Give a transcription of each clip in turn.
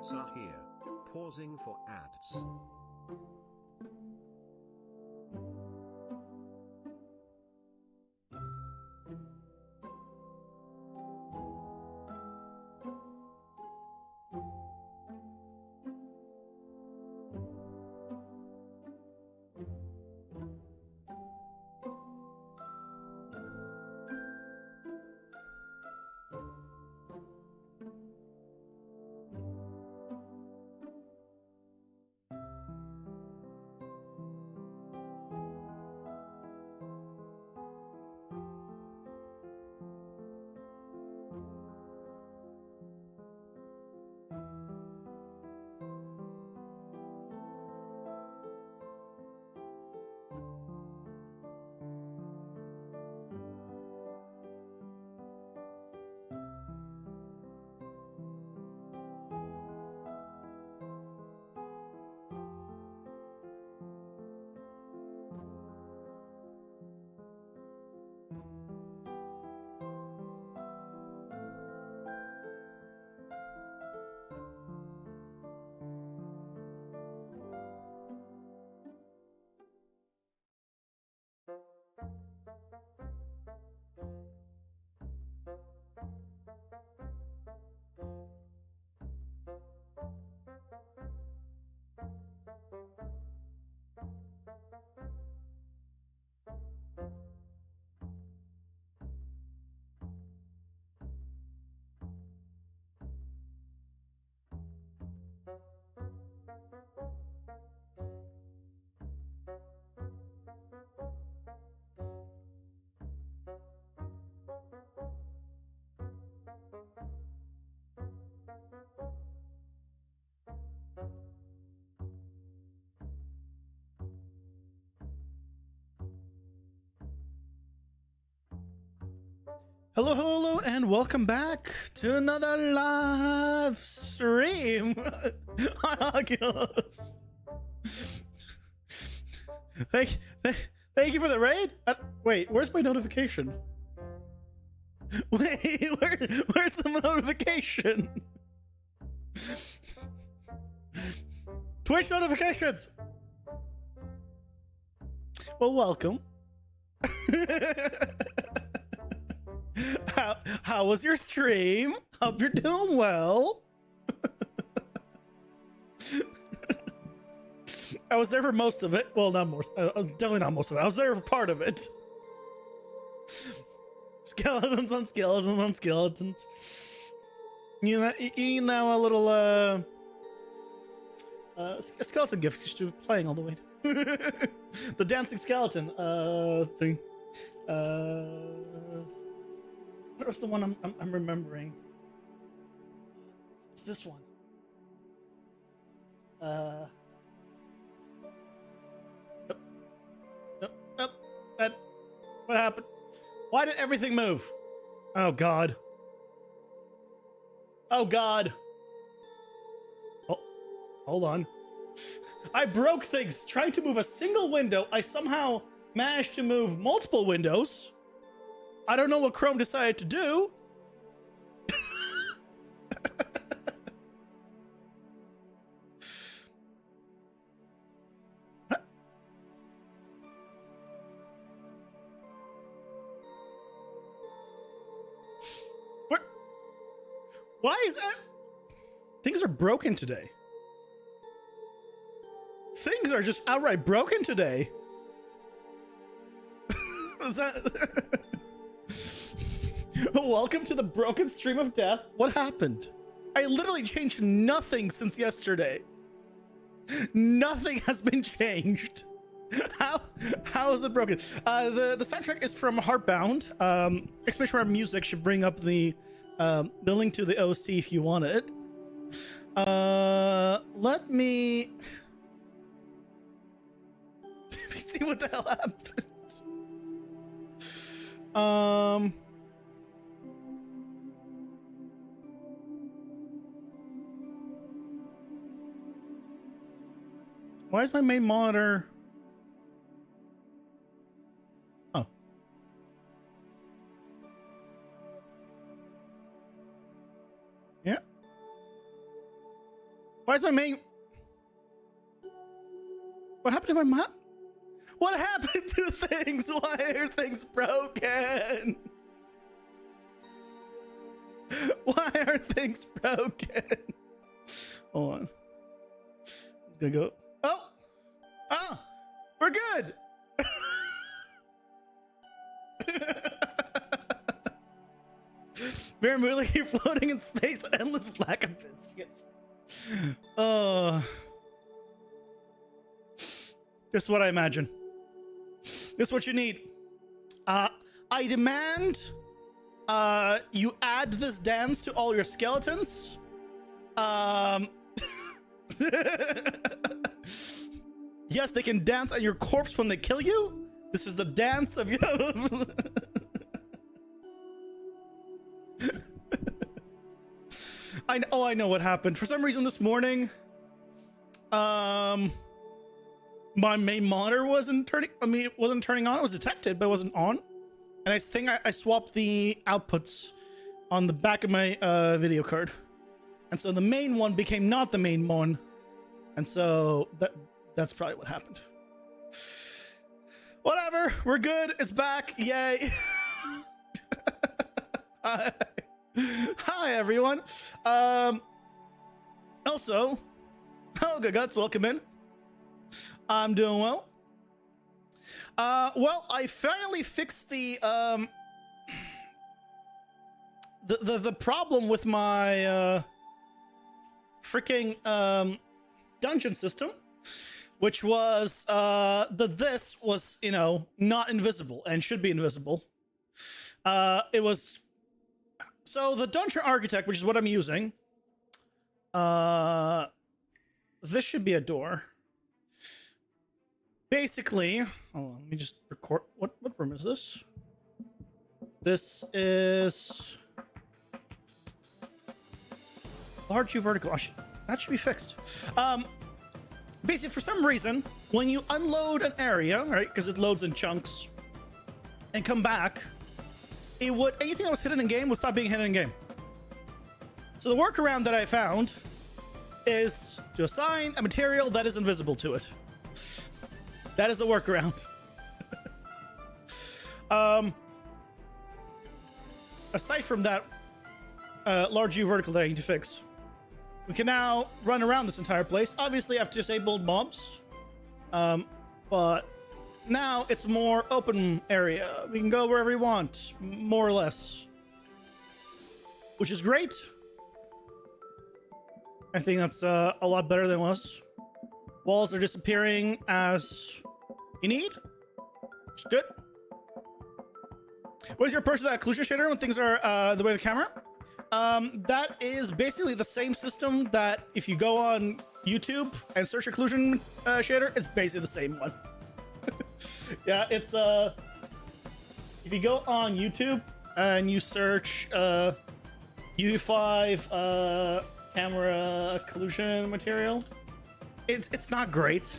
ads are here. Pausing for ads. Hello, hello, and welcome back to another live stream on Oculus. Thank you for the raid. Wait, where's my notification? Wait, where's the notification? Twitch notifications. Well, welcome. How was your stream? Hope you're doing well. I was there for most of it. Well, not most. Definitely not most of it. I was there for part of it. Skeletons on skeletons on skeletons. You know a little skeleton gift just to playing all the way. The dancing skeleton thing. What was the one I'm remembering? It's this one. What happened? Why did everything move? Oh God. Oh God. Oh, hold on. I broke things trying to move a single window. I somehow managed to move multiple windows. I don't know what Chrome decided to do. Why is that? Things are broken today. Things are just outright broken today. Is that... Welcome to the broken stream of death. What happened? I literally changed nothing since yesterday. Nothing has been changed. How is it broken? The soundtrack is from Heartbound. Expedition Music should bring up the link to the OST if you want it. Let me see what the hell happened. Why is my main monitor? Oh. Yeah. Why is my main... What happened to my map? What happened to things? Why are things broken? Why are things broken? Hold on. I'm gonna go. Oh! Oh! We're good! Very merely floating in space, an endless black abyss. Yes. This is what I imagine. This is what you need. I demand you add this dance to all your skeletons. Yes, they can dance on your corpse when they kill you. This is the dance of you. I know what happened. For some reason this morning, my main monitor wasn't turning. It wasn't turning on. It was detected, but it wasn't on. And I think I swapped the outputs on the back of my video card, and so the main one became not the main one, and so that's probably what happened. Whatever, we're good. It's back. Yay. Hi everyone. Also, Helga Guts, welcome in. I'm doing well. Well, I finally fixed the problem with my freaking dungeon system, which was this was, you know, not invisible and should be invisible. It was, so the dungeon architect, which is what I'm using, this should be a door. Basically, hold on, let me just record. What room is this? This is large U vertical. That should be fixed. Basically, for some reason, when you unload an area, right, because it loads in chunks, and come back, it would, anything that was hidden in game would stop being hidden in game. So the workaround that I found is to assign a material that is invisible to it. That is the workaround. Aside from that large U vertical that I need to fix, we can now run around this entire place. Obviously, I've disabled mobs, but now it's more open area. We can go wherever we want, more or less, which is great. I think that's a lot better than it was. Walls are disappearing as you need, which is good. What is your approach to that occlusion shader when things are the way of the camera? That is basically the same system that if you go on YouTube and search occlusion shader, it's basically the same one. Yeah, it's if you go on YouTube and you search UE5 camera occlusion material, it's not great.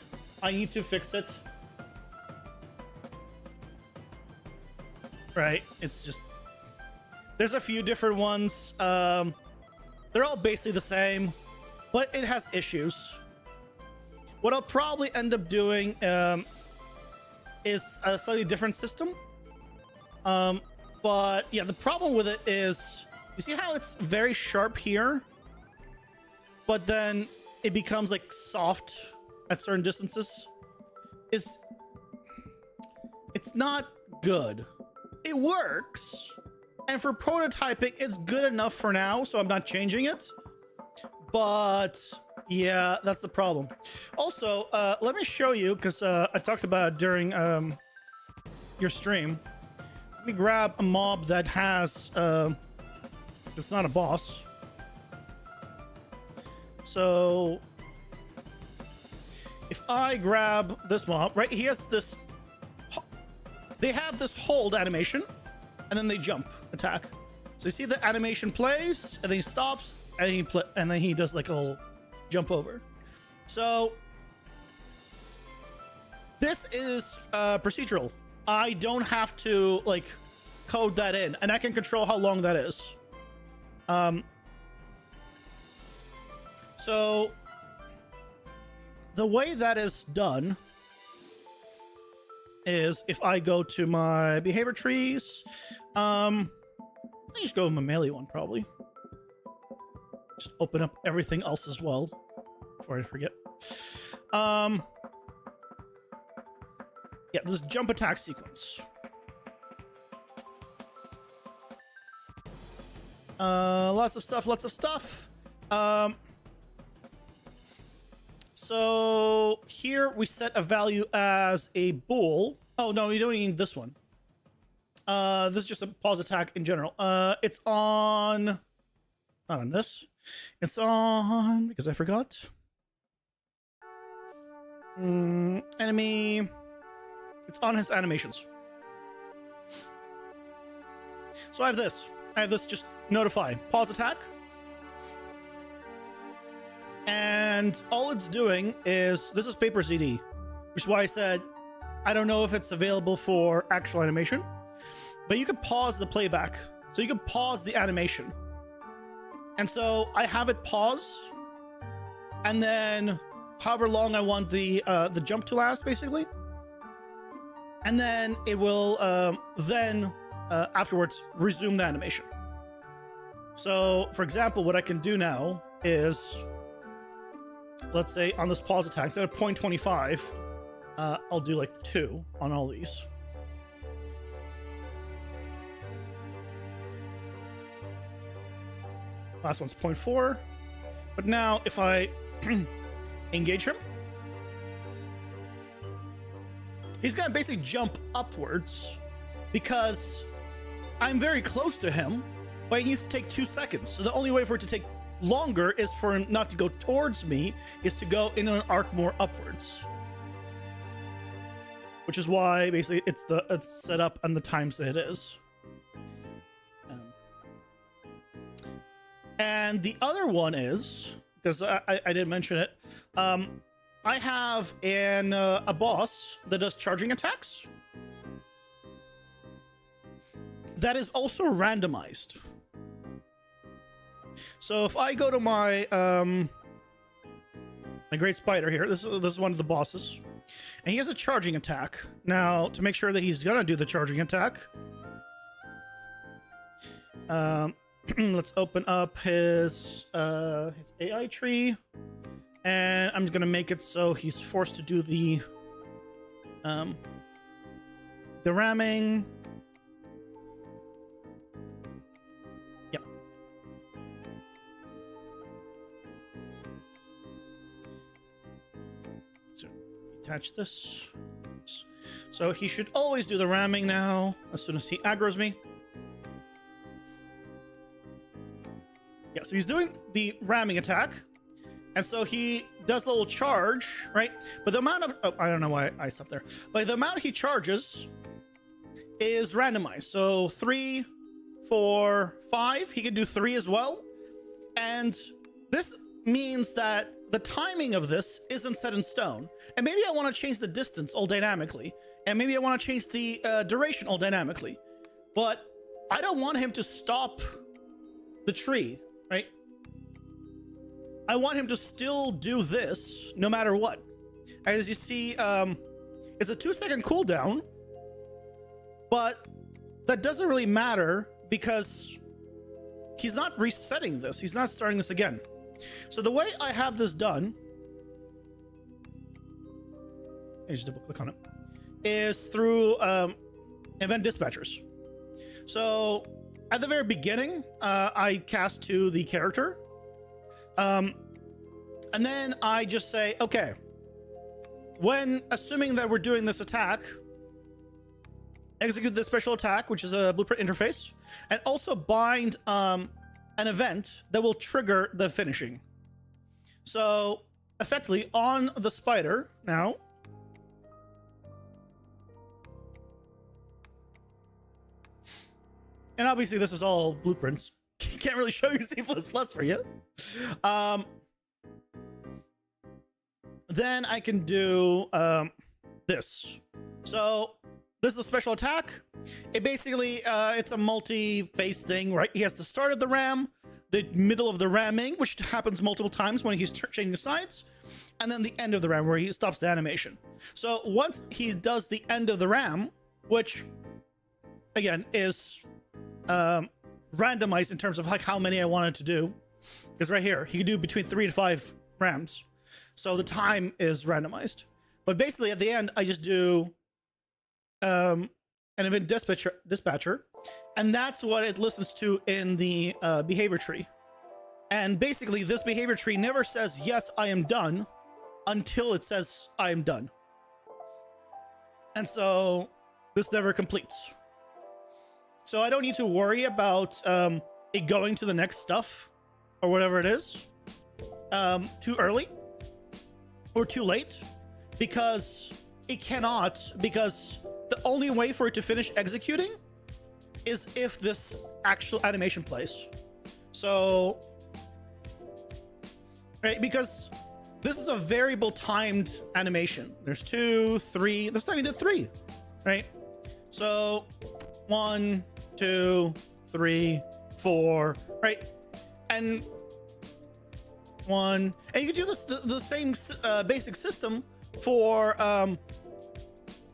I need to fix it. Right, it's just, there's a few different ones. They're all basically the same, but it has issues. What I'll probably end up doing is a slightly different system. But yeah, the problem with it is, you see how it's very sharp here, but then it becomes like soft at certain distances? It's not good. It works, and for prototyping, it's good enough for now, so I'm not changing it. But yeah, that's the problem. Also, let me show you, because I talked about it during your stream. Let me grab a mob that has, it's not a boss. So if I grab this mob, right, he has this, they have this hold animation, and then they jump attack. So you see the animation plays, and then he stops, and then he does like a little jump over. So this is procedural. I don't have to like code that in, and I can control how long that is. So the way that is done is if I go to my behavior trees, I just go with my melee one probably. Just open up everything else as well before I forget. Yeah, this jump attack sequence. Lots of stuff. So here we set a value as a bool. Oh no, we don't need this one. This is just a pause attack in general. It's on, not on this. It's on, because I forgot. Enemy. It's on his animations. So I have this. Just notify. Pause attack. And all it's doing is, this is paper ZD, which is why I said, I don't know if it's available for actual animation, but you could pause the playback. So you could pause the animation. And so I have it pause, and then however long I want the jump to last, basically. And then it will afterwards resume the animation. So for example, what I can do now is, let's say on this pause attack, instead of 0.25, I'll do like 2 on all these. Last one's 0.4. But now if I engage him, he's gonna basically jump upwards because I'm very close to him, but he needs to take 2 seconds. So the only way for it to take longer is for him not to go towards me, is to go in an arc more upwards. Which is why basically it's set up and the times that it is. And the other one is, because I didn't mention it, I have a boss that does charging attacks that is also randomized. So if I go to my my great spider here, this is one of the bosses, and he has a charging attack. Now, to make sure that he's gonna do the charging attack, let's open up his AI tree, and I'm gonna make it so he's forced to do the ramming. Yep. So attach this. So he should always do the ramming now as soon as he aggroes me. Yeah, so he's doing the ramming attack, and so he does a little charge, right? But the amount of, I don't know why I stopped there, but the amount he charges is randomized. So 3, 4, 5, he can do 3 as well. And this means that the timing of this isn't set in stone. And maybe I want to change the distance all dynamically, and maybe I want to change the duration all dynamically, but I don't want him to stop the tree, right? I want him to still do this no matter what. As you see, it's a 2-second cooldown, but that doesn't really matter because he's not resetting this. He's not starting this again. So the way I have this done, I just double click on it, is through event dispatchers. So at the very beginning, I cast to the character. And then I just say, okay, when assuming that we're doing this attack, execute this special attack, which is a blueprint interface, and also bind an event that will trigger the finishing. So effectively on the spider now, and obviously this is all blueprints. Can't really show you C++ for you. Then I can do this. So this is a special attack. It basically, it's a multi-phase thing, right? He has the start of the ram, the middle of the ramming, which happens multiple times when he's changing sides, and then the end of the ram where he stops the animation. So once he does the end of the ram, which again is randomized in terms of like how many I wanted to do, because right here he can do between 3 to 5 rams, so the time is randomized. But basically at the end I just do an event dispatcher, and that's what it listens to in the behavior tree. And basically this behavior tree never says yes I am done until it says I am done, and so this never completes. So I don't need to worry about it going to the next stuff or whatever it is too early or too late, because it cannot, because the only way for it to finish executing is if this actual animation plays. So, right, because this is a variable timed animation. There's 2, 3, this time we did 3, right? So 1, 2, 3, 4, right? And 1, and you can do this the same basic system for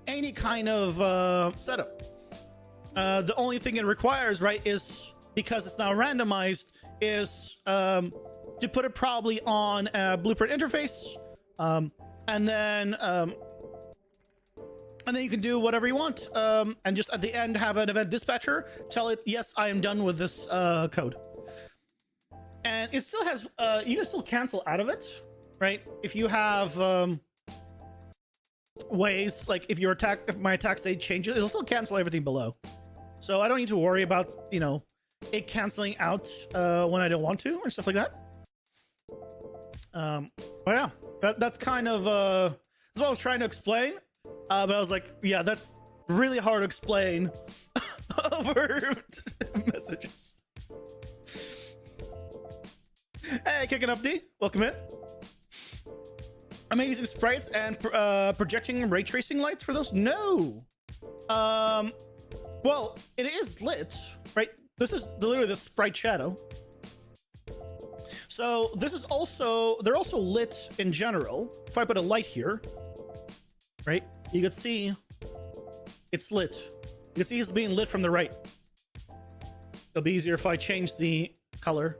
any kind of setup. The only thing it requires, right, is, because it's now randomized, is to put it probably on a blueprint interface, and then you can do whatever you want, and just at the end have an event dispatcher tell it, yes, I am done with this code. And it still has, you can still cancel out of it, right? If you have ways, like if my attack state changes, it'll still cancel everything below. So I don't need to worry about, you know, it canceling out when I don't want to or stuff like that. But yeah, that's kind of that's what I was trying to explain. But I was like, yeah, that's really hard to explain over messages. Hey, kicking up D, welcome in. Amazing sprites and projecting ray tracing lights for those? No. Well, it is lit, right? This is literally the sprite shadow. So this is also, they're also lit in general. If I put a light here, right, you can see it's lit. You can see it's being lit from the right. It'll be easier if I change the color.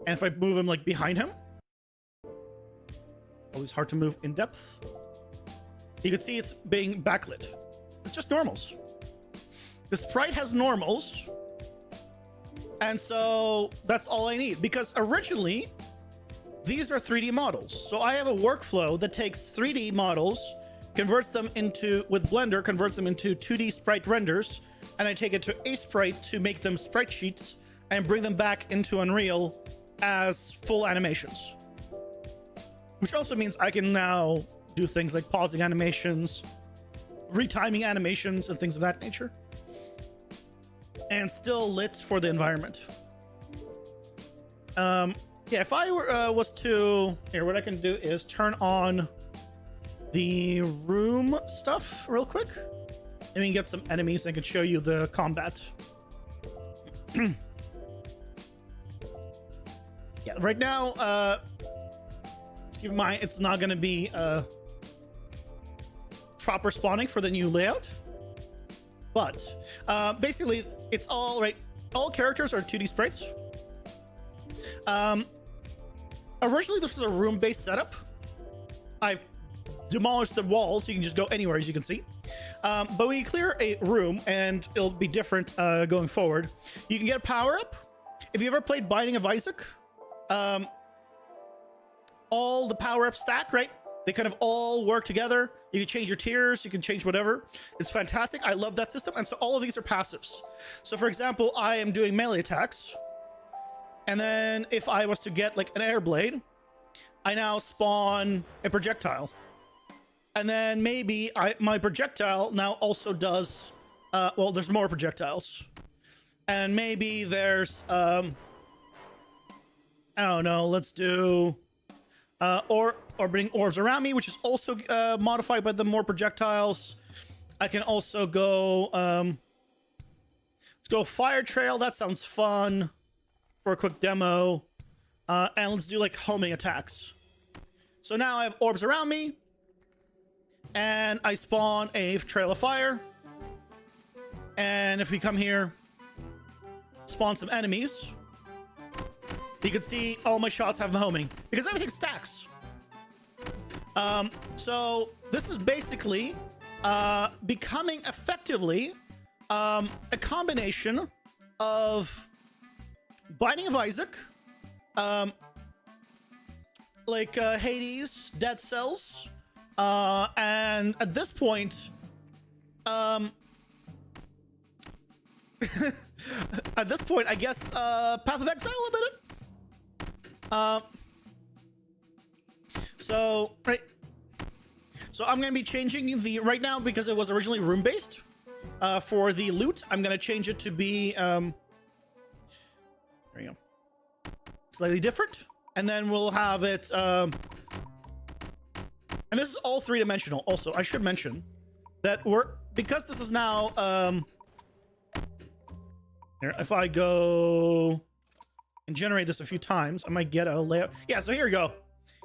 And if I move him like behind him, always hard to move in depth. You can see it's being backlit. It's just normals. The sprite has normals. And so that's all I need, because originally these are 3D models. So I have a workflow that takes 3D models, converts them into, with Blender, converts them into 2D sprite renders, and I take it to Sprite to make them sprite sheets and bring them back into Unreal as full animations. Which also means I can now do things like pausing animations, retiming animations, and things of that nature. And still lit for the environment. Yeah, if I were, was to... Here, what I can do is turn on the room stuff real quick. And we can get some enemies and I can show you the combat. Yeah, right now, keep in mind, it's not going to be proper spawning for the new layout. But basically, it's all right. All characters are 2D sprites. Originally, this was a room-based setup. I've demolished the walls, so you can just go anywhere, as you can see. But we clear a room, and it'll be different going forward. You can get a power-up. If you ever played Binding of Isaac, all the power-ups stack, right? They kind of all work together. You can change your tiers, you can change whatever. It's fantastic. I love that system. And so all of these are passives. So for example, I am doing melee attacks. And then if I was to get like an air blade, I now spawn a projectile. And then maybe my projectile now also does, well, there's more projectiles. And maybe there's, I don't know, let's do, orbiting orbs around me, which is also modified by the more projectiles. I can also go, let's go fire trail. That sounds fun. for a quick demo. And let's do like homing attacks. So now I have orbs around me. And I spawn a trail of fire. And if we come here, spawn some enemies, you can see all my shots have homing because everything stacks. So this is basically becoming effectively a combination of Binding of Isaac, like Hades, Dead Cells, and at this point, at this point, I guess Path of Exile a bit. So I'm gonna be changing the right now because it was originally room based. For the loot, I'm gonna change it to be there you go, slightly different, and then we'll have it. And this is all three-dimensional. Also, I should mention that because this is now here, if I go and generate this a few times, I might get a layout. Yeah, so here we go.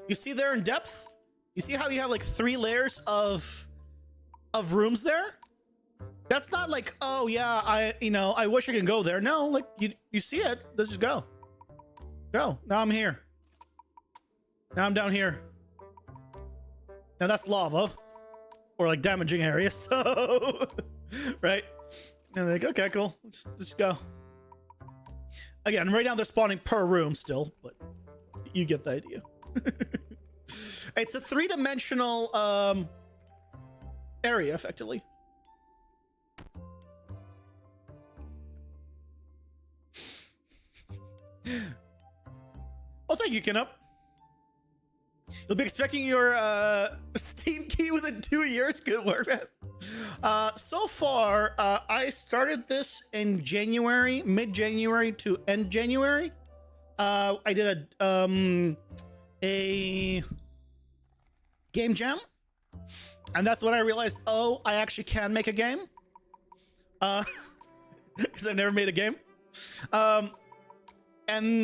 You see there in depth? You see how you have like 3 layers of rooms there? That's not like, oh yeah, I wish I could go there. No, like you see it. Let's just go. Go. Now I'm here. Now I'm down here. Now that's lava. Or like damaging areas. So right? And like, okay, cool. Let's go. Again, right now they're spawning per room still, but you get the idea. It's a 3-dimensional area, effectively. Well, thank you, Kinup. You'll be expecting your Steam key within 2 years. Good work, man. So far, I started this in January, mid-January to end January. I did a game jam, and that's when I realized, oh, I actually can make a game. Because I've never made a game. And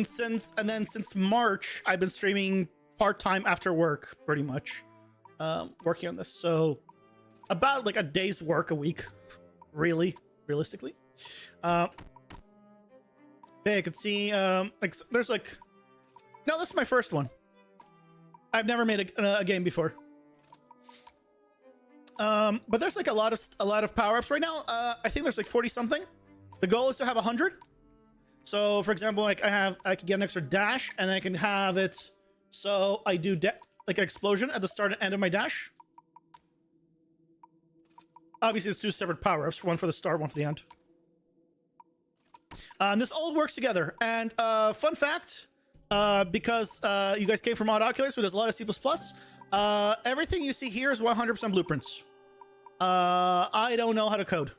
then since March, I've been streaming part-time after work, pretty much, working on this. So about like a day's work a week, really, realistically. Yeah, you can see, like, there's like, no, this is my first one. I've never made a game before. But there's like a lot of power-ups right now. I think there's like 40 something. The goal is to have 100. So for example, like I can get an extra dash, and I can have it so I do like an explosion at the start and end of my dash. Obviously, it's 2 separate power-ups, one for the start, one for the end. And this all works together. And fun fact, because you guys came from Odd Oculus, where there's a lot of C++, everything you see here is 100% blueprints. I don't know how to code.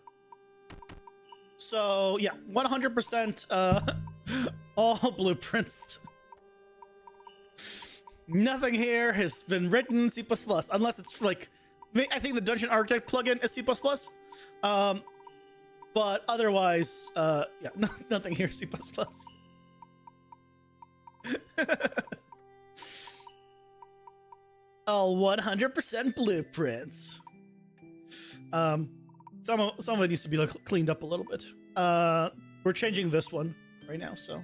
So yeah, 100% all blueprints. Nothing here has been written in C++, unless it's like, I think the Dungeon Architect plugin is C++. But otherwise, yeah, nothing here is C++. All 100% blueprints. Some of it needs to be like cleaned up a little bit. We're changing this one right now, so.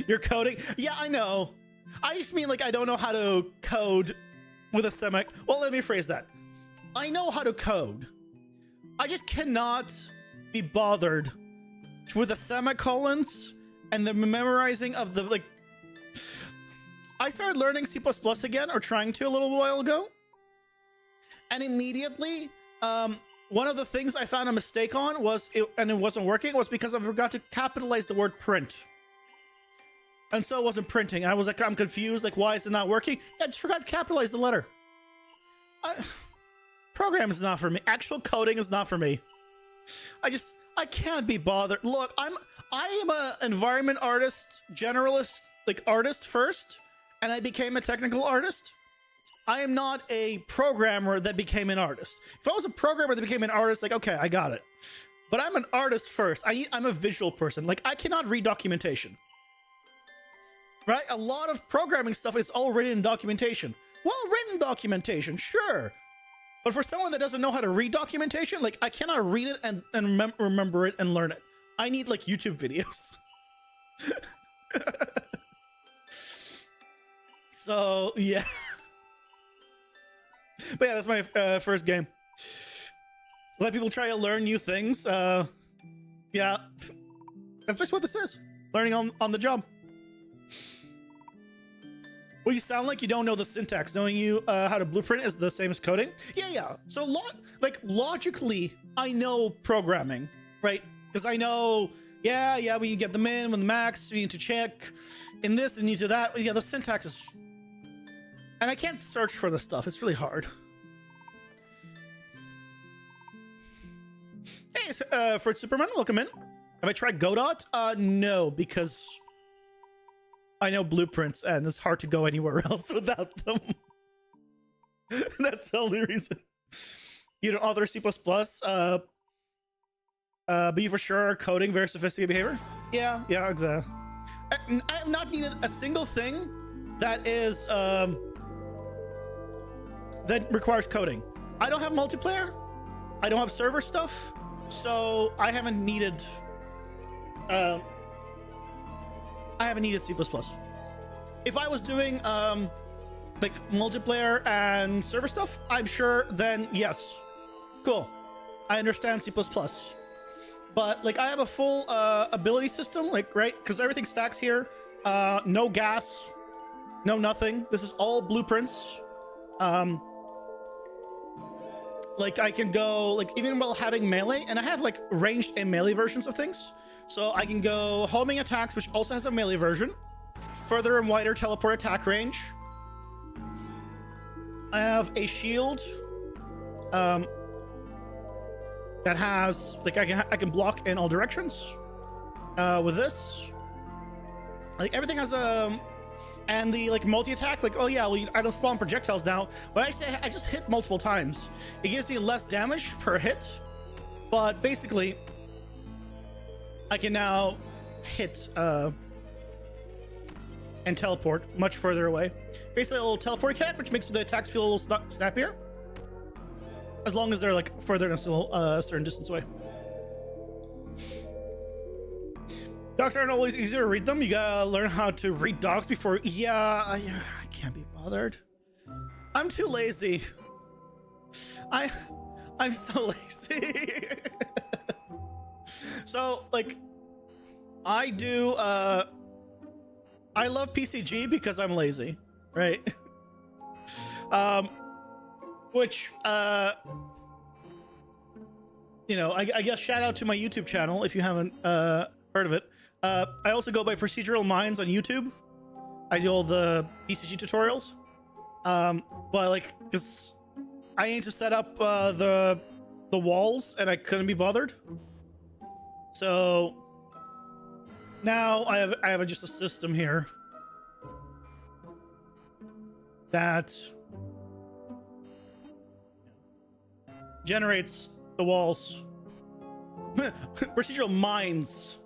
You're coding? Yeah, I know. I just mean like I don't know how to code with a semi. Well, let me phrase that. I know how to code. I just cannot be bothered with the semicolons and the memorizing of the like. I started learning C++ again, or trying to a little while ago. And immediately, one of the things I found a mistake on was, and it wasn't working, was because I forgot to capitalize the word print. And so it wasn't printing. I was like, I'm confused. Like, why is it not working? Yeah, I just forgot to capitalize the letter. Program is not for me. Actual coding is not for me. I can't be bothered. Look, I am a environment artist, generalist, like artist first, and I became a technical artist. I am not a programmer that became an artist. If I was a programmer that became an artist, like, okay, I got it. but I'm an artist first. I'm a visual person. Like, I cannot read documentation. Right? A lot of programming stuff is all written in documentation. Well-written documentation, sure. But for someone that doesn't know how to read documentation, like, I cannot read it and remember it and learn it. I need, like, YouTube videos. So, yeah. But yeah, that's my first game. Let people try to learn new things. Yeah. That's just what this is. Learning on the job. Well, you sound like you don't know the syntax. Knowing you how to blueprint is the same as coding. Yeah. So, logically, I know programming, right? Because I know, yeah, we get the min, with the max, we need to check in this and need to that. Yeah, the syntax is... And I can't search for the stuff. It's really hard. Hey, Fritz Superman, welcome in. Have I tried Godot? No, because I know blueprints and it's hard to go anywhere else without them. That's the only reason. You don't author C++, but you for sure are coding very sophisticated behavior? Yeah, exactly. I have not needed a single thing that is, that requires coding. I don't have multiplayer. I don't have server stuff. So I haven't needed, C++. If I was doing, like multiplayer and server stuff, I'm sure then yes. Cool. I understand C++. But like I have a full ability system, like, right? Because everything stacks here. No gas, no nothing. This is all blueprints. Like I can go, like even while having melee, and I have like ranged and melee versions of things. So I can go homing attacks, which also has a melee version. Further and wider teleport attack range. I have a shield that has, like I can block in all directions with this. Like everything has and the like multi-attack, like, oh yeah, well, I don't spawn projectiles now. When I say I just hit multiple times, it gives me less damage per hit. But basically, I can now hit and teleport much further away. Basically a little teleport attack, which makes the attacks feel a little snappier. As long as they're like further than a certain distance away. Docs aren't always easy to read them. You gotta learn how to read docs before. Yeah, I can't be bothered. I'm too lazy. I'm so lazy. So like, I do. I love PCG because I'm lazy, right? Which you know, I guess shout out to my YouTube channel if you haven't heard of it. I also go by Procedural Minds on YouTube. I do all the PCG tutorials. But like, because I need to set up the walls and I couldn't be bothered. So now I have just a system here that generates the walls. Procedural Minds.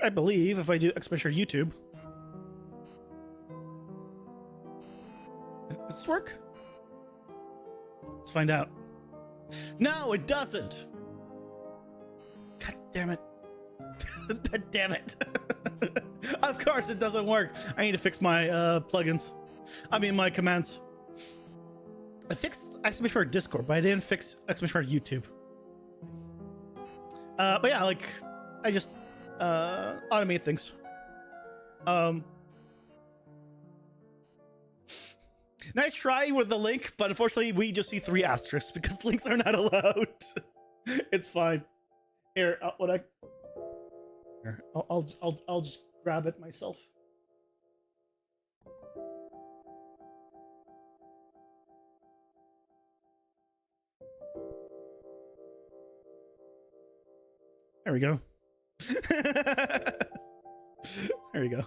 I believe if I do exclamation YouTube. Does this work? Let's find out. No, it doesn't. God damn it. Damn it. Of course it doesn't work. I need to fix my plugins. I mean my commands. I fixed exclamation mark Discord, but I didn't fix exclamation mark YouTube. But yeah, like I just automate things. Nice try with the link, but unfortunately we just see 3 asterisks because links are not allowed. It's fine. Here, here, I'll just grab it myself. There we go. There we go.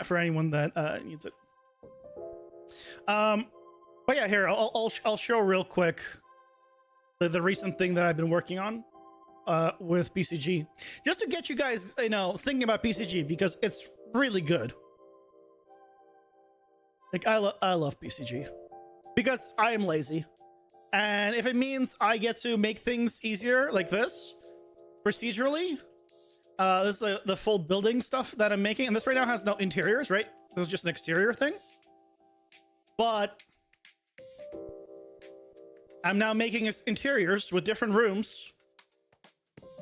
For anyone that needs it. But yeah, here I'll show real quick the recent thing that I've been working on with PCG, just to get you guys, you know, thinking about PCG, because it's really good. Like I love PCG because I am lazy, and if it means I get to make things easier like this procedurally, this is the full building stuff that I'm making, and this right now has no interiors, right? This is just an exterior thing, but I'm now making interiors with different rooms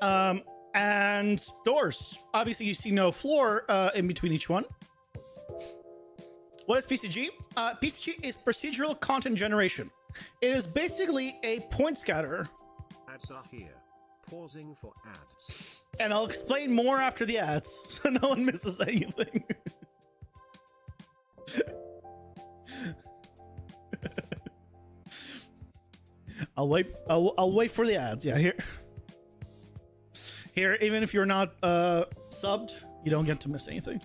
and doors. Obviously, you see no floor in between each one. What is PCG? PCG is procedural content generation. It is basically a point scatter. Ads are here. Pausing for ads. And I'll explain more after the ads, so no one misses anything. I'll wait for the ads. Yeah, here, even if you're not subbed, you don't get to miss anything.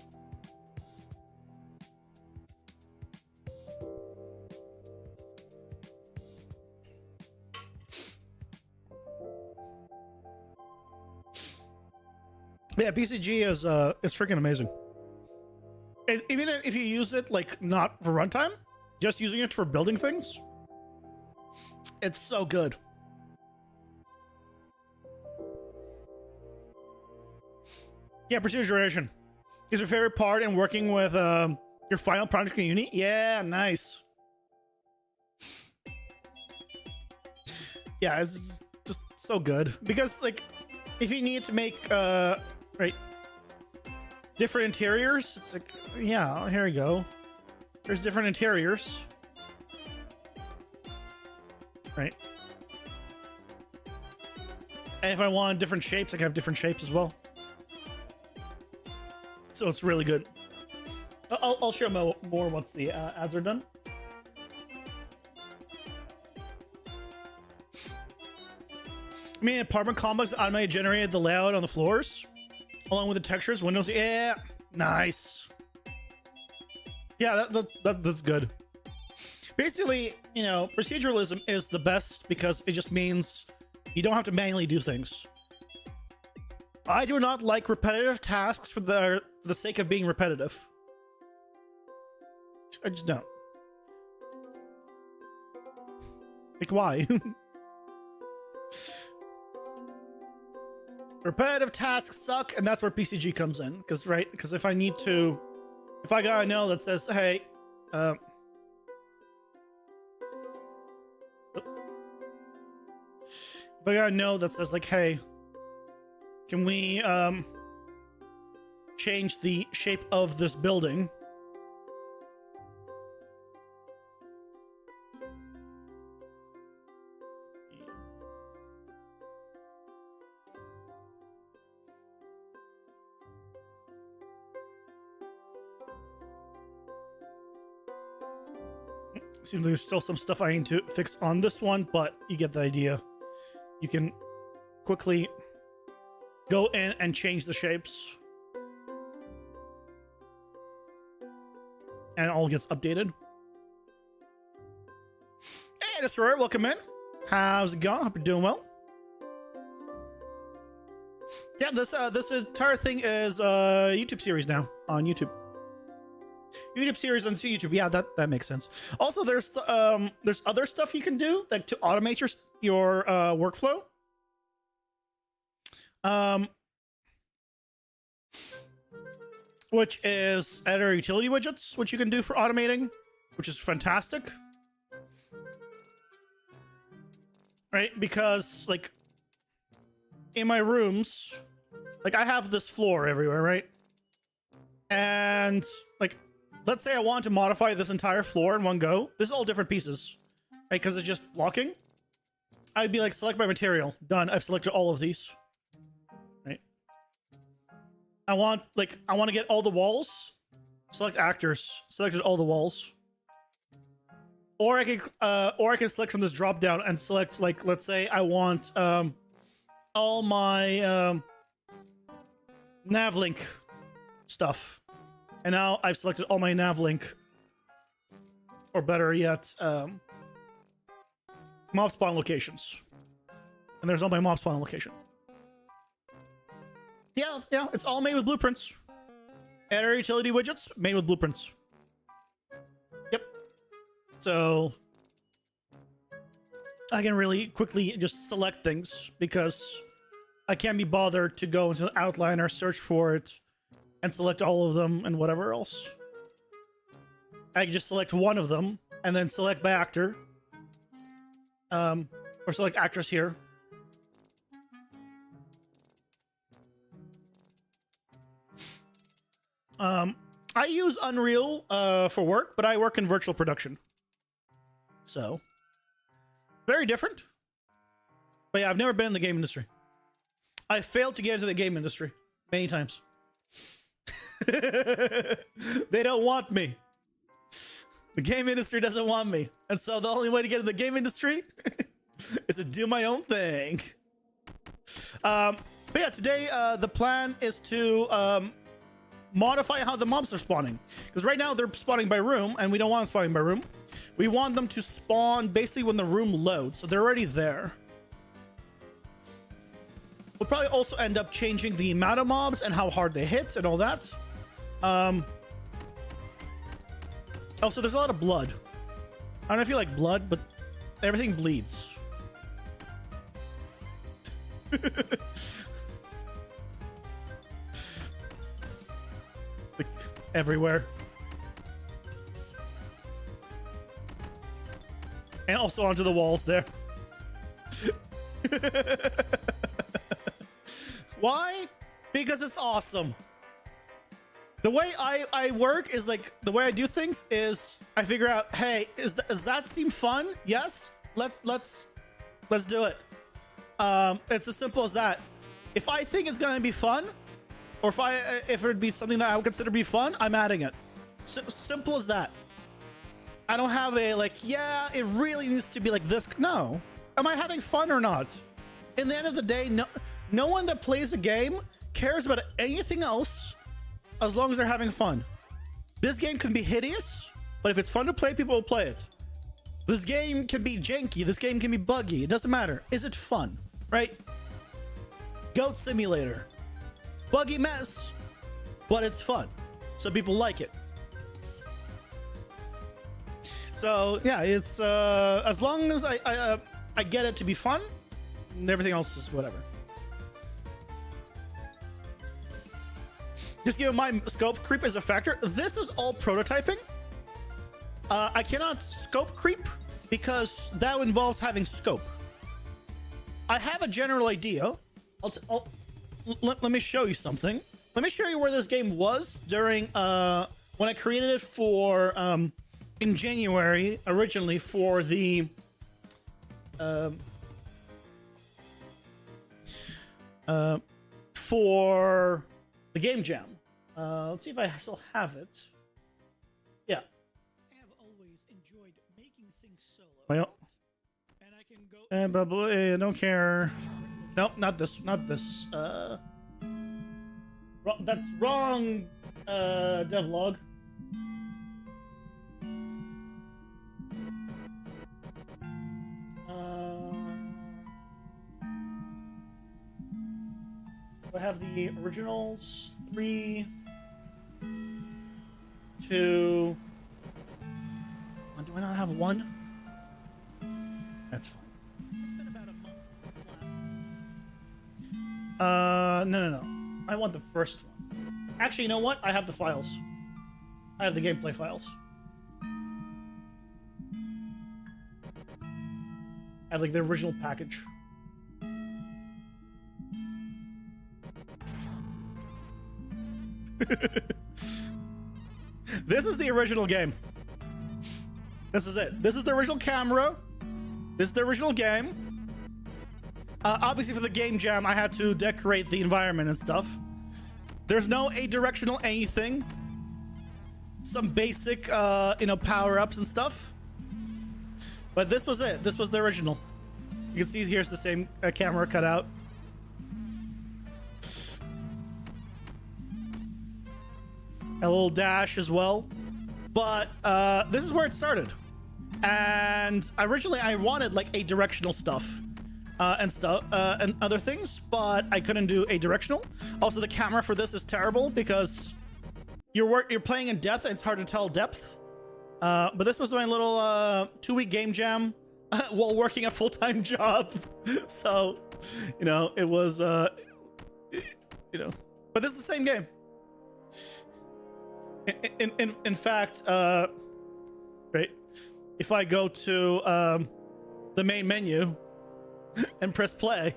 Yeah, PCG is freaking amazing. Even if you use it like not for runtime, just using it for building things, it's so good. Yeah, procedural generation is your favorite part in working with your final project in Uni? Yeah, nice. Yeah, it's just so good because like if you need to make right different interiors, it's like, yeah, here we go. There's different interiors, right? And if I want different shapes, I can have different shapes as well. So it's really good. I'll show more once the ads are done. I mean, apartment complex automatically generated the layout on the floors, along with the textures, windows. Yeah, nice. Yeah, that's good. Basically, you know, proceduralism is the best because it just means you don't have to manually do things. I do not like repetitive tasks for the sake of being repetitive. I just don't. Like, why? Repetitive tasks suck, and that's where PCG comes in. Because if I got a know that says, hey, if I got a know that says like, hey, can we change the shape of this building? Seems like there's still some stuff I need to fix on this one, but you get the idea. You can quickly go in and change the shapes. And it all gets updated. Hey, Destroyer, welcome in. How's it going? Hope you're doing well. Yeah, this entire thing is a YouTube series now on YouTube. YouTube series on YouTube. Yeah, that makes sense. Also, there's other stuff you can do like to automate your workflow. Which is editor utility widgets, which you can do for automating, which is fantastic. Right? Because like in my rooms, like I have this floor everywhere, right? And like, let's say I want to modify this entire floor in one go. This is all different pieces, right? Because it's just blocking. I'd be like, select my material. Done. I've selected all of these. Right? I want to get all the walls. Select actors. Selected all the walls. Or I can select from this drop down and select, like, let's say I want all my navlink stuff. And now I've selected all my navlink, or better yet, mob spawn locations. And there's all my mob spawn location. Yeah, it's all made with blueprints. Area utility widgets made with blueprints. Yep. So I can really quickly just select things because I can't be bothered to go into the outliner, search for it, and select all of them and whatever else. I can just select one of them and then select by actor. Or select actress here. I use Unreal for work, but I work in virtual production. So, very different. But yeah, I've never been in the game industry. I failed to get into the game industry many times. They don't want me. The game industry doesn't want me. And so the only way to get in the game industry is to do my own thing. But yeah, today the plan is to modify how the mobs are spawning. Because right now they're spawning by room, and we don't want them spawning by room. We want them to spawn basically when the room loads, so they're already there. We'll probably also end up changing the amount of mobs and how hard they hit and all that. Also, there's a lot of blood. I don't know if you like blood, but everything bleeds. Like, everywhere. And also onto the walls there. Why? Because it's awesome. The way I work is like, the way I do things is I figure out, hey, does that seem fun? Yes, let's do it. It's as simple as that. If I think it's gonna be fun, or if it'd be something that I would consider be fun, I'm adding it. Simple as that. I don't have a like, yeah, it really needs to be like this. No, am I having fun or not? In the end of the day, no one that plays a game cares about anything else as long as they're having fun. This game can be hideous, but if it's fun to play, people will play it. This game can be janky. This game can be buggy. It doesn't matter. Is it fun? Right? Goat Simulator. Buggy mess, but it's fun. So people like it. So yeah, it's as long as I get it to be fun, and everything else is whatever. Just give my scope creep as a factor. This is all prototyping. I cannot scope creep because that involves having scope. I have a general idea. Let me show you something. Let me show you where this game was during when I created it for in January originally for the game jam. Let's see if I still have it. Yeah. I have always enjoyed making things solo. Well, and I can go. I don't care. Nope, not this. Not this. That's wrong. Devlog. I have the originals. 3, 2. Do I not have 1? That's fine. It's been about a month since no. I want the first one. Actually, you know what? I have the files. I have the gameplay files. I have like the original package. This is the original game. This is it. This is the original camera. This is the original game. Obviously for the game jam, I had to decorate the environment and stuff. There's no directional anything. Some basic, power-ups and stuff. But this was it. This was the original. You can see here's the same camera cut out. A little dash as well. But this is where it started. And originally I wanted like a directional stuff and other things, but I couldn't do a directional. Also, the camera for this is terrible because you're playing in depth and it's hard to tell depth. But this was my little 2-week game jam while working a full-time job. So, you know, it was, you know, but this is the same game. In fact, right, if I go to the main menu and press play,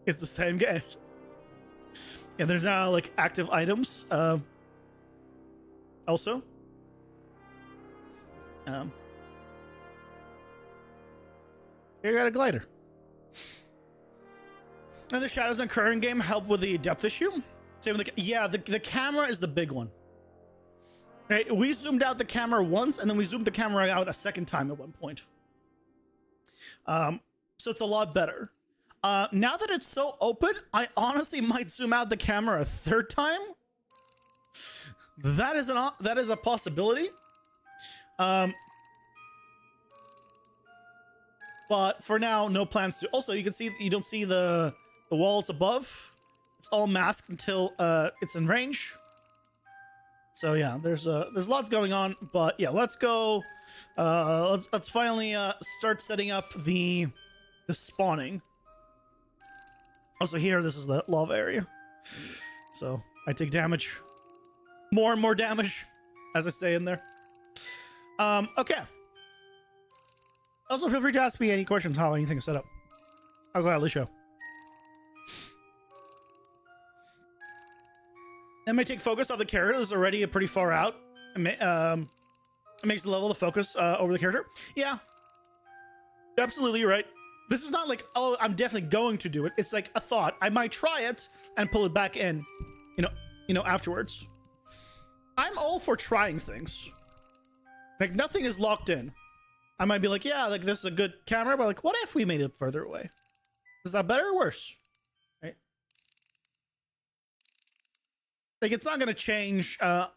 it's the same game. And there's now like active items also. Here you got a glider. And the shadows in the current game help with the depth issue. Same with the camera is the big one. Right, we zoomed out the camera once, and then we zoomed the camera out a second time at one point. So it's a lot better. Now that it's so open, I honestly might zoom out the camera a third time. That is a possibility. But for now, no plans to. Also, you can see you don't see the walls above. It's all masked until it's in range. So yeah, there's lots going on. But yeah, let's go. Let's finally start setting up the spawning. Also here, this is the lava area. So I take damage. More and more damage as I stay in there. Okay. Also, feel free to ask me any questions how anything is set up. I'll gladly show. That may take focus off the character that's already pretty far out. It makes the level of focus over the character. Yeah. Absolutely, you're right. This is not like, oh, I'm definitely going to do it. It's like a thought. I might try it and pull it back in, you know, afterwards. I'm all for trying things. Like, nothing is locked in. I might be like, yeah, like, this is a good camera, but like, what if we made it further away? Is that better or worse? Right? Like, it's not going to change, like,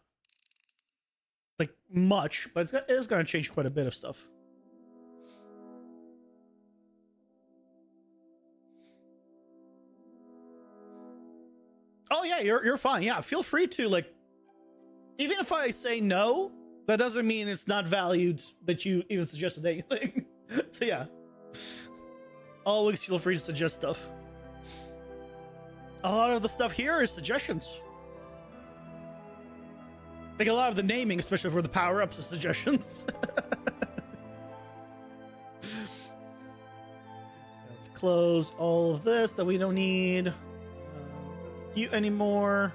much, but it is going to change quite a bit of stuff. Oh yeah, you're fine. Yeah, feel free to, like, even if I say no, that doesn't mean it's not valued that you even suggested anything. So yeah, always feel free to suggest stuff. A lot of the stuff here is suggestions. Like a lot of the naming, especially for the power-ups, is suggestions. Let's close all of this that we don't need. Cute anymore.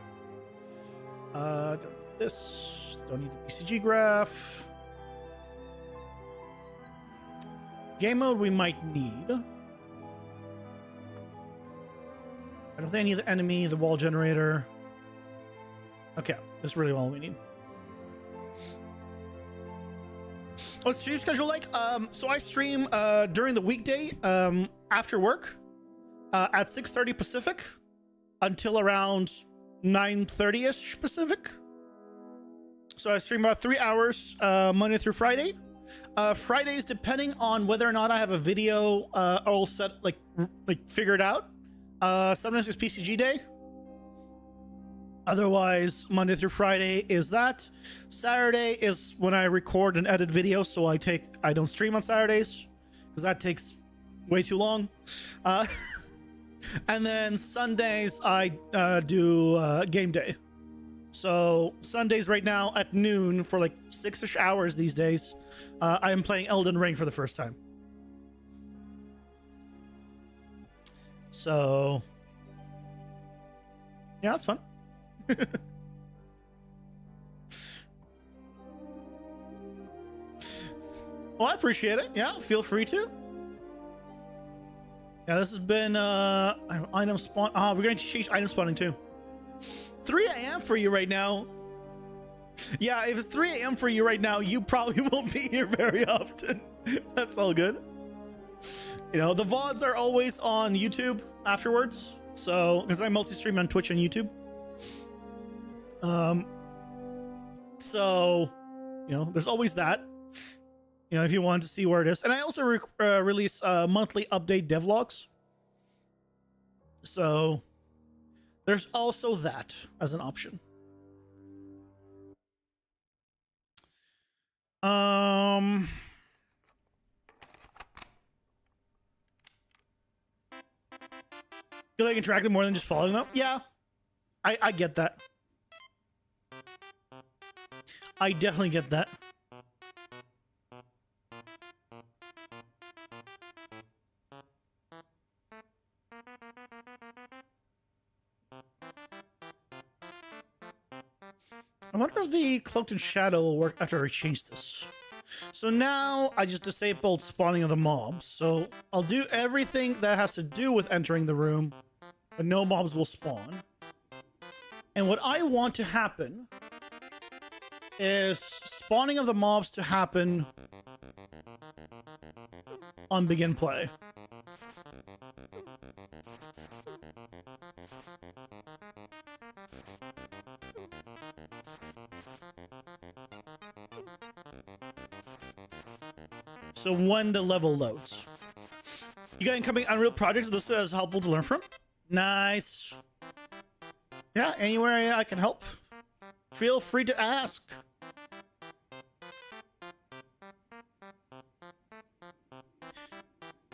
Don't need this. Don't need the PCG graph. Game mode we might need. I don't think I need the enemy, the wall generator. Okay, that's really all we need. What's stream schedule like? So I stream during the weekday after work at 6:30 Pacific until around 9:30ish Pacific. So I stream about 3 hours Monday through Friday. Fridays, depending on whether or not I have a video all set, like figured out. Sometimes it's PCG day. Otherwise, Monday through Friday is that. Saturday is when I record and edit videos, so I don't stream on Saturdays because that takes way too long. And then Sundays I do game day. So Sundays right now at noon for like 6-ish hours these days, I am playing Elden Ring for the first time. So yeah, it's fun. Well, I appreciate it. Yeah, feel free to. Yeah, this has been item spawn. We're going to change item spawning too. 3 a.m. for you right now. Yeah, if it's 3 a.m. for you right now, you probably won't be here very often. That's all good. You know, the VODs are always on YouTube afterwards. So, because I multi-stream on Twitch and YouTube. So, You know, there's always that. You know, if you want to see where it is. And I also release monthly update devlogs. So there's also that as an option. Feel like interacting more than just following them? Yeah. I get that. I definitely get that. I wonder if the cloaked in shadow will work after I change this. So now I just disabled spawning of the mobs. So I'll do everything that has to do with entering the room, but no mobs will spawn. And what I want to happen is spawning of the mobs to happen on begin play. So when the level loads. You got incoming Unreal projects this is helpful to learn from? Nice. Yeah, anywhere I can help. Feel free to ask.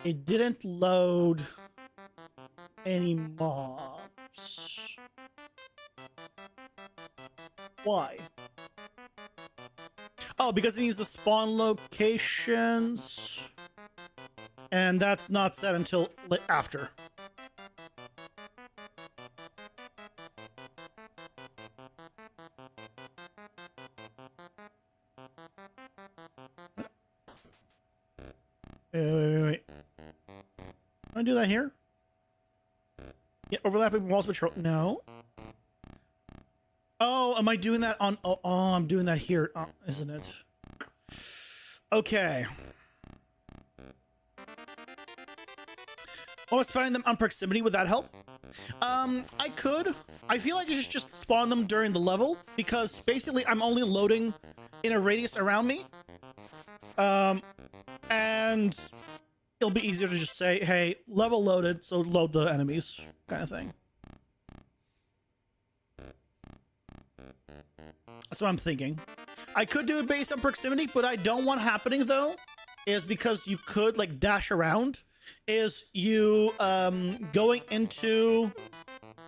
It didn't load any mobs. Why? Oh, because it needs the spawn locations. And that's not set until after. Wait. Can I do that here? Yeah, overlapping walls patrol. No. Oh, am I doing that on... Oh, I'm doing that here, isn't it? Okay. Oh, spawning them on proximity, would that help? I could. I feel like I should just spawn them during the level, because basically I'm only loading in a radius around me. And it'll be easier to just say, hey, level loaded, so load the enemies, kind of thing. That's what I'm thinking. I could do it based on proximity, but I don't want happening though, is because you could like dash around, is you going into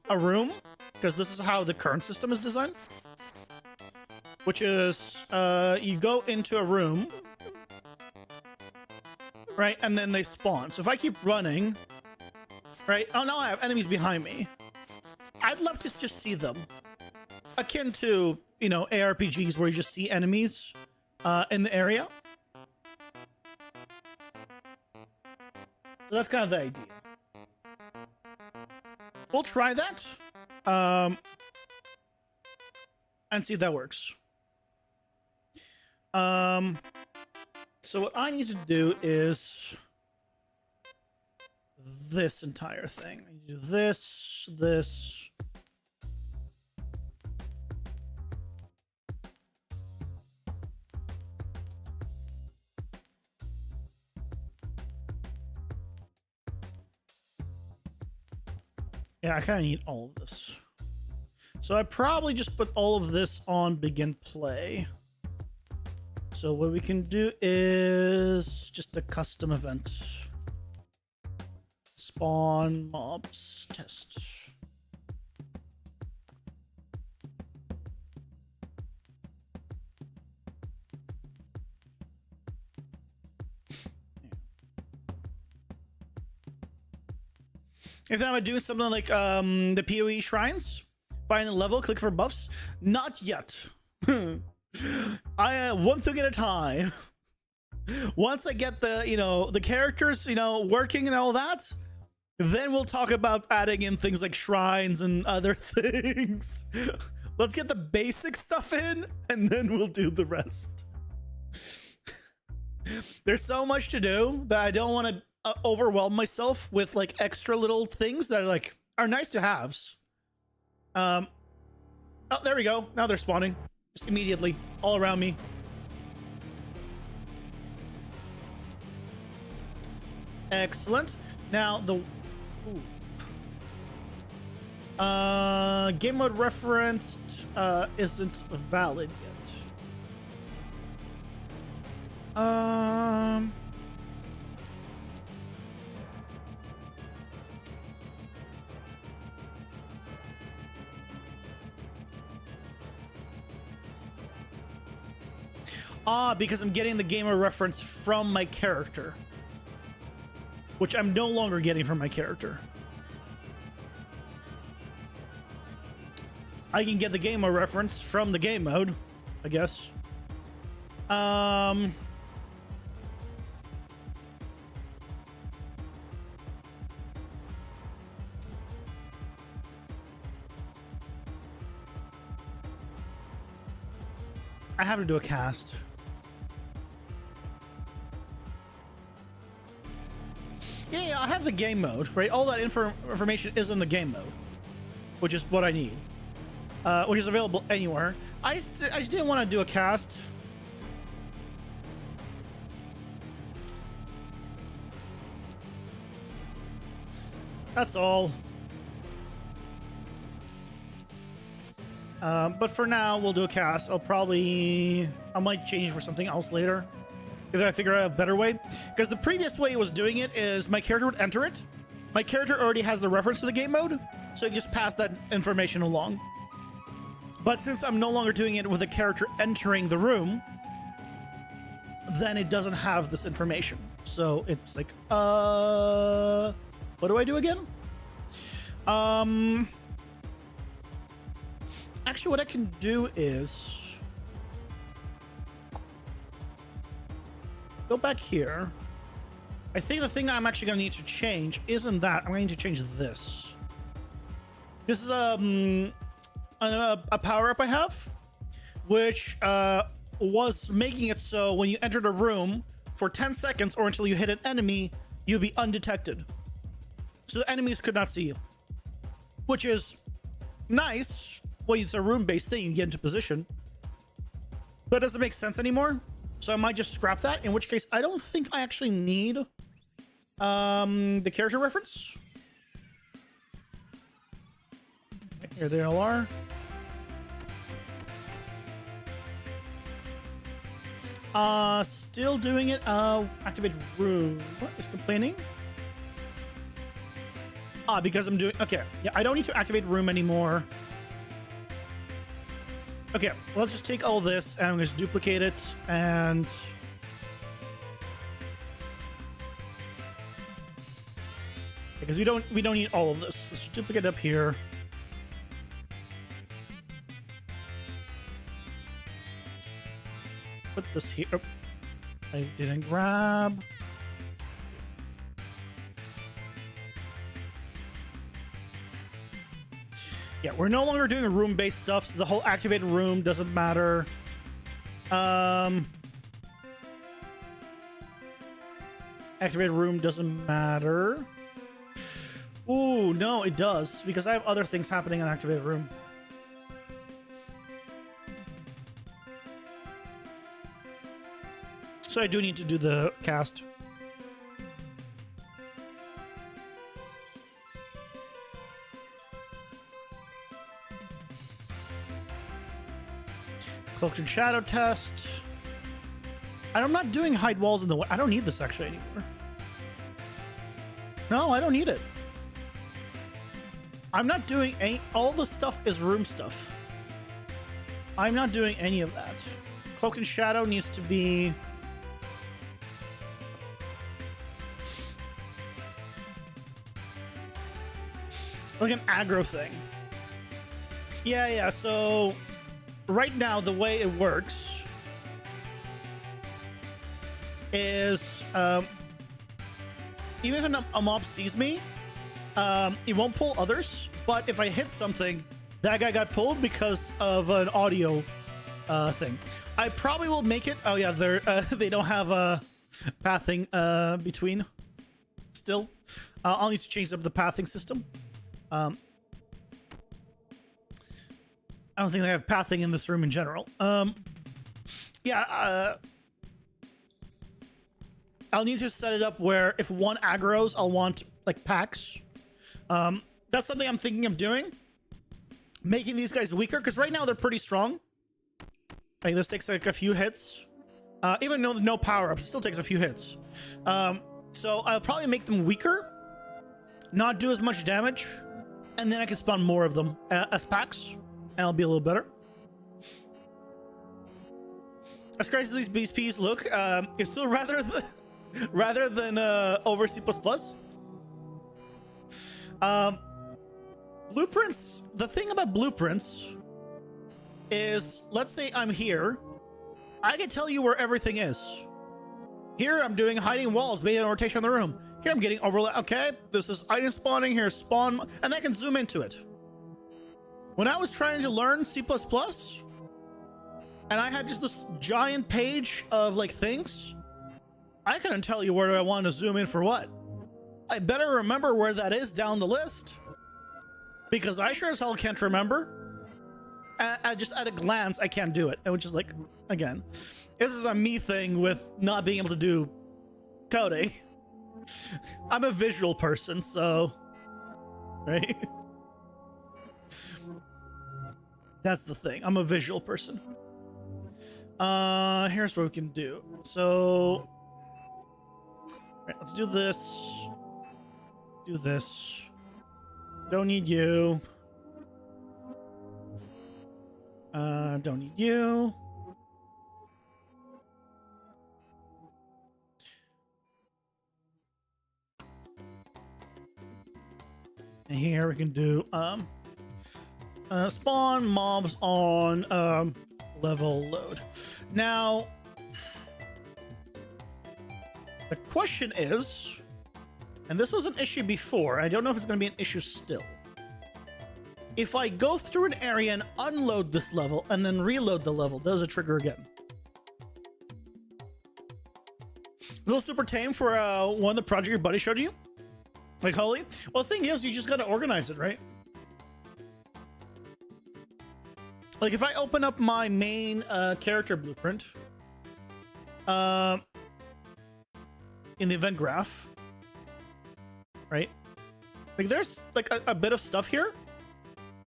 a room, because this is how the current system is designed, which is you go into a room, right, and then they spawn. So if I keep running, right, oh no, I have enemies behind me. I'd love to just see them. Akin to, you know, ARPGs where you just see enemies in the area. So that's kind of the idea. We'll try that. And see if that works. So what I need to do is this entire thing. I need to do this. Yeah, I kind of need all of this. So I probably just put all of this on begin play. So what we can do is just a custom event. Spawn mobs test. If I'm doing something like the PoE shrines, find a level, click for buffs. Not yet. I one thing at a time. Once I get the, you know, the characters, you know, working and all that, then we'll talk about adding in things like shrines and other things. Let's get the basic stuff in, and then we'll do the rest. There's so much to do that I don't want to overwhelm myself with like extra little things that are nice to haves. Oh, there we go. Now they're spawning just immediately all around me. Excellent. Now the game mode referenced isn't valid yet. Because I'm getting the gamer reference from my character, which I'm no longer getting from my character. I can get the gamer reference from the game mode, I guess. I have to do a cast. Yeah, I have the game mode, right? All that information is in the game mode, which is what I need, which is available anywhere. I just didn't want to do a cast. That's all. But for now, we'll do a cast. I might change for something else later if I figure out a better way. Because the previous way it was doing it is my character would enter it. My character already has the reference to the game mode, so you just pass that information along. But since I'm no longer doing it with the character entering the room, then it doesn't have this information. So it's like, what do I do again? Actually, what I can do is go back here. I think the thing that I'm actually going to need to change isn't that. I'm going to need to change this. This is a power up I have, which was making it so when you entered a room for 10 seconds or until you hit an enemy, you'd be undetected. So the enemies could not see you, which is nice. Well, it's a room-based thing. You get into position, but it doesn't make sense anymore. So I might just scrap that, in which case I don't think I actually need the character reference. Here they all are. Still doing it. Activate room. What is complaining? Because I'm doing... Okay, yeah, I don't need to activate room anymore. Okay, let's just take all this and just duplicate it and... Because we don't need all of this. Let's just duplicate it up here. Put this here. Oh, I didn't grab. Yeah, we're no longer doing room-based stuff, so the whole activated room doesn't matter. Activated room doesn't matter. Ooh, no, it does, because I have other things happening in activated room. So I do need to do the cast. Cloaked and shadow test. I'm not doing hide walls in the way. I don't need this actually anymore. No, I don't need it. I'm not doing any... All the stuff is room stuff. I'm not doing any of that. Cloaked and shadow needs to be... like an aggro thing. Yeah, so... Right now, the way it works is even if a mob sees me, it won't pull others. But if I hit something, that guy got pulled because of an audio thing. I probably will make it. Oh yeah, they don't have a pathing between. Still, I'll need to change up the pathing system. I don't think they have pathing in this room in general. Yeah. I'll need to set it up where if one aggroes, I'll want like packs. That's something I'm thinking of doing. Making these guys weaker, because right now they're pretty strong. Like this takes like a few hits. Even though no power-ups, it still takes a few hits. So I'll probably make them weaker, not do as much damage, and then I can spawn more of them as packs, and I'll be a little better. As crazy as these BSPs look, it's still rather than over C++. Blueprints, the thing about blueprints is, let's say I'm here, I can tell you where everything is. Here I'm doing hiding walls based on rotation of the room. Here I'm getting overlap. Okay, this is item spawning, here's spawn, and I can zoom into it. When I was trying to learn C++, and I had just this giant page of like things, I couldn't tell you where I want to zoom in for what. I better remember where that is down the list, because I sure as hell can't remember. I just at a glance, I can't do it. And which is like, again, this is a me thing with not being able to do coding. I'm a visual person, so, right? That's the thing. I'm a visual person. Here's what we can do. So, right, let's do this. Do this. Don't need you. Don't need you. And here we can do spawn mobs on level load. Now the question is, and this was an issue before, I don't know if it's going to be an issue still. If I go through an area and unload this level and then reload the level, does it trigger again? A little super tame for one of the project your buddy showed you? Like, holy? Well, the thing is, you just got to organize it, right? Like, if I open up my main character blueprint in the event graph, right? Like, there's like a bit of stuff here.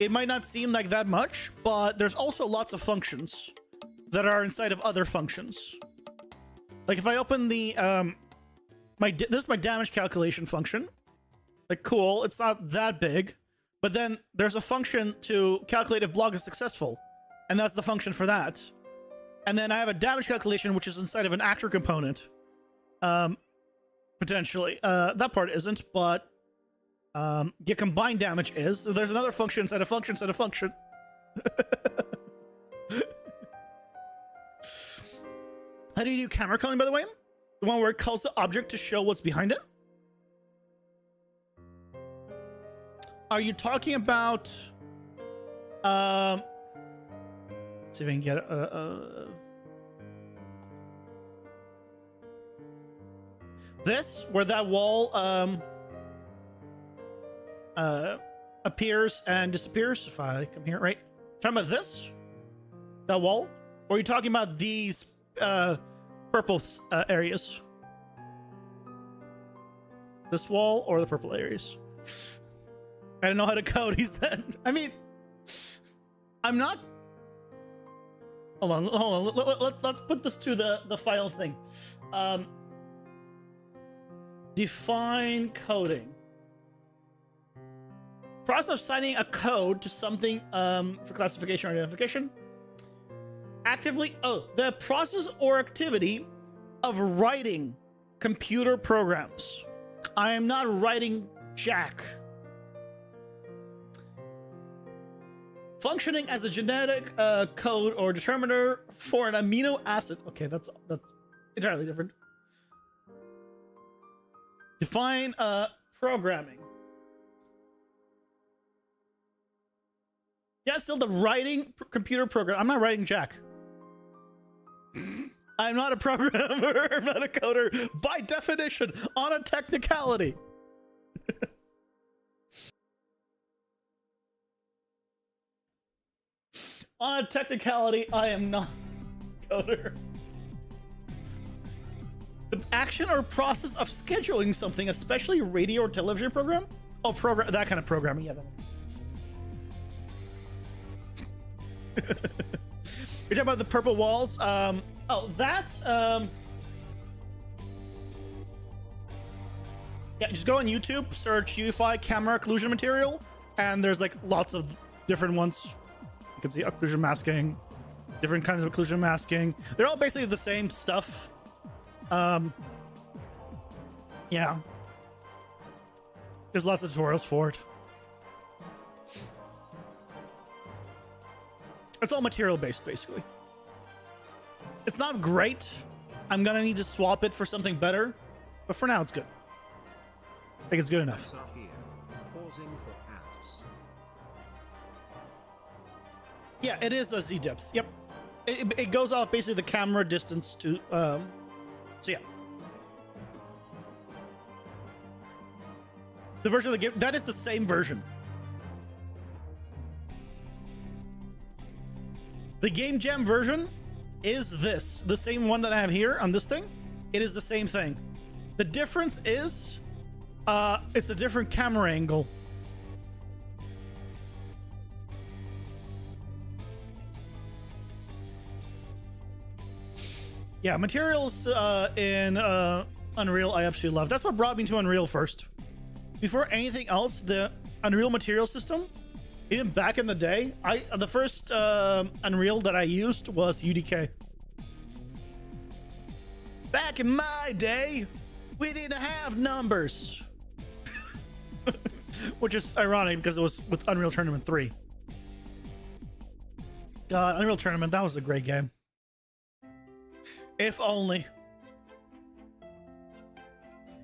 It might not seem like that much, but there's also lots of functions that are inside of other functions. Like if I open the this is my damage calculation function. Like, cool, it's not that big, but then there's a function to calculate if block is successful, and that's the function for that. And then I have a damage calculation which is inside of an actor component, potentially. That part isn't, but get combined damage is. So there's another function inside a function inside a function. How do you do camera culling, by the way? The one where it calls the object to show what's behind it? Are you talking about let's see if I can get this, where that wall appears and disappears? If I come here, right? Talking about this? That wall? Or are you talking about these purple areas? This wall or the purple areas? I don't know how to code, he said. I mean, I'm not... Hold on. Let's put this to the final thing. Define coding. Process of signing a code to something for classification or identification. Actively, the process or activity of writing computer programs. I am not writing jack. Functioning as a genetic code or determiner for an amino acid. Okay, that's entirely different. Define programming. Yeah, still the writing computer program. I'm not writing jack. I'm not a programmer. I'm not a coder by definition, on a technicality. On a technicality, I am not a coder. action or process of scheduling something, especially radio or television program. Oh, program, that kind of programming. Yeah. You're talking about the purple walls. Oh, that. Yeah, just go on YouTube, search UEFI camera occlusion material, and there's like lots of different ones. You can see occlusion masking, different kinds of occlusion masking. They're all basically the same stuff. Yeah. There's lots of tutorials for it. It's all material based, basically. It's not great. I'm gonna need to swap it for something better, but for now it's good. I think it's good enough. Pausing for ads. Yeah, it is a Z depth. Yep. It goes off basically the camera distance to so yeah. The version of the game, that is the same version. The Game Jam version is this, the same one that I have here on this thing. It is the same thing. The difference is it's a different camera angle. Yeah, materials in Unreal I absolutely love. That's what brought me to Unreal first. Before anything else, the Unreal material system, even back in the day, the first Unreal that I used was UDK. Back in my day, we didn't have numbers. Which is ironic because it was with Unreal Tournament 3. God, Unreal Tournament, that was a great game. If only.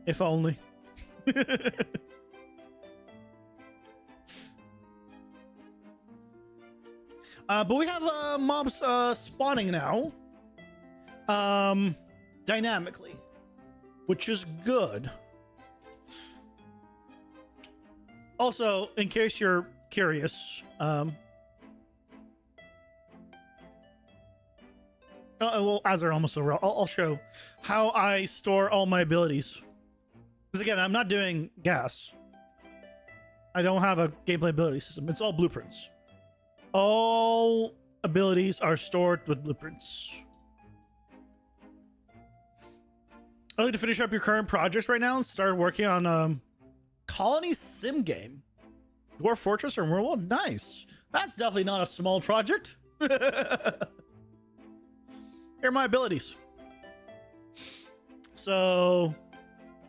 If only. But we have mobs spawning now. Dynamically. Which is good. Also, in case you're curious, well, as they're almost over, I'll show how I store all my abilities. Because again, I'm not doing gas. I don't have a gameplay ability system. It's all blueprints. All abilities are stored with blueprints. I'd like to finish up your current projects right now and start working on Colony Sim game. Dwarf Fortress or World? Nice. That's definitely not a small project. Here are my abilities. So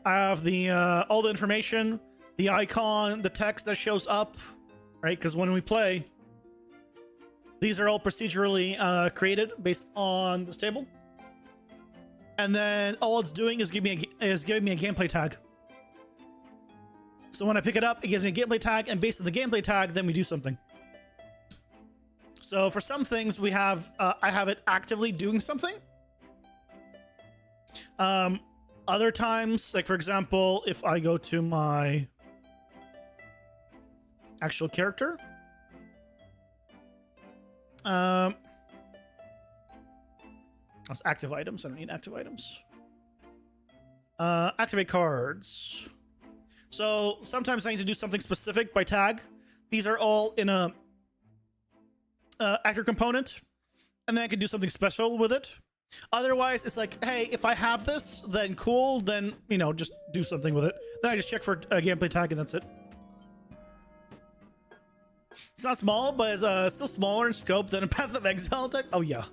I have the all the information, the icon, the text that shows up, right? Because when we play, these are all procedurally created based on this table. And then all it's doing is giving me a gameplay tag. So when I pick it up, it gives me a gameplay tag, and based on the gameplay tag, then we do something. So for some things, we have I have it actively doing something. Other times, like for example, if I go to my actual character, that's active items. I don't need active items. Activate cards. So sometimes I need to do something specific by tag. These are all in a actor component, and then I can do something special with it. Otherwise, it's like, hey, if I have this, then cool, then, you know, just do something with it. Then I just check for a gameplay tag, and that's it. It's not small, but it's still smaller in scope than a Path of Exile type. Oh, yeah.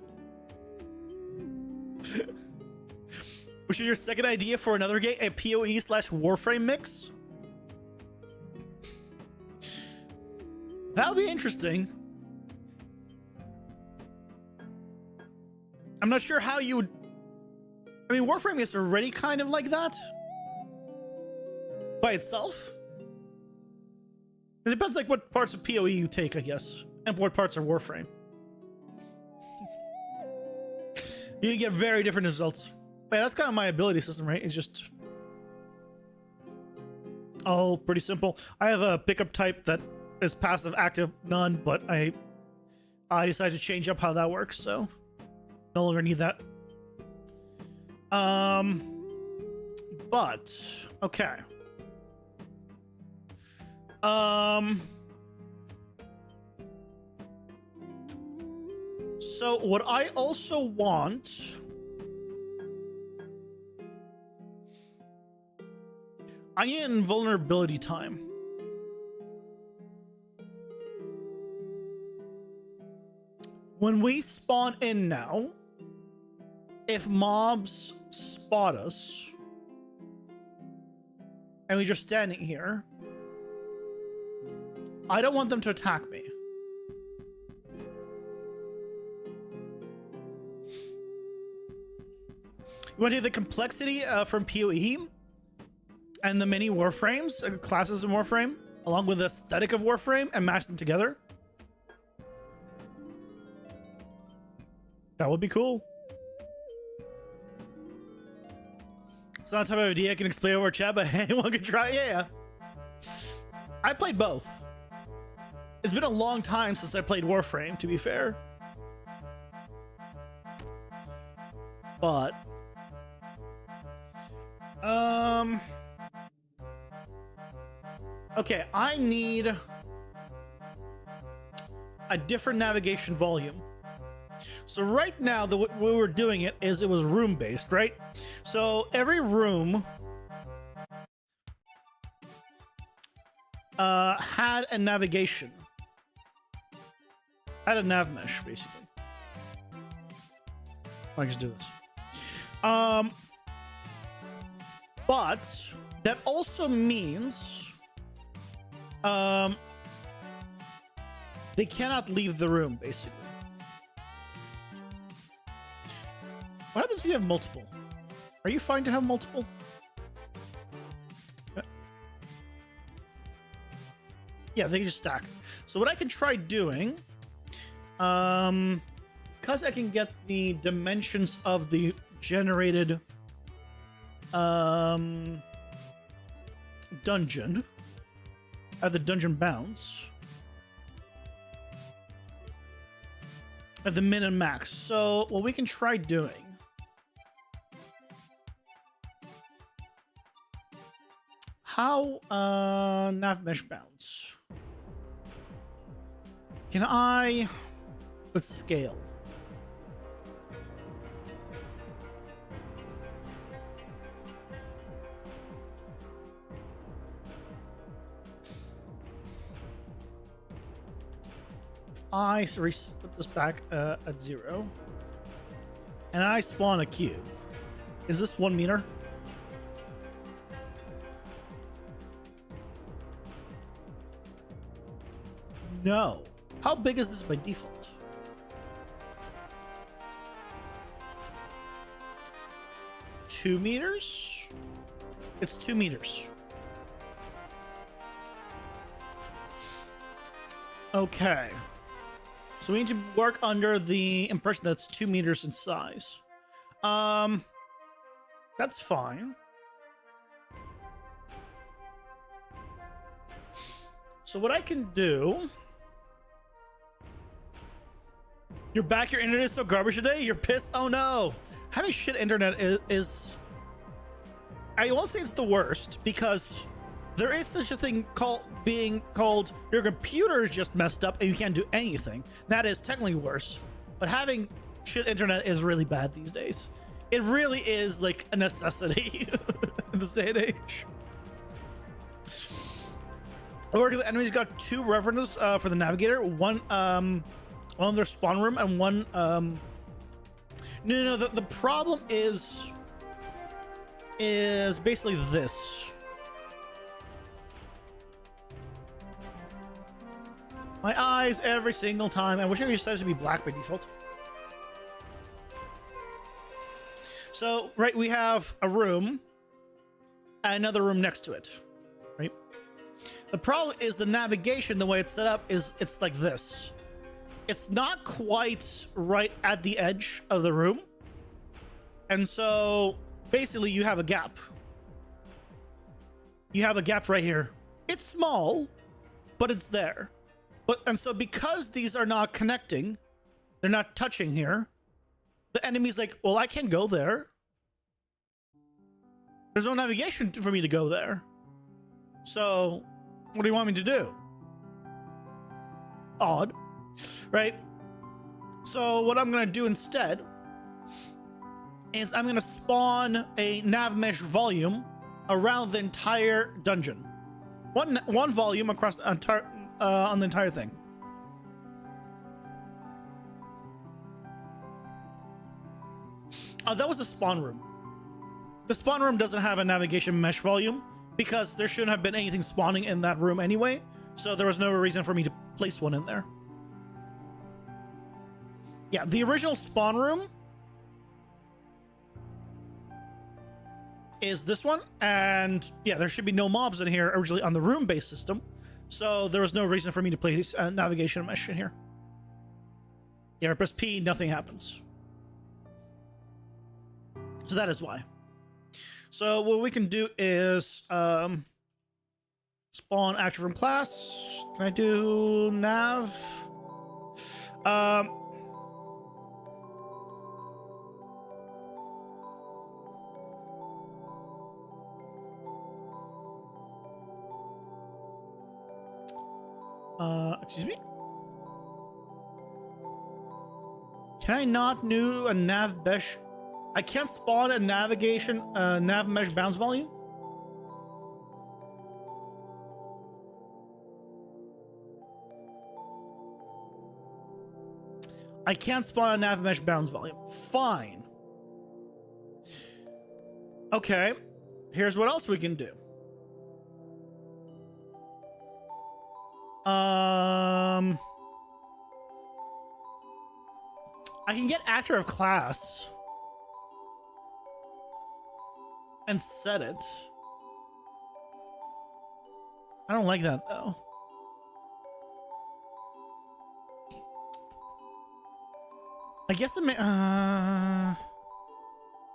Which is your second idea for another game? A PoE/Warframe mix? That would be interesting. I'm not sure how you would... I mean, Warframe is already kind of like that. By itself. It depends like what parts of PoE you take, I guess. And what parts are Warframe. You can get very different results. Yeah, that's kind of my ability system, right? It's just... all pretty simple. I have a pickup type that is passive, active, none, but I decided to change up how that works, so no longer need that. But okay. So what I also want, I need invulnerability time. When we spawn in now, if mobs spot us and we're just standing here, I don't want them to attack me. You want to do the complexity from PoE and the many Warframes, classes of Warframe, along with the aesthetic of Warframe, and mash them together? That would be cool. It's not the type of idea I can explain over chat, but anyone can try. Yeah. I played both. It's been a long time since I played Warframe, to be fair. But okay, I need a different navigation volume. So right now, the way we were doing it is it was room based, right? So every room had a navigation, had a nav mesh, basically. I can just do this. But that also means they cannot leave the room, basically. What happens if you have multiple? Are you fine to have multiple? Yeah, they can just stack. So what I can try doing, because I can get the dimensions of the generated dungeon at the dungeon bounds at the min and max. So what we can try doing, how nav mesh bounds can I with scale? I put this back at 0, and I spawn a cube. Is this 1 meter? No. How big is this by default? Two meters? It's 2 meters. Okay. So we need to work under the impression that's 2 meters in size. That's fine. So what I can do... You're back, your internet is so garbage today? You're pissed? Oh no! Having shit internet is... I won't say it's the worst, because there is such a thing called your computer is just messed up and you can't do anything. That is technically worse. But having shit internet is really bad these days. It really is like a necessity in this day and age. The enemy's got 2 references for the navigator. One on their spawn room and one no, the problem is basically this. My eyes every single time. I wish it decided to be black by default. So, right, we have a room and another room next to it, right? The problem is the navigation, the way it's set up, is it's like this. It's not quite right at the edge of the room. And so, basically, you have a gap. You have a gap right here. It's small, but it's there. And so because these are not connecting, they're not touching here, the enemy's like, well, I can't go there. There's no navigation for me to go there. So, what do you want me to do? Odd, right? So what I'm gonna do instead is I'm gonna spawn a nav mesh volume around the entire dungeon. One volume across the entire on the entire thing. That was the spawn room. The spawn room doesn't have a navigation mesh volume because there shouldn't have been anything spawning in that room anyway. So there was no reason for me to place one in there. Yeah, the original spawn room is this one. And yeah, there should be no mobs in here originally on the room-based system. So there was no reason for me to place a navigation mesh in here. Yeah, I press P, nothing happens. So that is why. So what we can do is spawn actor from class. Can I do nav? Excuse me? Can I not do a nav mesh? I can't spawn a navigation, nav mesh bounce volume? I can't spawn a nav mesh bounce volume. Fine. Okay. Here's what else we can do. I can get actor of class and set it. I don't like that though. I guess it may,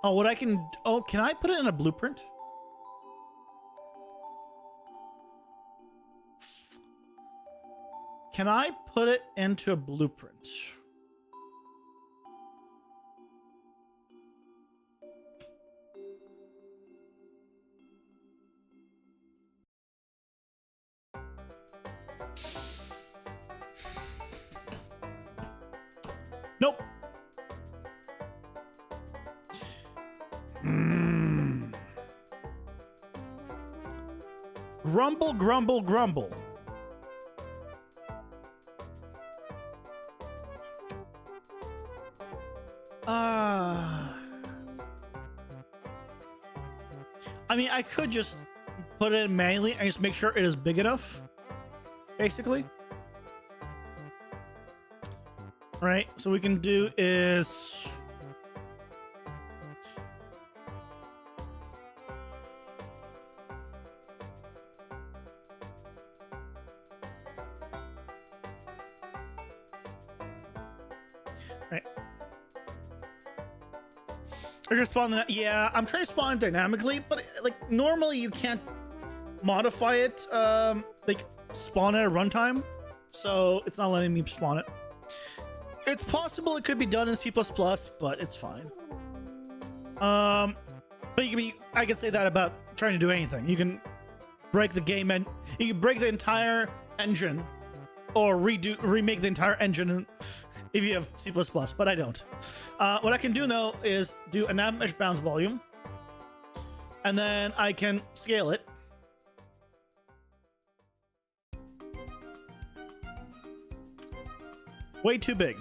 oh, what I can, oh, can I put it in a blueprint? Can I put it into a blueprint? Nope. Grumble, grumble, grumble. I mean, I could just put it manually and just make sure it is big enough, basically. Right, so what we can do is right. I just spawn the, yeah, I'm trying to spawn it dynamically, but like normally you can't modify it, like spawn at a runtime, so it's not letting me spawn it. It's possible it could be done in C++, but it's fine. But you can be, I can say that about trying to do anything. You can break the game and you can break the entire engine or remake the entire engine if you have C++, but I don't. What I can do though is do a nav mesh bounce volume, and then I can scale it. Way too big.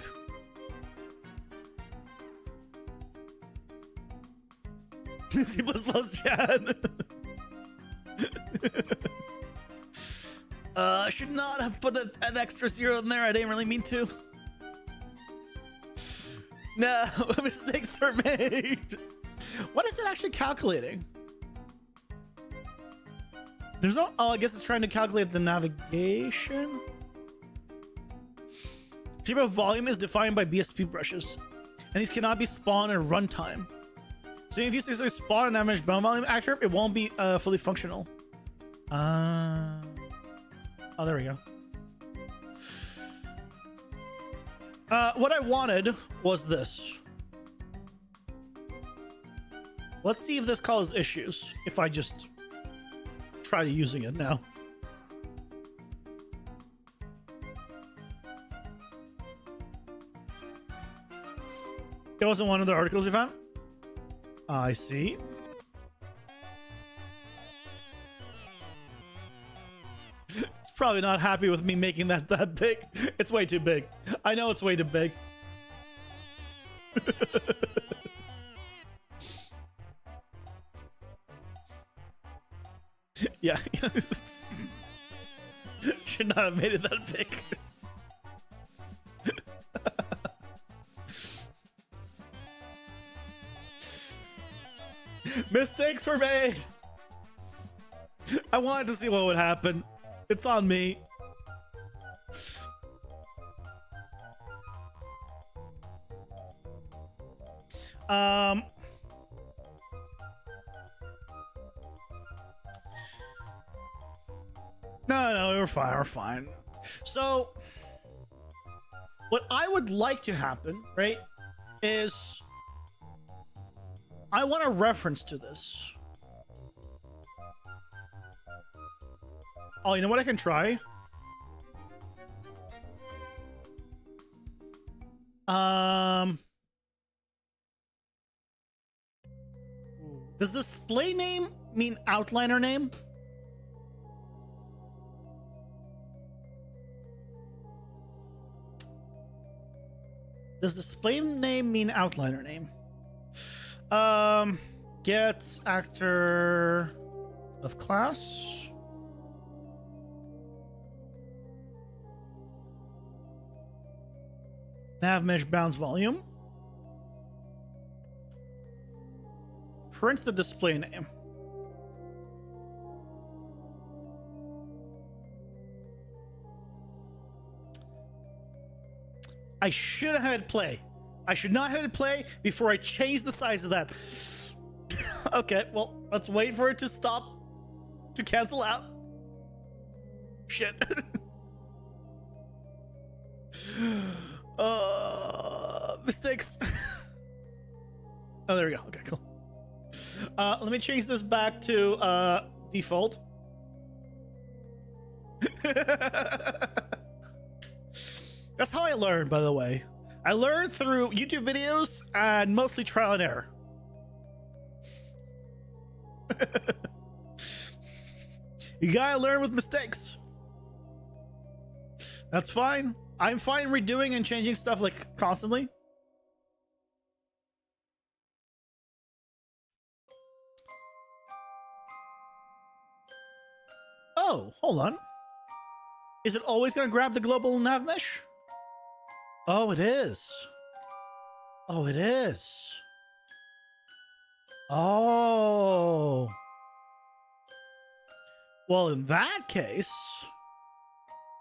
C++ chat. I should not have put an extra 0 in there. I didn't really mean to. No, mistakes are made. What is it actually calculating? There's no, oh, I guess it's trying to calculate the navigation. Shape of volume is defined by BSP brushes, and these cannot be spawned at runtime. So if you say spawn an average bound volume actor, it won't be fully functional. Oh, there we go. What I wanted was this. Let's see if this causes issues if I just try using it now. It wasn't one of the articles you found? I see. It's probably not happy with me making that big. It's way too big. I know it's way too big. Yeah. Should not have made it that big. Mistakes were made. I wanted to see what would happen. It's on me. No, we're fine. We're fine. So, what I would like to happen, right, is I want a reference to this. Oh, you know what I can try? Does display name mean outliner name? Does display name mean outliner name? Get actor of class. Nav mesh bounds volume. Print the display name. I should have had play. I should not have had play before I change the size of that. Okay, well, let's wait for it to stop, to cancel out. Shit. Mistakes. Oh, there we go. Okay, cool. Let me change this back to default. That's how I learned, by the way. I learned through YouTube videos and mostly trial and error. You gotta learn with mistakes. That's fine. I'm fine redoing and changing stuff like constantly. Oh, hold on. Is it always gonna grab the global nav mesh? Oh, it is. Oh, it is. Oh. Well, in that case,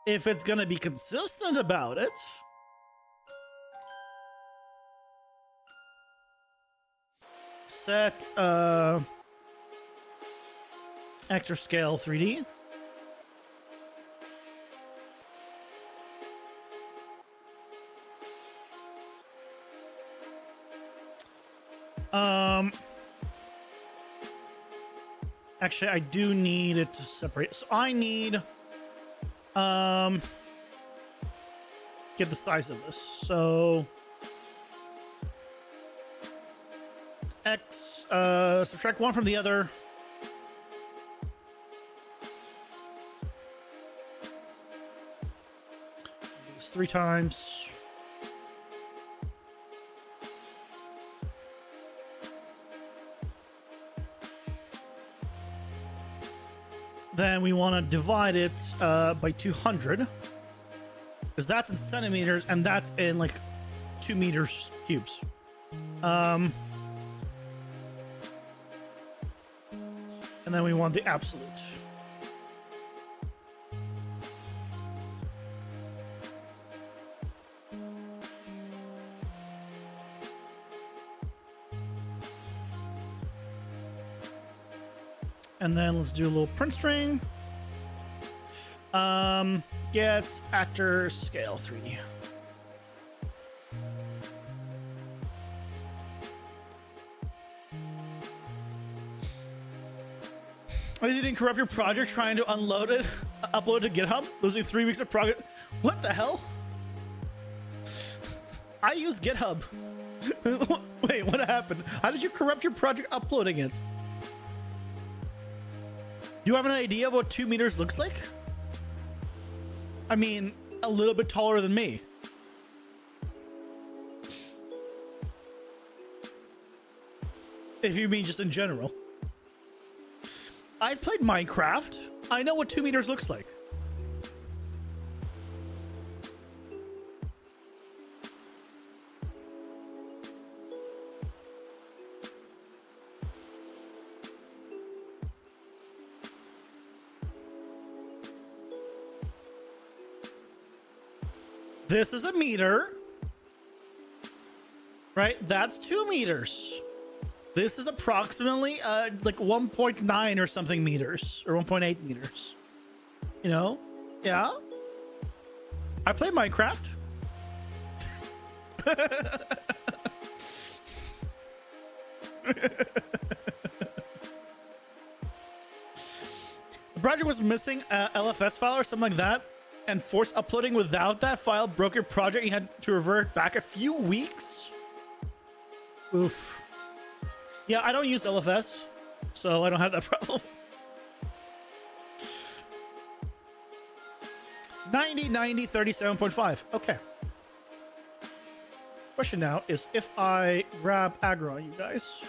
if it's gonna be consistent about it, set actor scale 3D. Actually, I do need it to separate. So I need get the size of this. So X subtract one from the other. It's 3 times. Then we want to divide it by 200, because that's in centimeters and that's in like 2 meters cubes. And then we want the absolute. And then let's do a little print string. Get actor scale 3D. You didn't corrupt your project trying to unload it, upload it to GitHub, losing 3 weeks of progress. What the hell? I use GitHub. Wait, what happened? How did you corrupt your project uploading it? Do you have an idea of what 2 meters looks like? I mean, a little bit taller than me. If you mean just in general. I've played Minecraft. I know what 2 meters looks like. This is a meter. Right? That's 2 meters. This is approximately like 1.9 or something meters, or 1.8 meters. You know? Yeah. I play Minecraft. The project was missing a LFS file or something like that, and forced uploading without that file broke your project. You had to revert back a few weeks. Oof. Yeah, I don't use LFS, so I don't have that problem. 90, 90, 37.5. Okay. Question now is if I grab aggro on you guys.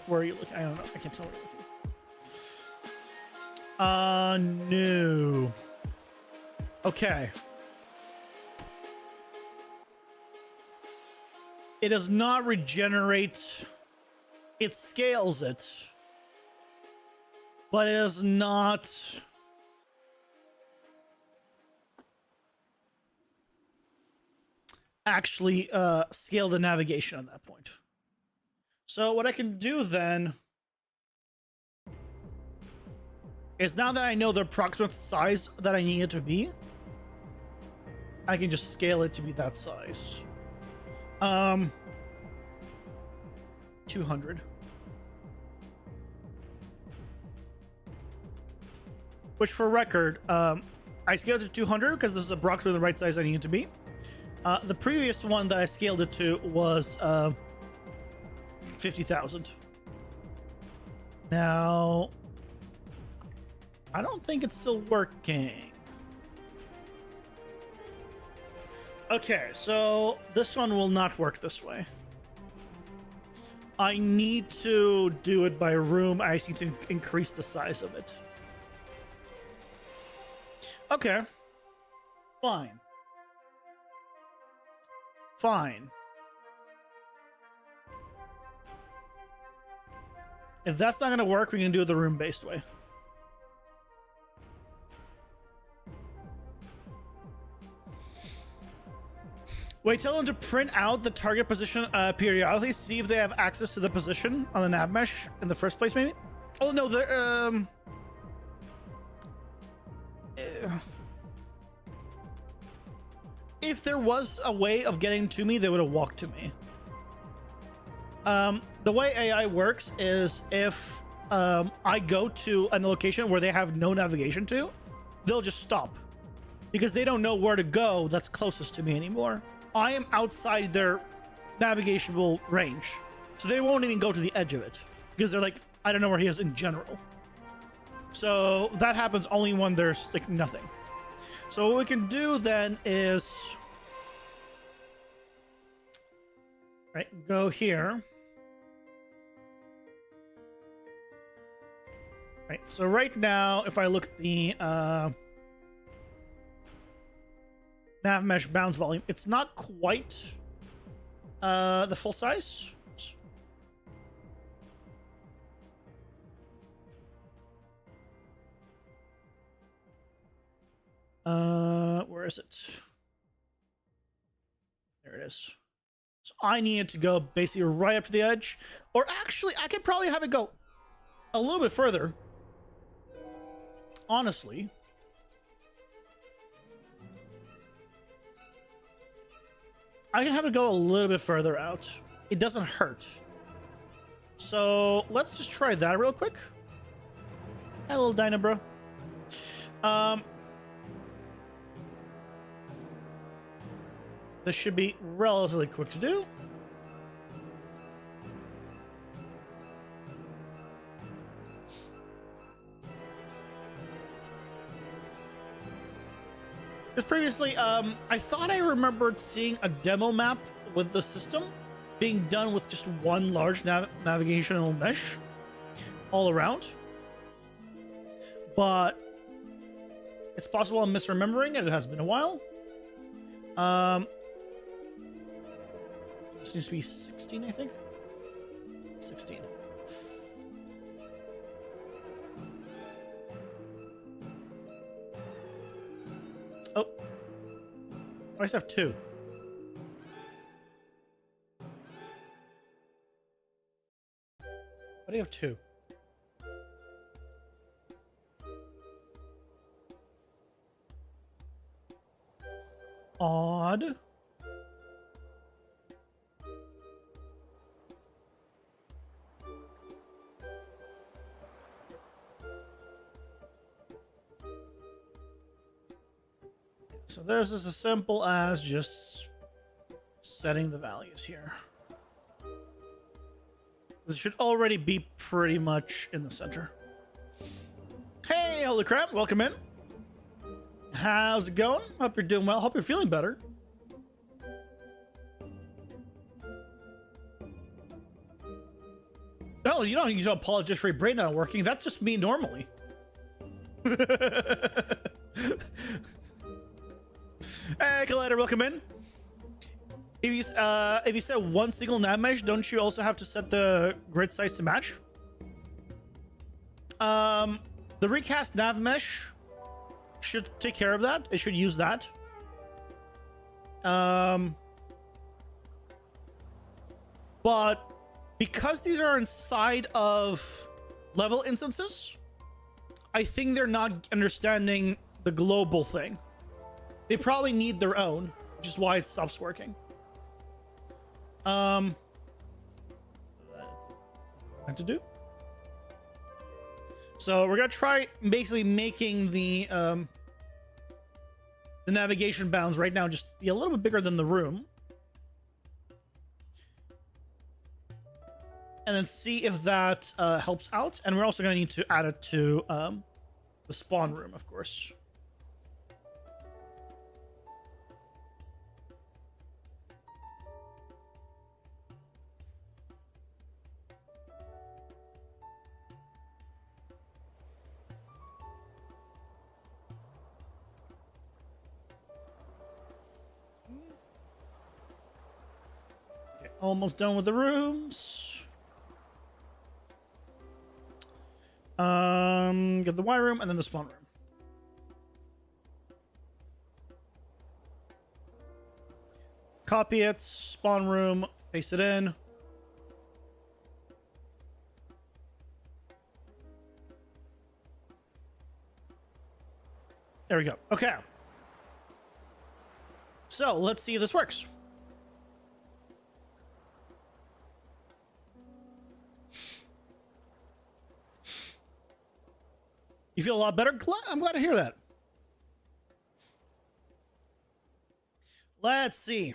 Where are you looking? I don't know. I can't tell where you're looking. No. Okay. It does not regenerate. It scales it. But it does not actually scale the navigation at that point. So what I can do then is, now that I know the approximate size that I need it to be, I can just scale it to be that size. 200. Which, for record, I scaled it to 200 because this is approximately the right size I need it to be. The previous one that I scaled it to was 50,000. Now, I don't think it's still working. Okay, so this one will not work this way. I need to do it by room. I just need to increase the size of it. Okay. Fine. Fine. If that's not going to work, we can do it the room-based way. Wait, tell them to print out the target position periodically, see if they have access to the position on the nav mesh in the first place, maybe? Oh, no, they're, if there was a way of getting to me, they would have walked to me. The way AI works is if I go to a location where they have no navigation to, they'll just stop. Because they don't know where to go that's closest to me anymore. I am outside their navigable range. So they won't even go to the edge of it. Because they're like, I don't know where he is in general. So that happens only when there's like nothing. So what we can do then is... Right, go here. Right, so right now, if I look at the nav mesh bounds volume, it's not quite the full size. Where is it? There it is. So I need it to go basically right up to the edge. Or actually, I could probably have it go a little bit further. Honestly. I can have it go a little bit further out. It doesn't hurt. So let's just try that real quick. Hi, little Dyna bro. This should be relatively quick to do. Because previously, I thought I remembered seeing a demo map with the system being done with just one large navigational mesh all around. But it's possible I'm misremembering it. It has been a while. This needs to be 16, I think. 16. Oh. I just have 2. Why do you have 2? Odd. So this is as simple as just setting the values here. This should already be pretty much in the center. Hey, holy crap, welcome in. How's it going? Hope you're doing well. Hope you're feeling better. No, you don't need to apologize for your brain not working. That's just me normally. Hey, Collider, welcome in. If you set one single nav mesh, don't you also have to set the grid size to match? The recast nav mesh should take care of that. It should use that. But because these are inside of level instances, I think they're not understanding the global thing. They probably need their own, which is why it stops working. What to do? So we're gonna try basically making the navigation bounds right now just be a little bit bigger than the room, and then see if that helps out. And we're also gonna need to add it to the spawn room, of course. Almost done with the rooms. Get the Y room and then the spawn room. Copy it, spawn room, paste it in. There we go. Okay. So let's see if this works. You feel a lot better? I'm glad to hear that. Let's see.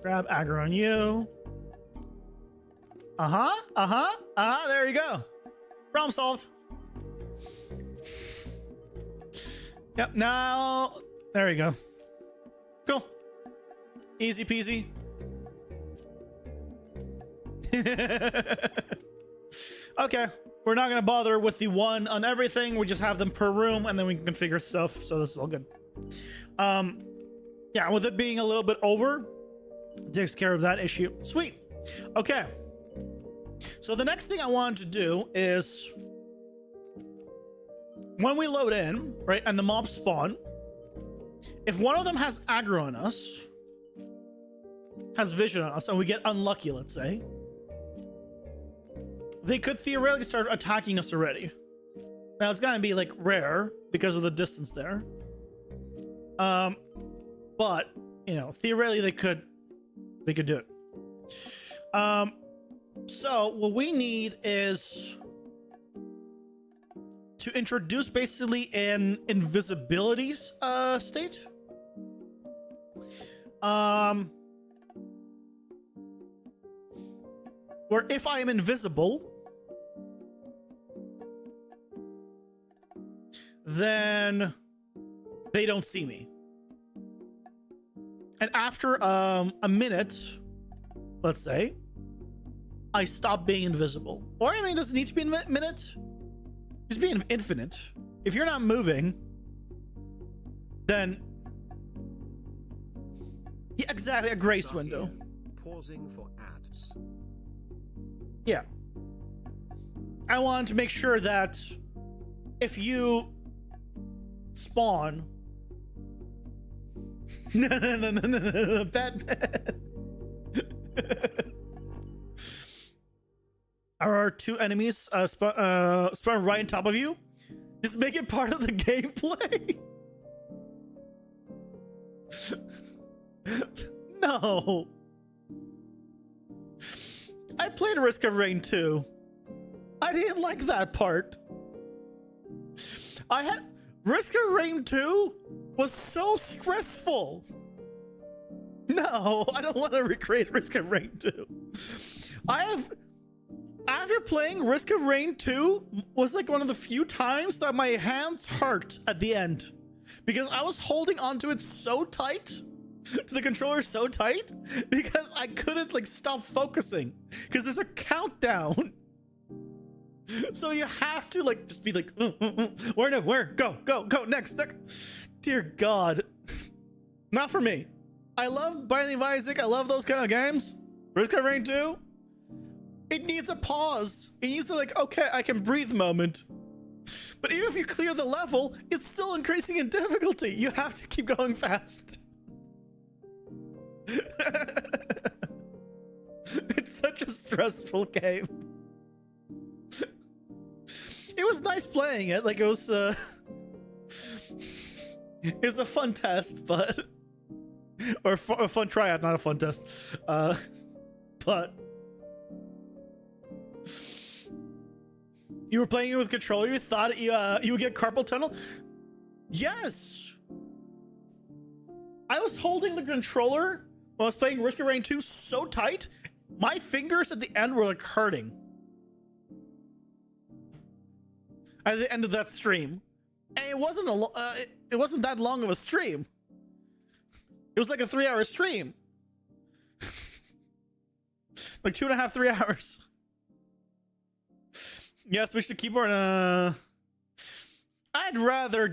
Grab aggro on you. There you go. Problem solved. Yep, now, there you go. Cool. Easy peasy. Okay, we're not gonna bother with the one on everything. We just have them per room, and then we can configure stuff. So this is all good. Yeah, with it being a little bit over, it takes care of that issue. Sweet. Okay. So the next thing I wanted to do is when we load in, right, and the mobs spawn, if one of them has aggro on us, has vision on us, and we get unlucky, let's say, they could theoretically start attacking us already. Now it's gonna be like rare because of the distance there. but you know, theoretically they could do it. So what we need is to introduce basically an invisibility state. Where if I am invisible, then they don't see me. And after a minute, let's say, I stop being invisible. Or I mean, it doesn't need to be a minute. Just be infinite. If you're not moving, then yeah, exactly, a grace window. Pausing for ads. Yeah. I want to make sure that if you spawn no, Batman. Are two enemies spawn right on top of you? Just make it part of the gameplay. No. I played Risk of Rain 2. I didn't like that part. Risk of Rain 2 was so stressful. No, I don't want to recreate Risk of Rain 2. After playing Risk of Rain 2 was like one of the few times that my hands hurt at the end. Because I was holding onto it so tight, to the controller so tight, because I couldn't like stop focusing. Because there's a countdown. So you have to like just be like, where, go, next. Dear God. Not for me. I love Binding of Isaac, I love those kind of games. Risk of Rain 2, it needs a pause. It needs a like, okay, I can breathe moment. But even if you clear the level, it's still increasing in difficulty. You have to keep going fast. It's such a stressful game. It was nice playing it. Like it was a fun test, but or a fun tryout, not a fun test. But you were playing it with controller. You thought you would get carpal tunnel. Yes, I was holding the controller when I was playing Risk of Rain 2 so tight, my fingers at the end were like hurting. At the end of that stream, and it wasn't it wasn't that long of a stream. It was like a 3-hour stream, like 2.5, 3 hours. Yeah, switch to keyboard. I'd rather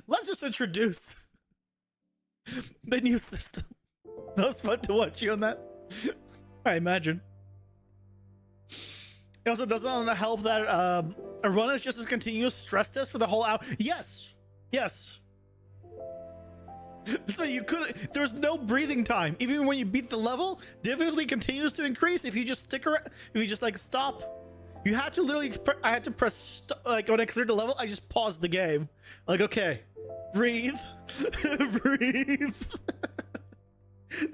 let's just introduce the new system. That was fun to watch you on that. I imagine. It also doesn't help that a run is just a continuous stress test for the whole hour. Yes. So you could. There's no breathing time. Even when you beat the level, difficulty continues to increase. If you just stick around, if you just like stop, you had to literally. I had to press like when I cleared the level, I just paused the game. Like, okay, breathe, breathe.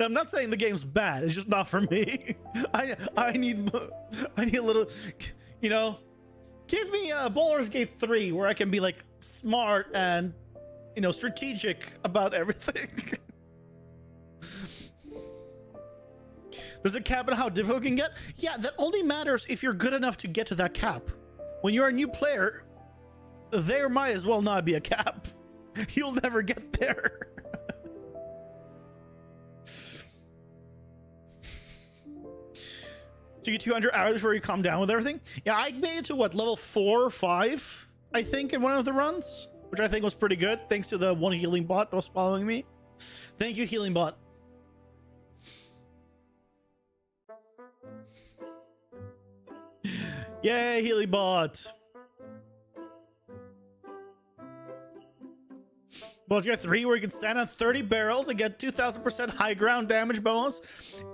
I'm not saying the game's bad. It's just not for me. I need a little, you know. Give me a Baldur's Gate 3 where I can be like smart and, you know, strategic about everything. There's a cap on how difficult it can get. Yeah, that only matters if you're good enough to get to that cap. When you're a new player, there might as well not be a cap. You'll never get there. So you 200 hours before you calm down with everything? Yeah, I made it to what, level 4 or 5, I think, in one of the runs, which I think was pretty good, thanks to the one healing bot that was following me. Thank you, healing bot. Yay, healing bot. Baldur's Gate 3, where you can stand on 30 barrels and get 2000% high ground damage bonus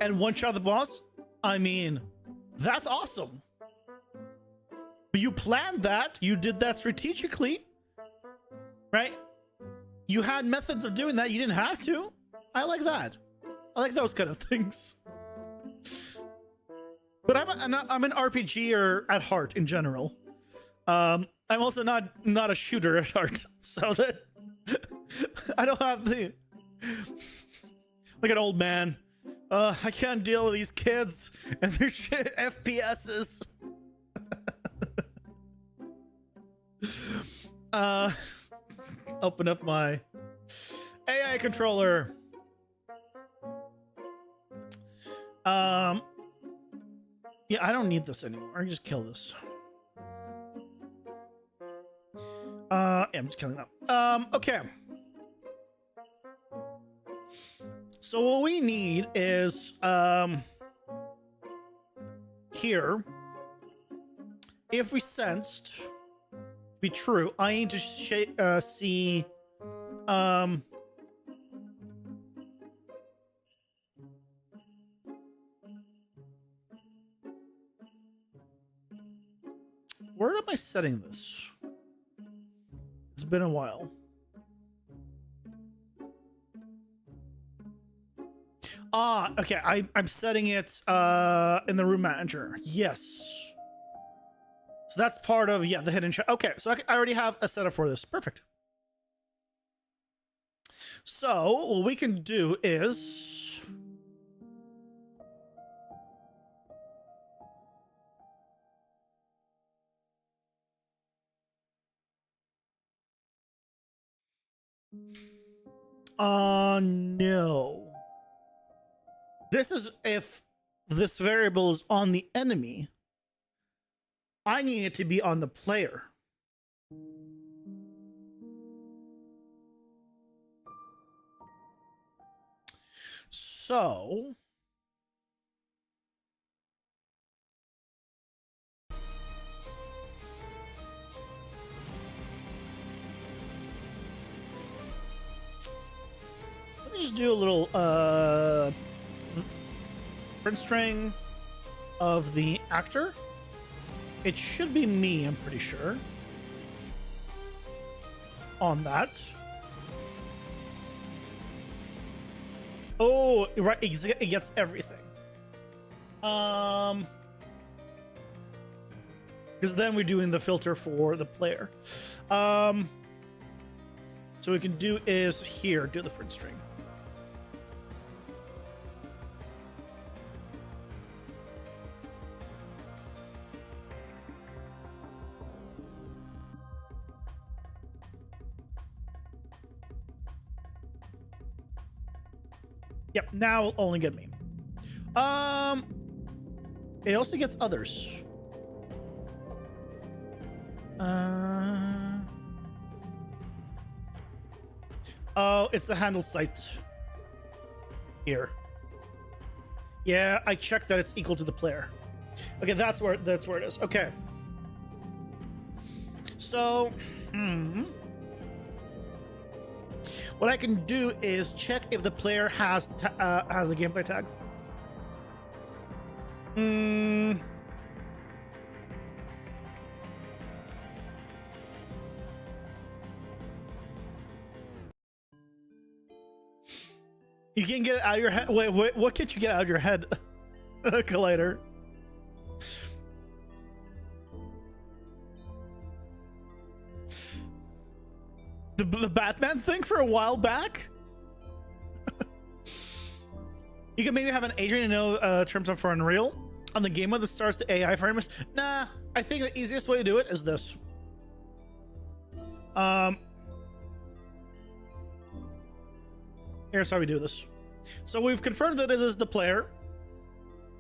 and one-shot the boss. I mean, that's awesome. But you planned that. You did that strategically, right? You had methods of doing that. You didn't have to. I like that. I like those kind of things. But I'm an RPGer at heart in general. I'm also not a shooter at heart, so that I don't have the like an old man. I can't deal with these kids and their shit FPSs. Open up my AI controller. Yeah, I don't need this anymore. I can just kill this. Yeah, I'm just killing that. Okay. So what we need is here. If we sensed to be true, I need to see where am I setting this? It's been a while. Okay. I'm setting it in the room manager. Yes. So that's part of, yeah, the hidden chat. Okay, so I already have a setup for this. Perfect. So what we can do is no. This is if this variable is on the enemy. I need it to be on the player. So let me just do a little print string of the actor. It should be me, I'm pretty sure. On that. Oh, right, it gets everything. Because then we're doing the filter for the player. So we can do is here, do the print string. Yep, now it'll only get me. It also gets others. Oh, it's the handle site here. Yeah, I checked that it's equal to the player. Okay, that's where it is. Okay. So, what I can do is check if the player has a gameplay tag. You can't get it out of your head. Wait, what can't you get out of your head? Collider. The Batman thing for a while back? You can maybe have an agent to know terms of for Unreal on the game mode that starts the AI frames. Nah, I think the easiest way to do it is this. Here's how we do this. So we've confirmed that it is the player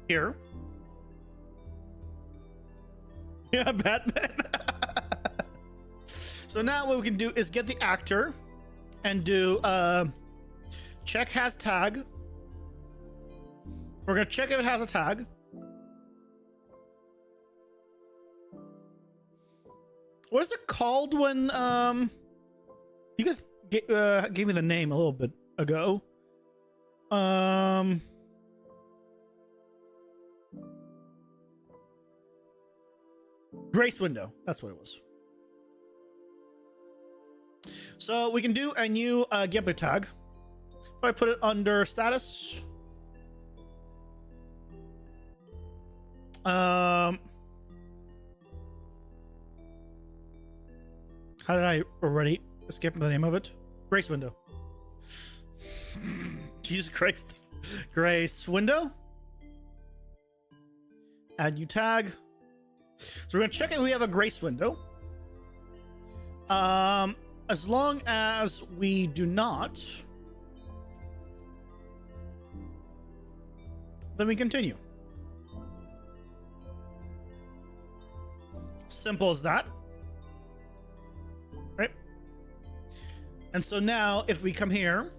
here. Yeah, Batman. So now what we can do is get the actor and do check has tag. We're gonna check if it has a tag. What is it called when you guys gave me the name a little bit ago? Grace window. That's what it was. So we can do a new gameplay tag. If I put it under status. How did I already skip the name of it? Grace window. Jesus Christ. Grace window. Add new tag. So we're gonna check if we have a grace window. As long as we do not, then we continue. Simple as that. Right? And so now if we come here,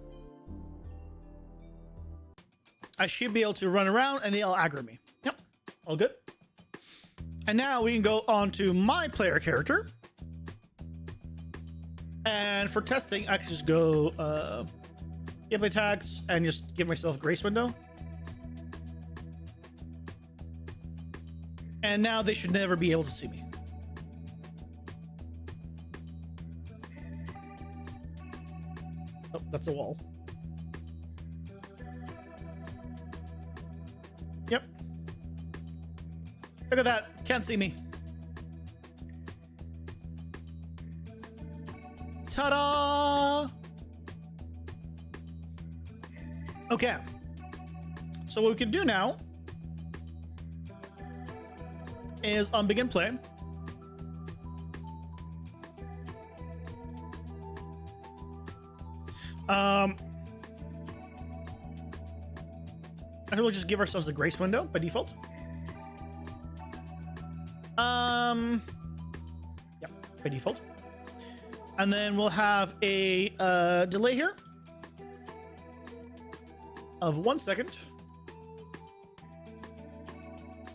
I should be able to run around and they'll aggro me. Yep. All good. And now we can go on to my player character. And for testing, I can just go gameplay tags and just give myself grace window. And now they should never be able to see me. Oh, that's a wall. Yep. Look at that. Can't see me. Ta-da! Okay. So what we can do now is on begin play. I think we'll just give ourselves a grace window by default. Yep, by default. And then we'll have a delay here of 1 second.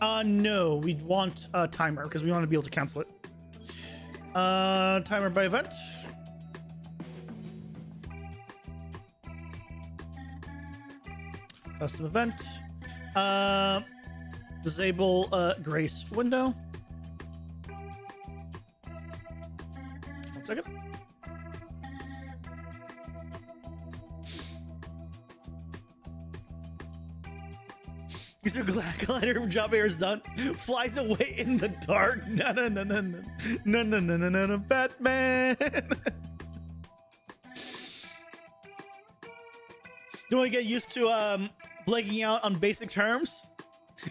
No, we'd want a timer because we want to be able to cancel it. Timer by event. Custom event. Disable grace window. 1 second. He's so glad glider job air is done. Flies away in the dark. No, no, no, no, no, no, no, no, no, no, no, Batman. Don't want to get used to blanking out on basic terms.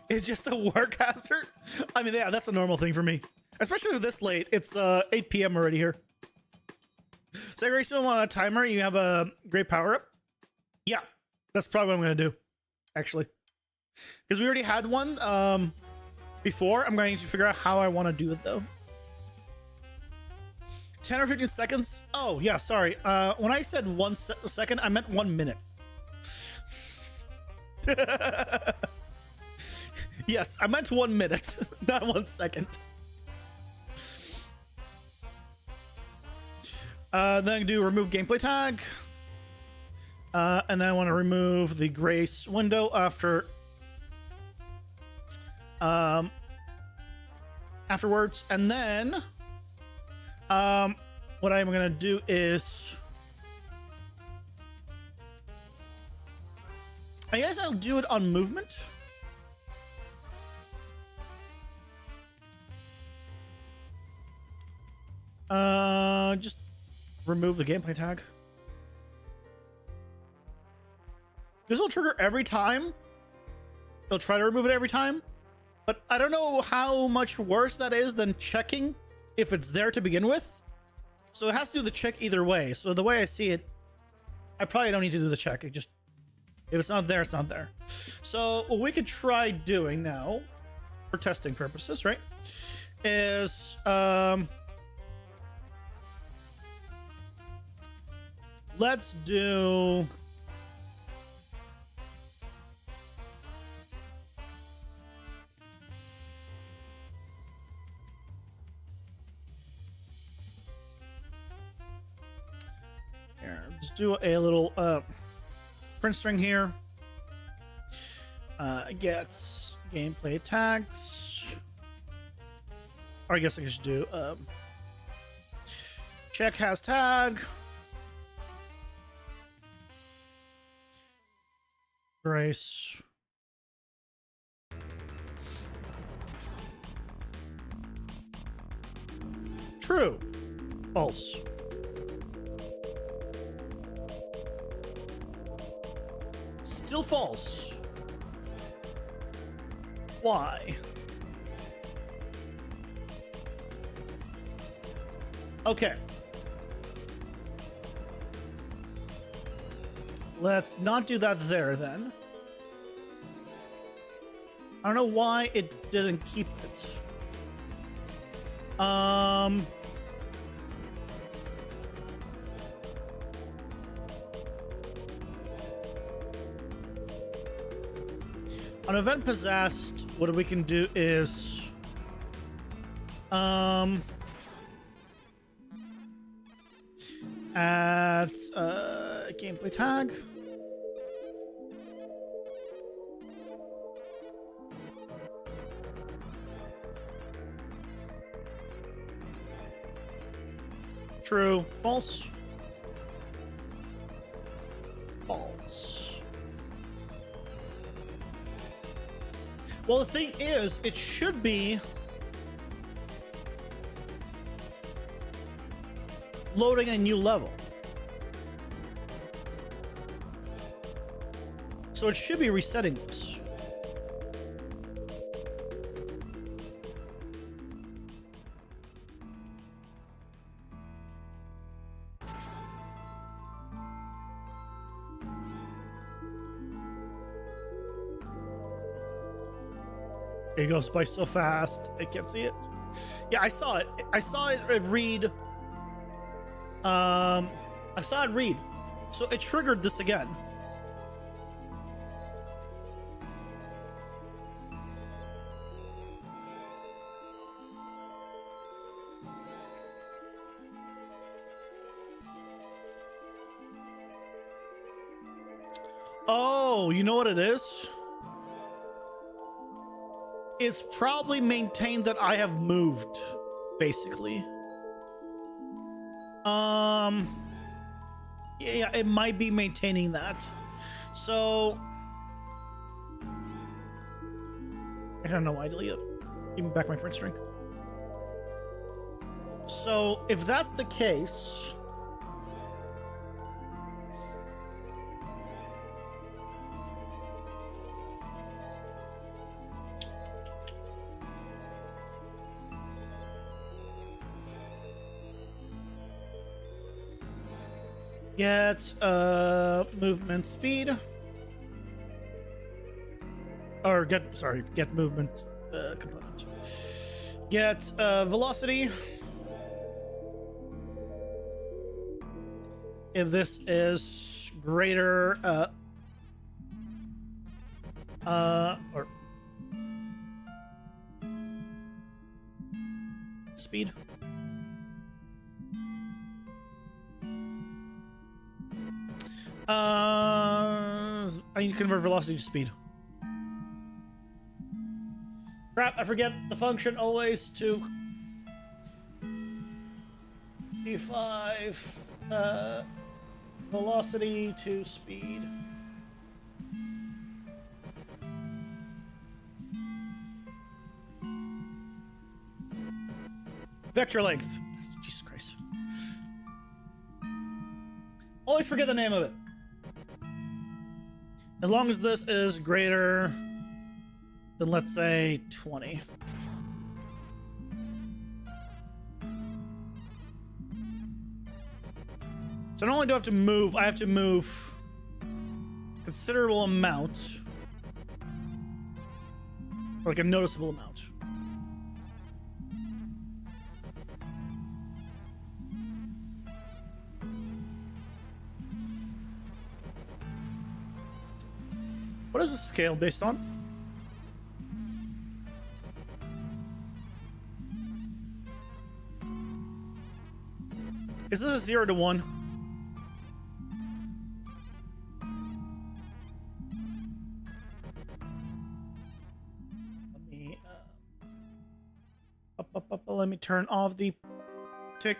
It's just a work hazard. I mean, yeah, that's a normal thing for me, especially this late. It's 8 p.m. already here. So, you still want a timer? You have a great power up. Yeah, that's probably what I'm gonna do, actually. Because we already had one before. I'm going to figure out how I want to do it though. 10 or 15 seconds. Oh yeah, sorry. When I said 1 second, I meant 1 minute. Yes, I meant 1 minute, not 1 second. Then I can do remove gameplay tag. And then I want to remove the grace window after afterwards. And then what I'm gonna do is I guess I'll do it on movement. Just remove the gameplay tag. This will trigger every time. It'll try to remove it every time, but I don't know how much worse that is than checking if it's there to begin with. So it has to do the check either way. So the way I see it, I probably don't need to do the check. It just, if it's not there, it's not there. So what we could try doing now for testing purposes, right, is let's do here, just do a little print string here. Gets gameplay tags, or I guess I should do check has tag. Grace. True. False. Still false. Why? Okay. Let's not do that there then. I don't know why it didn't keep it. On event possessed, what we can do is at gameplay tag. True. False. False. Well, the thing is, it should be loading a new level. So it should be resetting this. It goes by so fast, I can't see it. Yeah, I saw it. I saw it read. I saw it read. So it triggered this again. Oh, you know what it is? It's probably maintained that I have moved, basically. Yeah, it might be maintaining that. So I don't know why I deleted it. Give me back my print string. So if that's the case, get movement speed, or get movement component. Get velocity. If this is greater or speed. I need to convert velocity to speed. Crap, I forget the function always to D5 velocity to speed. Vector length. Jesus Christ. Always forget the name of it. As long as this is greater than, let's say, 20. So not only do I have to move, I have to move a considerable amount. Like a noticeable amount. What is the scale based on? Is this a 0 to 1? Let me turn off the tick.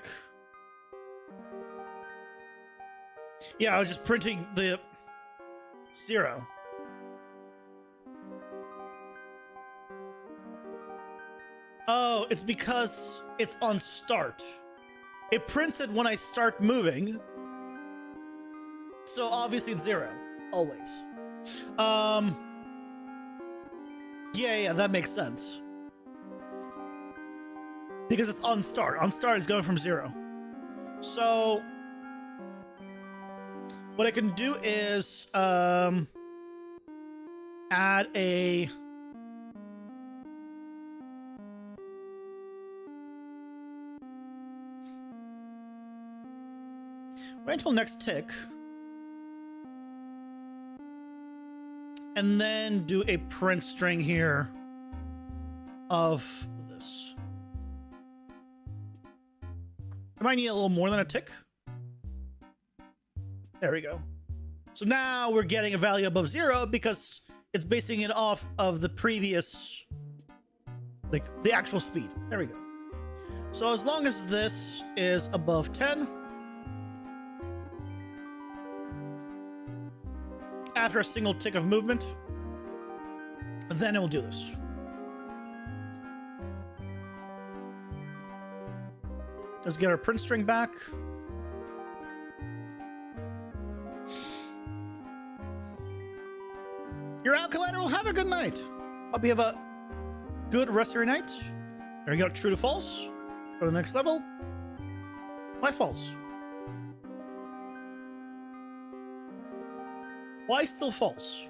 Yeah, I was just printing the 0. Oh, it's because it's on start. It prints it when I start moving. So obviously it's 0. Always. Yeah, that makes sense. Because it's on start. On start is going from 0. So what I can do is add a wait until next tick, and then do a print string here of this. I might need a little more than a tick. There we go. So now we're getting a value above 0 because it's basing it off of the previous, like the actual speed. There we go. So as long as this is above 10, after a single tick of movement, then it will do this. Let's get our print string back. You're out, Collateral. Have a good night. Hope you have a good rest of your night. There we go. True to false. Go to the next level. Why false? Why still false?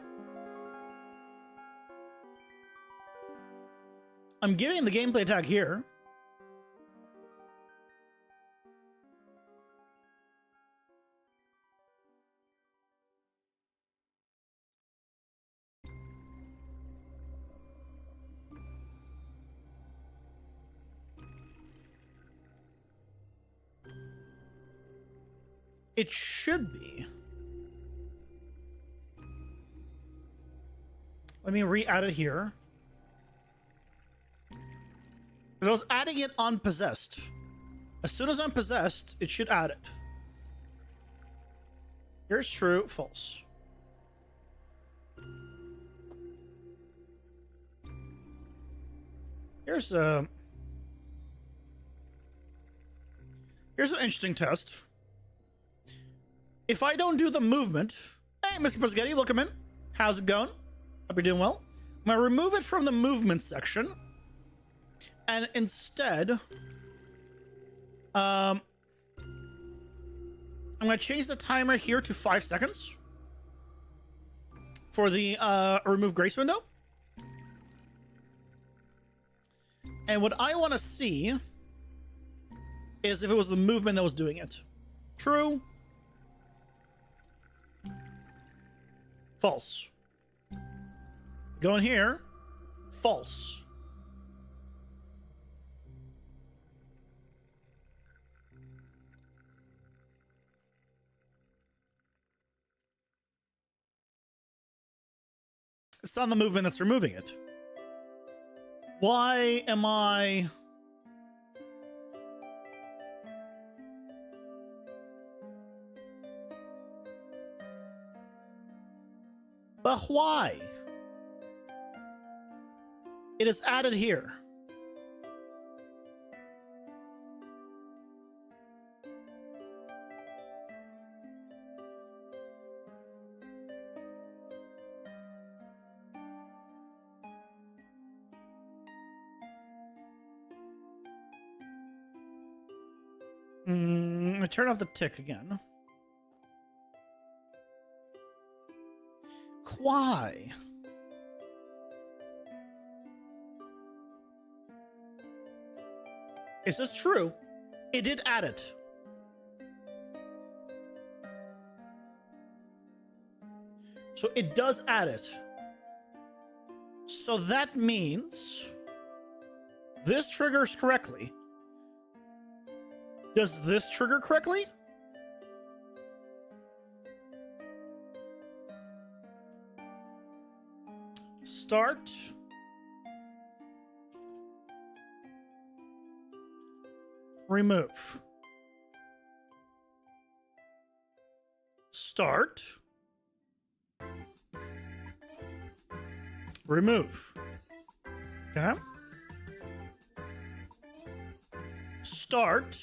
I'm giving the gameplay tag here. It should be. Let me re-add it here. Because I was adding it on possessed. As soon as I'm possessed, it should add it. Here's true, false. Here's an interesting test. If I don't do the movement, hey, Mr. Spaghetti, welcome in. How's it going? Hope you're doing well. I'm gonna remove it from the movement section, and instead, I'm gonna change the timer here to 5 seconds for the remove grace window. And what I want to see is if it was the movement that was doing it. True. False. Go in here. False. It's not the movement that's removing it. Why am I... But why? It is added here. I turn off the tick again. Why? Is this true? It did add it. So it does add it. So that means this triggers correctly. Does this trigger correctly? Start. Remove. Start. Remove. Okay. start,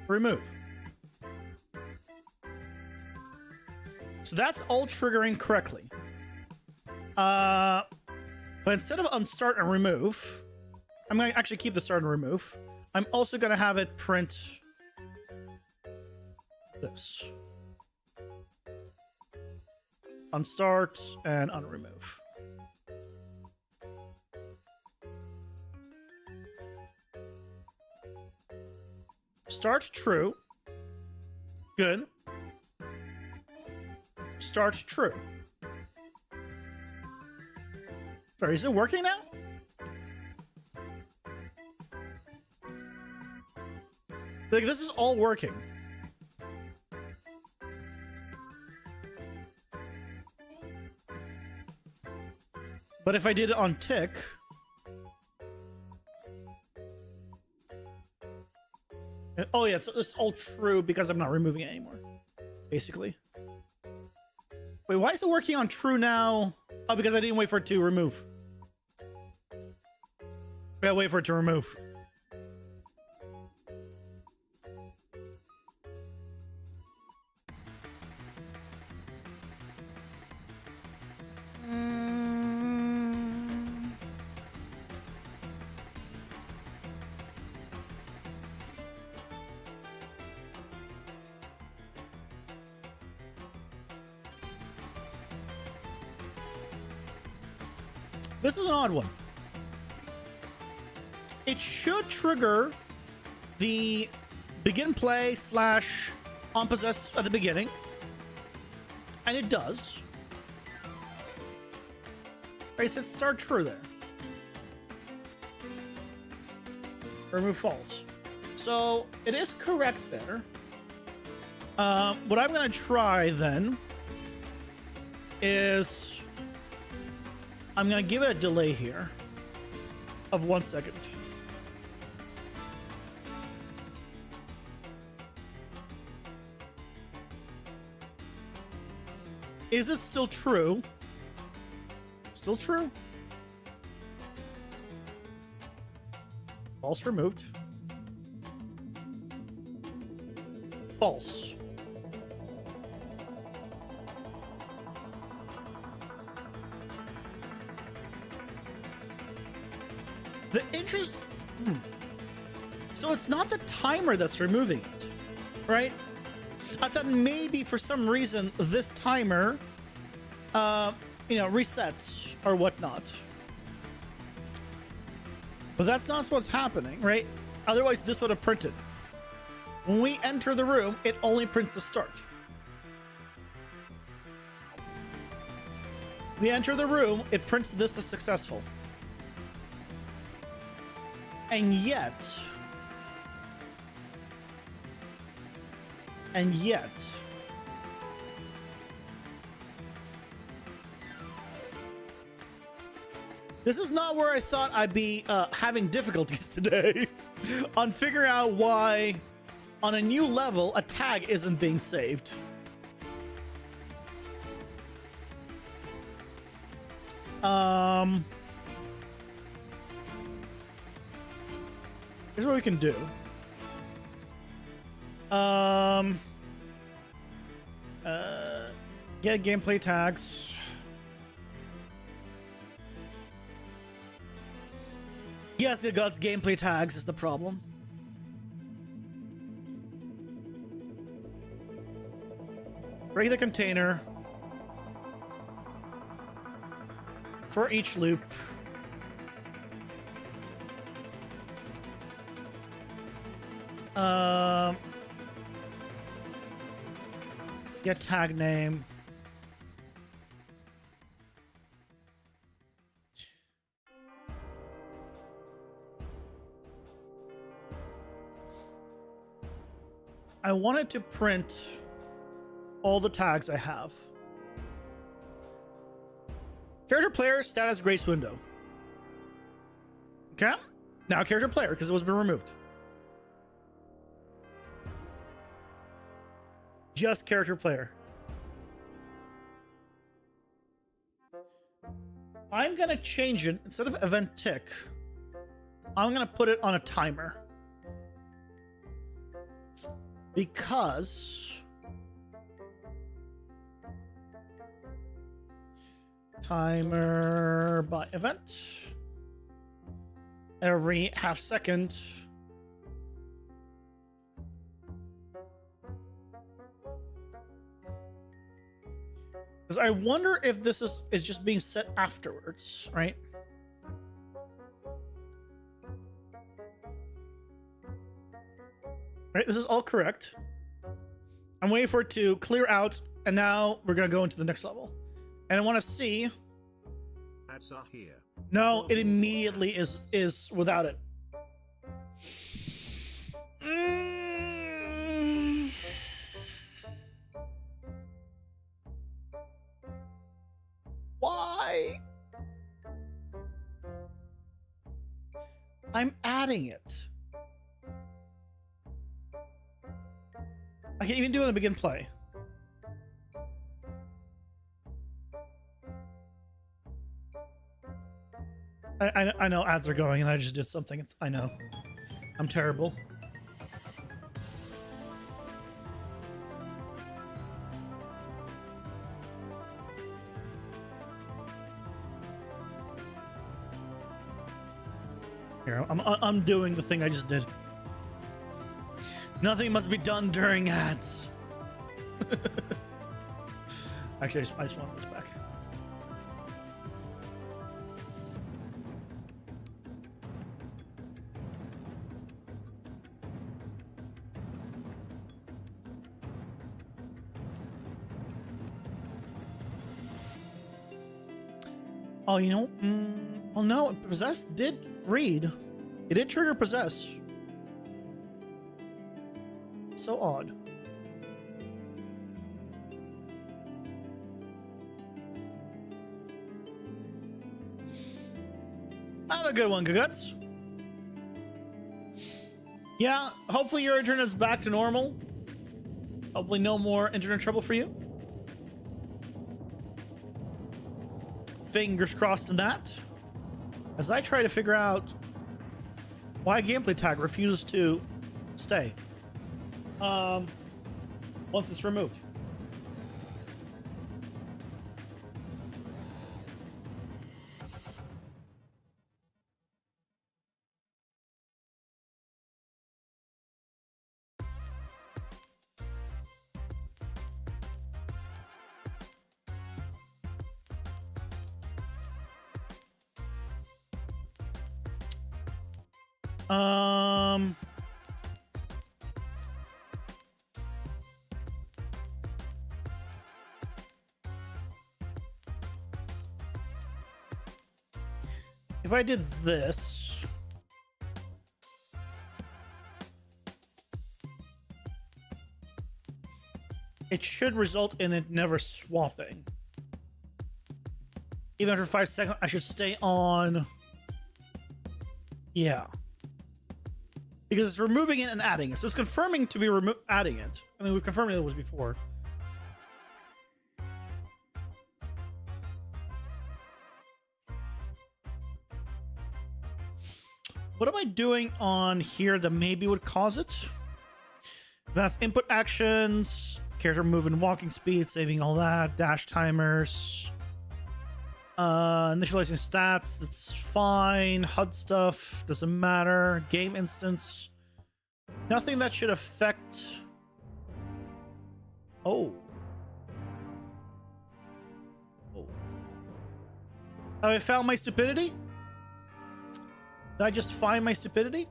remove. So that's all triggering correctly. But instead of unstart and remove, I'm going to actually keep the start and remove. I'm also going to have it print this. Unstart and unremove. Start true. Good. Start true. Sorry, is it working now? Like, this is all working. But if I did it on tick, oh yeah, it's all true because I'm not removing it anymore, basically. Wait, why is it working on true now? Oh, because I didn't wait for it to remove. I gotta wait for it to remove. This is an odd one. It should trigger the begin play / unpossess at the beginning. And it does. Right, it said start true there. Remove false. So it is correct there. What I'm going to try then is I'm going to give it a delay here of 1 second. Is it still true? Still true? False removed. False. The interest... So it's not the timer that's removing it, right? I thought maybe for some reason this timer, resets or whatnot. But that's not what's happening, right? Otherwise, this would have printed. When we enter the room, it only prints the start. We enter the room, it prints this as successful. And yet, this is not where I thought I'd be having difficulties today on figuring out why on a new level a tag isn't being saved. Here's what we can do. Get gameplay tags. Yes, it got gameplay tags is the problem. Break the container for each loop. Get tag name. I wanted to print all the tags I have. Character player status grace window. Okay. Now character player because it was been removed. Just character player. I'm gonna change it instead of event tick. I'm gonna put it on a timer. Because timer by event. Every half second. Because I wonder if this is just being set afterwards, right? Right, this is all correct. I'm waiting for it to clear out, and now we're gonna go into the next level. And I want to see. Ads are here. No, it immediately is without it. Why? I'm adding it. I can't even do it in begin play. I know ads are going and I just did something. I know. I'm terrible. Here, I'm doing the thing I just did. Nothing must be done during ads. Actually, I just want this back. Oh, you know, well, no, Possess did read. It did trigger Possess. So odd. Have a good one, Guguts. Yeah, hopefully your internet's back to normal. Hopefully no more internet trouble for you. Fingers crossed in that. As I try to figure out why gameplay tag refuses to stay once it's removed. If I did this, it should result in it never swapping. Even after 5 seconds, I should stay on. Yeah. Because it's removing it and adding it. So it's confirming to be adding it. I mean, we've confirmed it was before. What am I doing on here that maybe would cause it? That's input actions, character movement, walking speed, saving all that, dash timers, initializing stats, that's fine. HUD stuff, doesn't matter. Game instance, nothing that should affect. Oh. Have I found my stupidity? Did I just find my stupidity?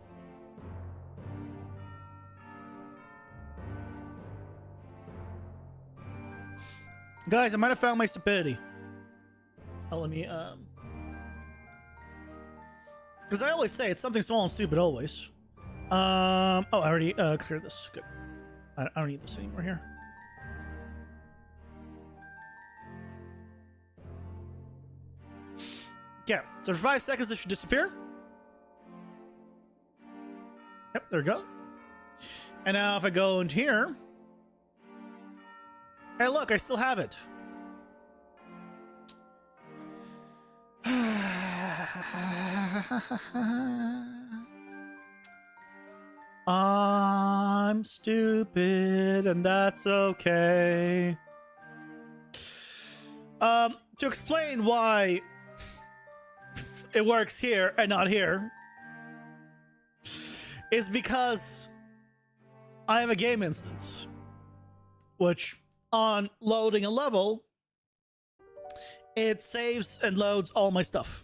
Guys, I might have found my stupidity. Oh, let me, because I always say it's something small and stupid always. Oh, I already cleared this. Good. I don't need this anymore here. Okay, so for 5 seconds this should disappear. Yep, there we go. And now if I go into here, hey, look, I still have it. I'm stupid, and that's okay. To explain why it works here and not here is because I have a game instance, which on loading a level, it saves and loads all my stuff.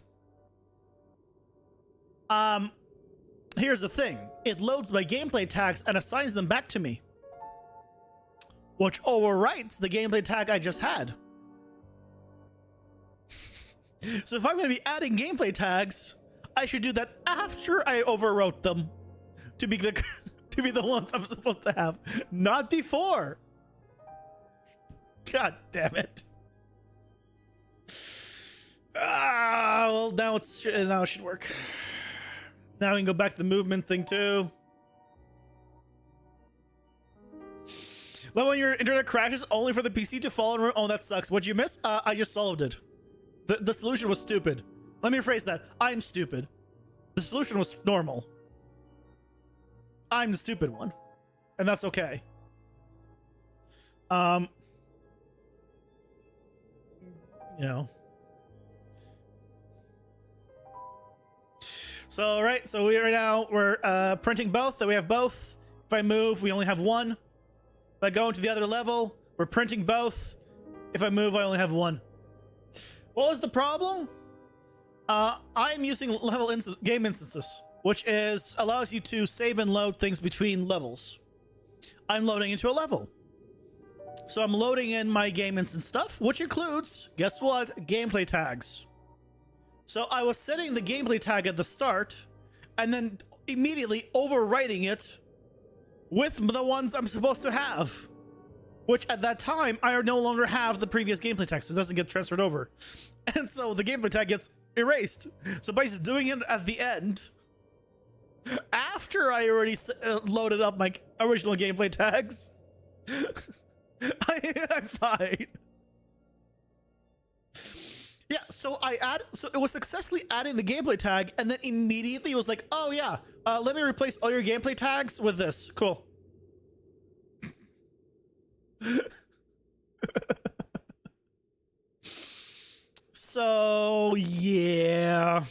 Here's the thing. It loads my gameplay tags and assigns them back to me, which overwrites the gameplay tag I just had. So if I'm going to be adding gameplay tags, I should do that after I overwrote them to be the to be the ones I'm supposed to have, not before. God damn it. Well, now it should work. Now we can go back to the movement thing too. Love when your internet crashes only for the PC to fall in. Oh, that sucks. What'd you miss? I just solved it. The solution was stupid. Let me rephrase that. I'm stupid. The solution was normal. I'm the stupid one. And that's okay. You know. So, right, so we're printing both, that we have both. If I move, we only have one. If I go into the other level, we're printing both. If I move, I only have one. What was the problem? I'm using level game instances, which allows you to save and load things between levels. I'm loading into a level. So I'm loading in my game instance stuff, which includes, guess what? Gameplay tags. So I was setting the gameplay tag at the start and then immediately overwriting it with the ones I'm supposed to have, which at that time I no longer have the previous gameplay tag, so it doesn't get transferred over. And so the gameplay tag gets erased. So by just doing it at the end, after I already loaded up my original gameplay tags, I'm fine. Yeah, so it was successfully adding the gameplay tag, and then immediately it was like, oh yeah, let me replace all your gameplay tags with this. Cool. So yeah,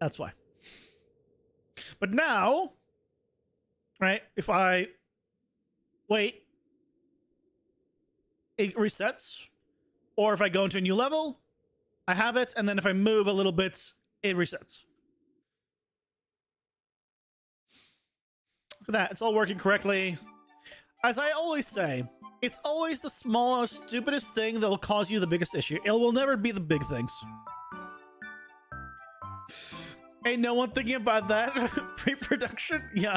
that's why. But now, right, if I wait, it resets. Or if I go into a new level, I have it, and then if I move a little bit, it resets. Look at that, it's all working correctly. As I always say, it's always the smallest, stupidest thing that will cause you the biggest issue. It will never be the big things. Ain't no one thinking about that? Pre-production? Yeah.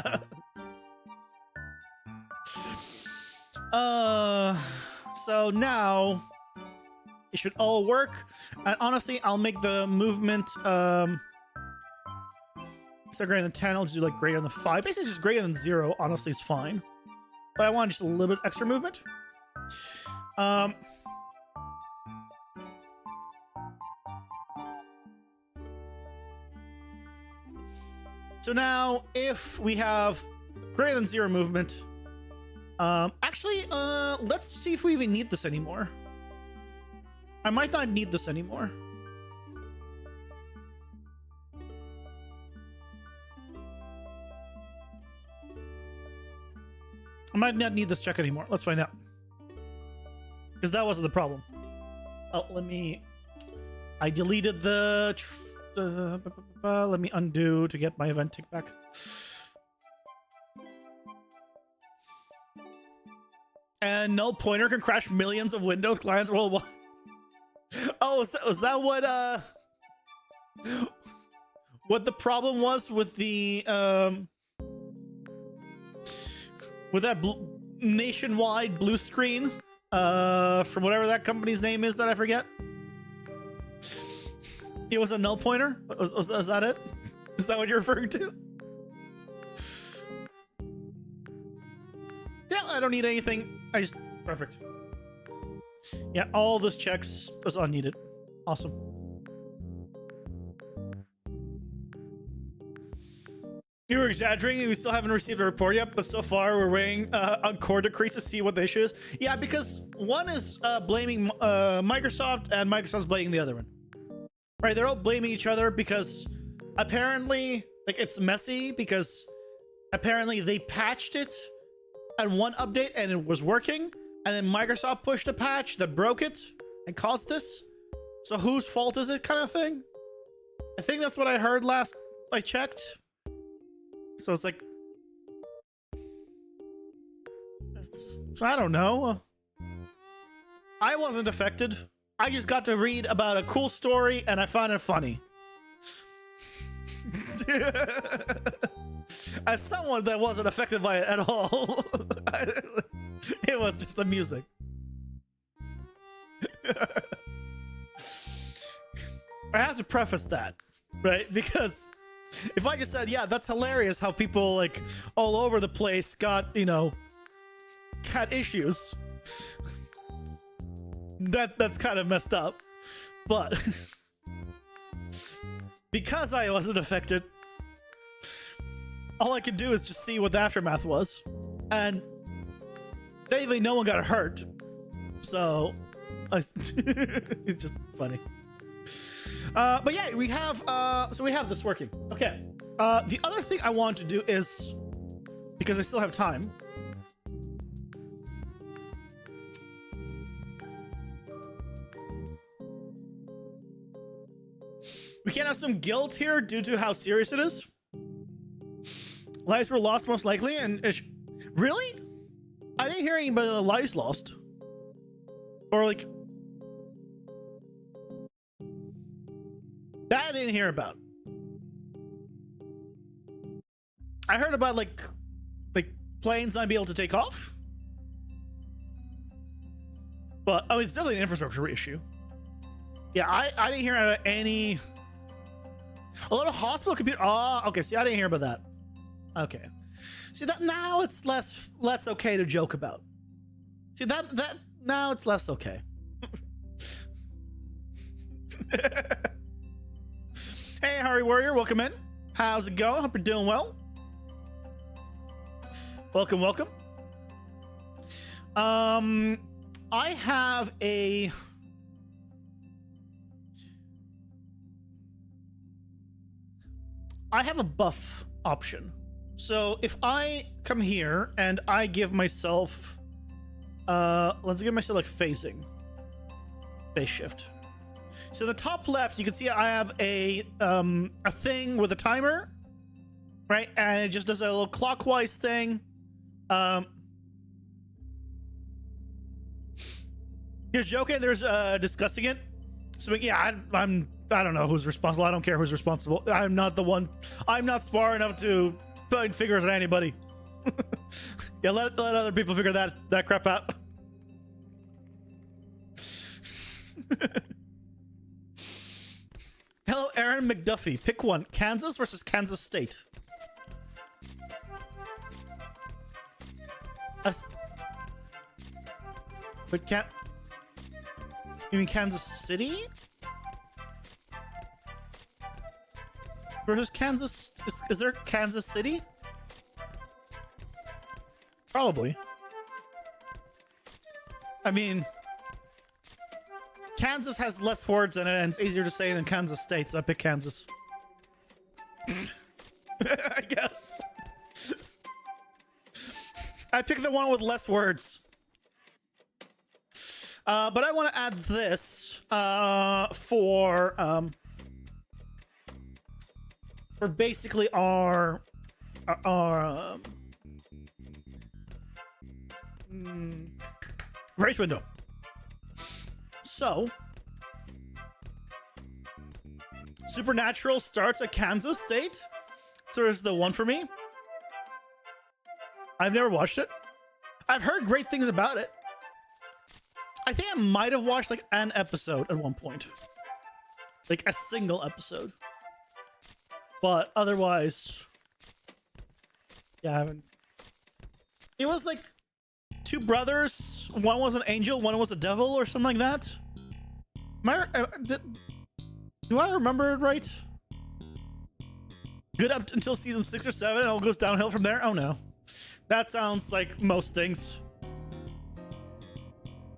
So now it should all work. And honestly, I'll make the movement instead of greater than 10, I'll just do like greater than 5. Basically just greater than 0, honestly, is fine. But I want just a little bit extra movement. So now if we have greater than 0 movement, actually, let's see if we even need this anymore. I might not need this anymore. I might not need this check anymore. Let's find out. Because that wasn't the problem. Oh, I deleted let me undo to get my event tick back. And null pointer can crash millions of Windows clients worldwide. Oh, was that what the problem was with the with that nationwide blue screen from whatever that company's name is that I forget? It was a null pointer? Was that it? Is that what you're referring to? Yeah, I don't need anything. Perfect. Yeah, all this checks is unneeded. Awesome. You were exaggerating. We still haven't received a report yet, but so far we're waiting on core decrees to see what the issue is. Yeah, because one is blaming Microsoft, and Microsoft's blaming the other one. Right? They're all blaming each other because apparently, like, it's messy because apparently they patched it at one update and it was working, and then Microsoft pushed a patch that broke it and caused this. So whose fault is it, kind of thing? I think that's what I heard last I checked. So it's like, I don't know. I wasn't affected. I just got to read about a cool story and I found it funny. As someone that wasn't affected by it at all, it was just amusing. I have to preface that, right? Because if I just said, yeah, that's hilarious how people like all over the place got, you know, cat issues, that's kind of messed up. But because I wasn't affected, all I could do is just see what the aftermath was, and thankfully no one got hurt, so it's just funny. But yeah, we have so we have this working. Okay. The other thing I want to do is, because I still have time, we can't have some guilt here due to how serious it is. Lives were lost most likely, and really? I didn't hear anybody lives lost. Or like, that I didn't hear about. I heard about like planes not being able to take off. But I mean, it's definitely an infrastructure issue. Yeah, I didn't hear any. A lot of hospital computer. Oh, okay. See, I didn't hear about that. Okay. See that now it's less okay to joke about. See that now it's less okay. Hey, Harry Warrior, welcome in. How's it going? Hope you're doing well. Welcome, welcome. I have a buff option. So if I come here and I give myself, let's give myself like phase shift. So the top left, you can see I have a thing with a timer, right? And it just does a little clockwise thing. Here's joking. There's discussing it. So yeah, I don't know who's responsible. I don't care who's responsible. I'm not the one. I'm not smart enough to point fingers at anybody. Yeah, let other people figure that crap out. Hello, Aaron McDuffie. Pick one. Kansas versus Kansas State. But you mean Kansas City? Versus Kansas? Is there Kansas City? Probably. I mean, Kansas has less words in it and it's easier to say than Kansas State, so I pick Kansas. I guess. I pick the one with less words. But I want to add this for basically our race window. So Supernatural starts at Kansas State, so there's the one for me. I've never watched it. I've heard great things about it. I think I might have watched like an episode at one point, like a single episode, but otherwise, yeah, I haven't. It was like two brothers. One was an angel, one was a devil, or something like that. Do I remember it right? Good up until season 6 or 7, and it all goes downhill from there. Oh no, that sounds like most things.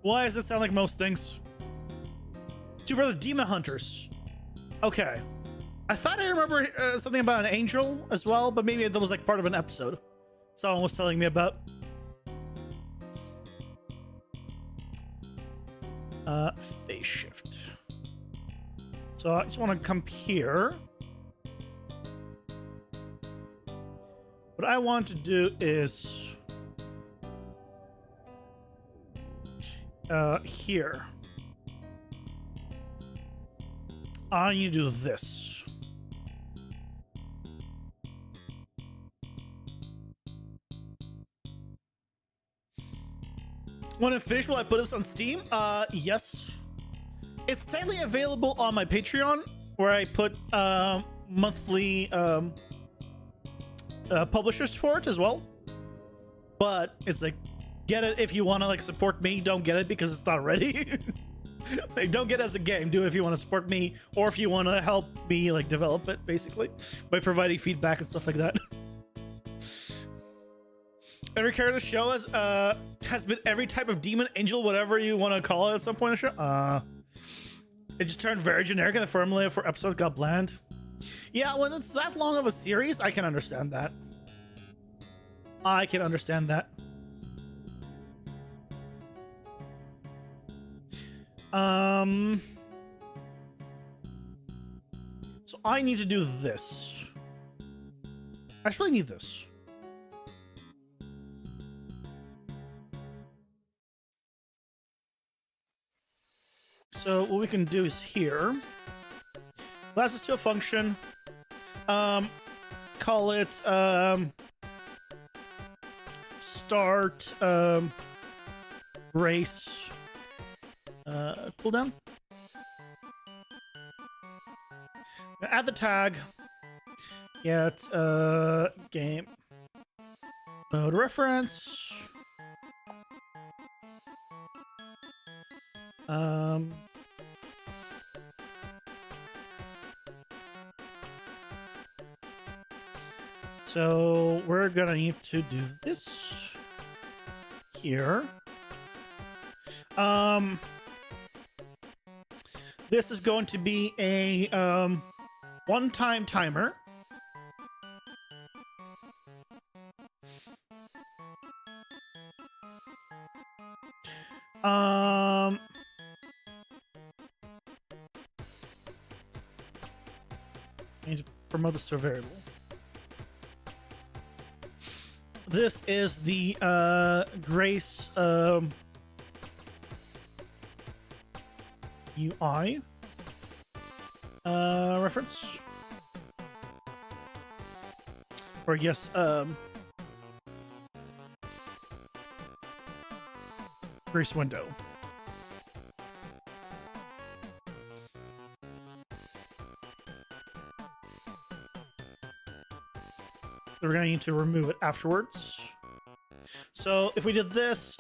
Why does that sound like most things? Two brother demon hunters. Okay, I thought I remember something about an angel as well, but maybe that was like part of an episode someone was telling me about. Phase shift. So I just want to come here. What I want to do is here. I need to do this. When it's finished, will I put this on Steam? Yes. It's technically available on my Patreon, where I put monthly publishers for it as well. But it's like, get it if you want to like support me. Don't get it because it's not ready. Like, don't get it as a game. Do it if you want to support me, or if you want to help me like develop it, basically, by providing feedback and stuff like that. Every character in the show has been every type of demon, angel, whatever you want to call it at some point in the show. It just turned very generic, and the formula for episodes got bland. Yeah, when it's that long of a series, I can understand that. I can understand that. So I need to do this. I actually need this. So what we can do is here. Allows us to a function. Call it start race cooldown. Add the tag. Get game mode reference. So we're gonna need to do this here. This is going to be a one-time timer. I need to promote this to a variable. This is the Grace UI reference, or yes, Grace window. We're gonna need to remove it afterwards. So if we did this,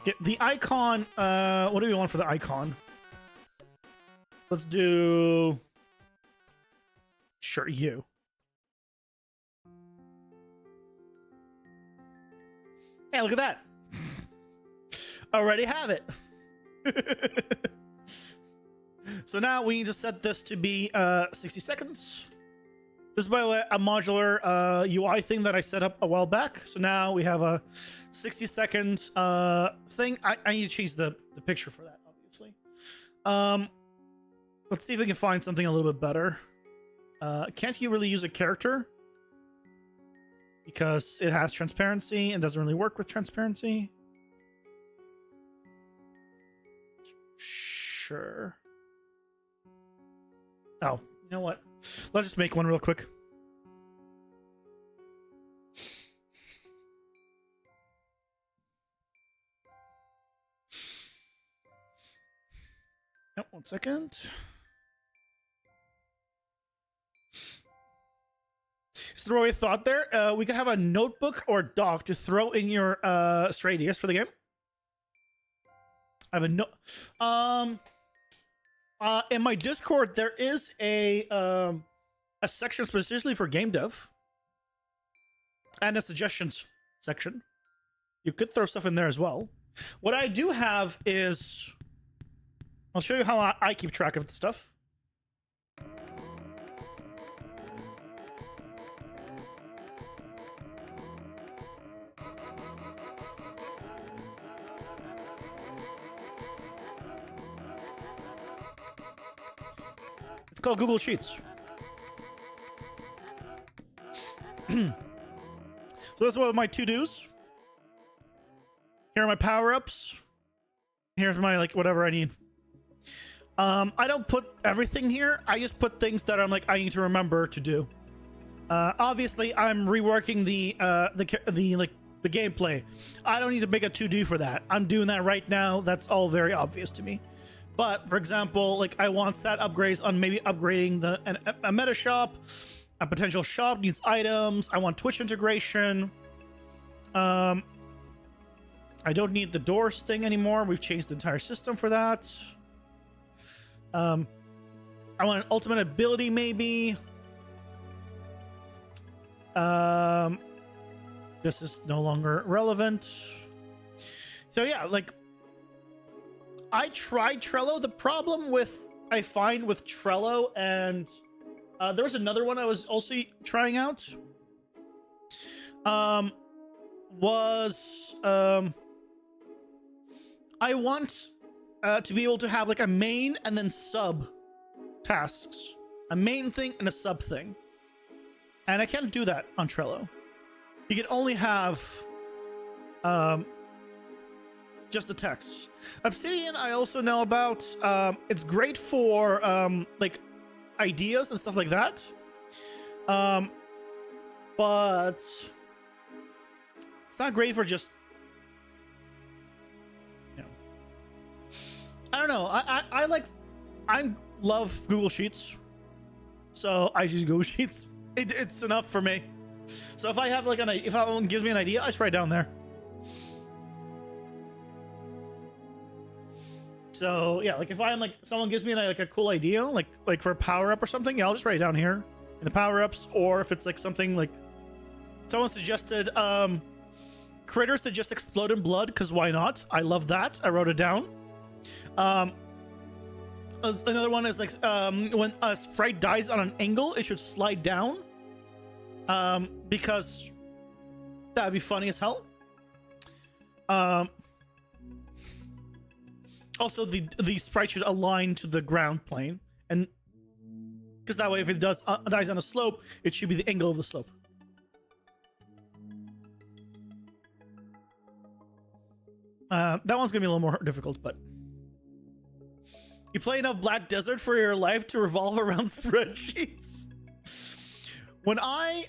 get the icon. What do we want for the icon? Let's do, sure, you. Hey, look at that. Already have it. So now we need to set this to be 60 seconds. This is, by the way, a modular UI thing that I set up a while back. So now we have a 60-second thing. I need to change the picture for that, obviously. Let's see if we can find something a little bit better. Can't you really use a character? Because it has transparency and doesn't really work with transparency. Sure. Oh, you know what? Let's just make one real quick. Yep, 1 second. Just throw a thought there. We could have a notebook or doc to throw in your stray ideas for the game. I have a in my Discord, there is a section specifically for game dev and a suggestions section. You could throw stuff in there as well. What I do have is, I'll show you how I keep track of the stuff. It's called Google Sheets. So that's one of my to-dos. Here are my power-ups. Here's my, like, whatever I need. I don't put everything here. I just put things that I'm like, I need to remember to do. Obviously, I'm reworking the gameplay. I don't need to make a to-do for that. I'm doing that right now. That's all very obvious to me. But for example, like I want stat upgrades on maybe upgrading a meta shop. A potential shop needs items. I want Twitch integration. I don't need the doors thing anymore. We've changed the entire system for that. I want an ultimate ability maybe. This is no longer relevant. So yeah, like I tried Trello. The problem I find with Trello, and there was another one I was also trying out. I want to be able to have like a main and then sub tasks, a main thing and a sub thing, and I can't do that on Trello. You can only have just the text. Obsidian, I also know about. It's great for like ideas and stuff like that. But it's not great for just, you know. I don't know. I love Google Sheets, so I use Google Sheets. It's enough for me. So if I have like if someone gives me an idea, I just write down there. So yeah, like if I'm like someone gives me like a cool idea, like for a power up or something, yeah, I'll just write it down here in the power ups. Or if it's like something like someone suggested critters that just explode in blood, because why not? I love that. I wrote it down. Another one is like when a sprite dies on an angle, it should slide down. Because that'd be funny as hell. Also, the sprite should align to the ground plane, and because that way, if it dies on a slope, it should be the angle of the slope. That one's gonna be a little more difficult, but you play enough Black Desert for your life to revolve around spreadsheets. When I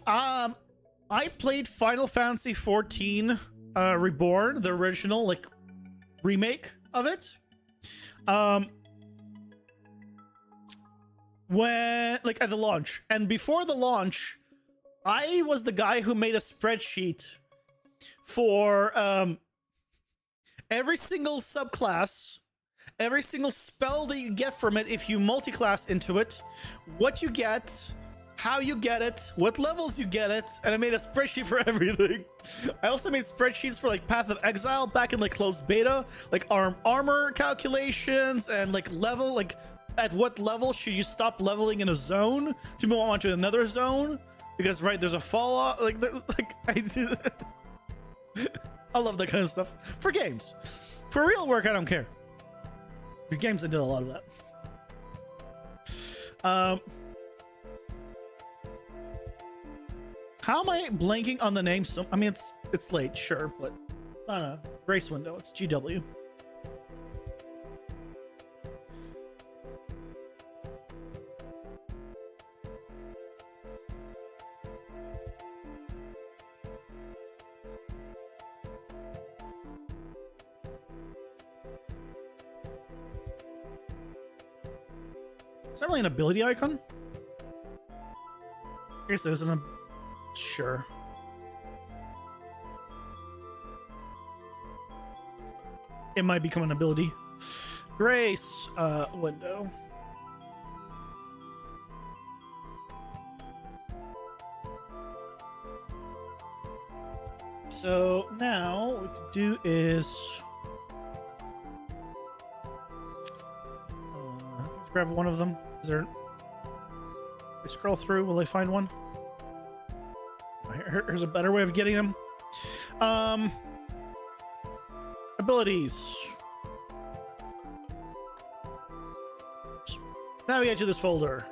played Final Fantasy 14 Reborn, the original like remake of it. When like at the launch, and before the launch, I was the guy who made a spreadsheet for every single subclass, every single spell that you get from it if you multi-class into it, what you get, how you get it, what levels you get it, and I made a spreadsheet for everything. I also made spreadsheets for like Path of Exile back in like closed beta, like armor calculations and like level, like at what level should you stop leveling in a zone to move on to another zone, because right there's a fall off, like I do that. I love that kind of stuff for games. For real work, I don't care. For games, I did a lot of that. How am I blanking on the name? So I mean, it's late, sure, but it's not a grace window. It's GW. Is that really an ability icon? I guess there's an. Sure. It might become an ability. Grace window. So now what we can do is let's grab one of them. Is there? I scroll through. Will I find one? Here's a better way of getting them. Abilities. Navigate to this folder.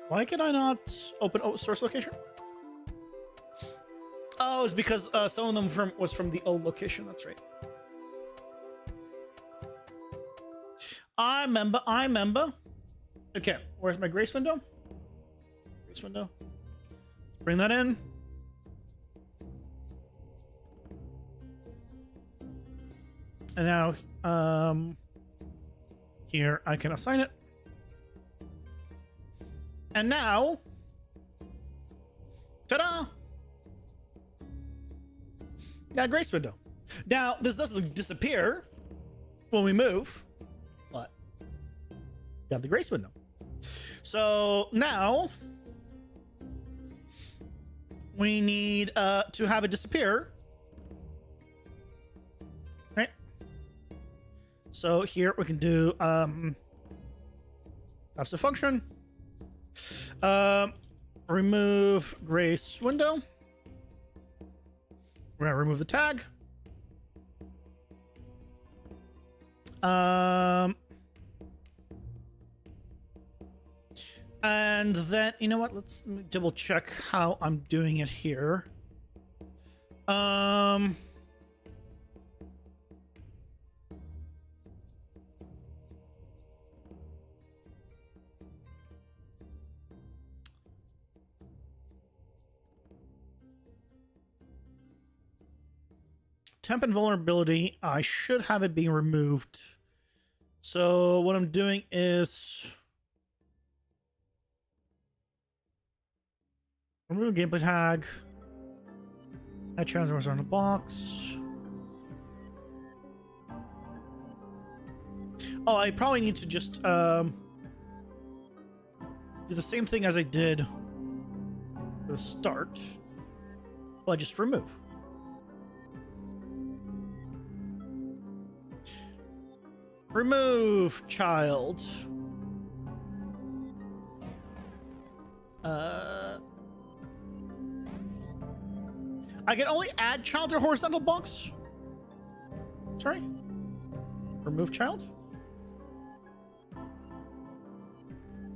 Why can I not open source location? Oh, it's because some of them was from the old location. That's right. I remember. Okay, where's my grace window? Grace window. Let's bring that in. And now, here I can assign it. And now, ta-da! Got a grace window. Now, this doesn't disappear when we move, but you have the grace window. So now we need to have it disappear. Right? So here we can do types of function. Remove grace window. We're gonna remove the tag. And then, you know what? Let me double check how I'm doing it here. Temp and vulnerability, I should have it being removed. So what I'm doing is remove gameplay tag. Add transformers on the box. Oh, I probably need to just do the same thing as I did for the start. Well, I just remove. Remove child. I can only add child to horizontal box. Sorry. Remove child.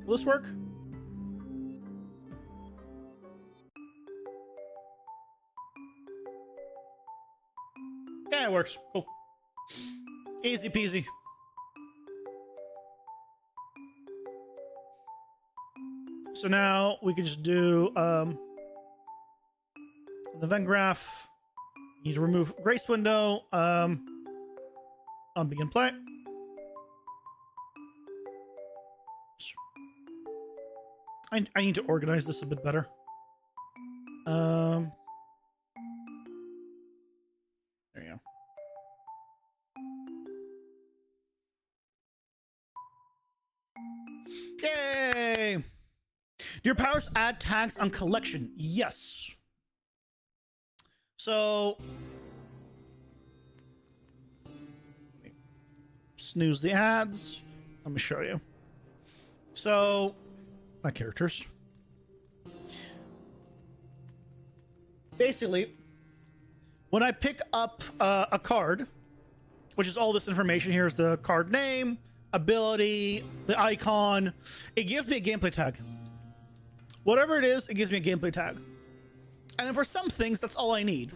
Will this work? Yeah, it works. Cool. Easy peasy. So now we can just do the event graph. You need to remove grace window on begin play. I need to organize this a bit better. There you go. Yay! Do your powers add tags on collection? Yes. So snooze the ads. Let me show you. So my characters. Basically, when I pick up a card, which is all this information, here's the card name, ability, the icon, it gives me a gameplay tag. Whatever it is, it gives me a gameplay tag. And then for some things, that's all I need.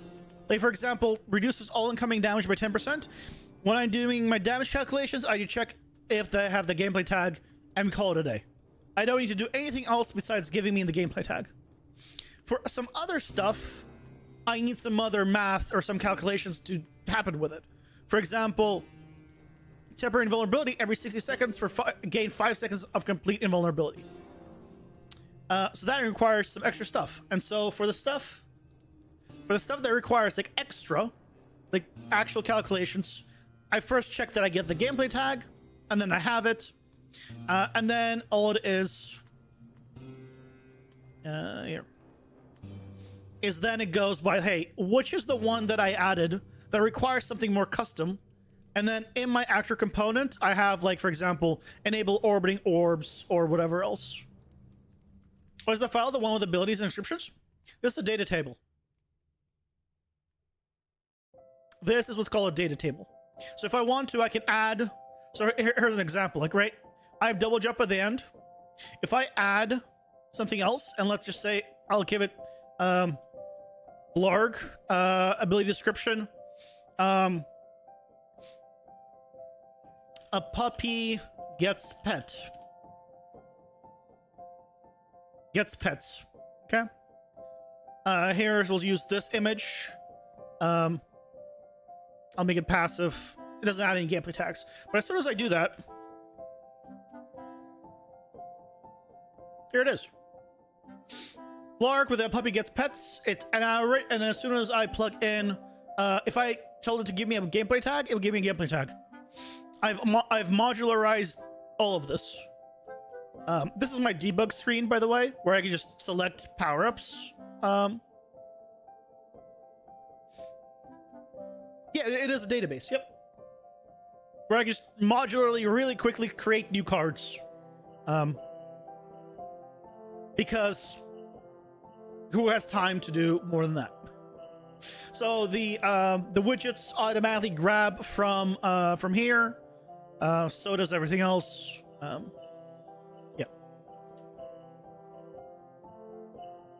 Like, for example, reduces all incoming damage by 10%. When I'm doing my damage calculations, I check if they have the gameplay tag and call it a day. I don't need to do anything else besides giving me the gameplay tag. For some other stuff, I need some other math or some calculations to happen with it. For example, temporary invulnerability every 60 seconds for gain 5 seconds of complete invulnerability. So that requires some extra stuff. And so for the stuff that requires like extra, like actual calculations, I first check that I get the gameplay tag, and then I have it, And then all it is here is then it goes by, hey, which is the one that I added that requires something more custom? And then in my actor component, I have, like, for example, enable orbiting orbs or whatever else. Was the file the one with abilities and descriptions? This is a data table. This is what's called a data table. So if I want to, I can add. So here's an example. Like, right, I have double jump at the end. If I add something else, and let's just say I'll give it blarg, ability description, a puppy gets pet. Gets pets. Okay. Here we'll use this image. I'll make it passive. It doesn't add any gameplay tags. But as soon as I do that, here it is. Blarg with a puppy gets pets. It's an hour, and then as soon as I plug in, if I tell it to give me a gameplay tag, it will give me a gameplay tag. I've modularized all of this. This is my debug screen, by the way, where I can just select power-ups. Yeah, it is a database. Yep. Where I can just modularly, really quickly create new cards. Because who has time to do more than that? So the widgets automatically grab from here. So does everything else. Yeah.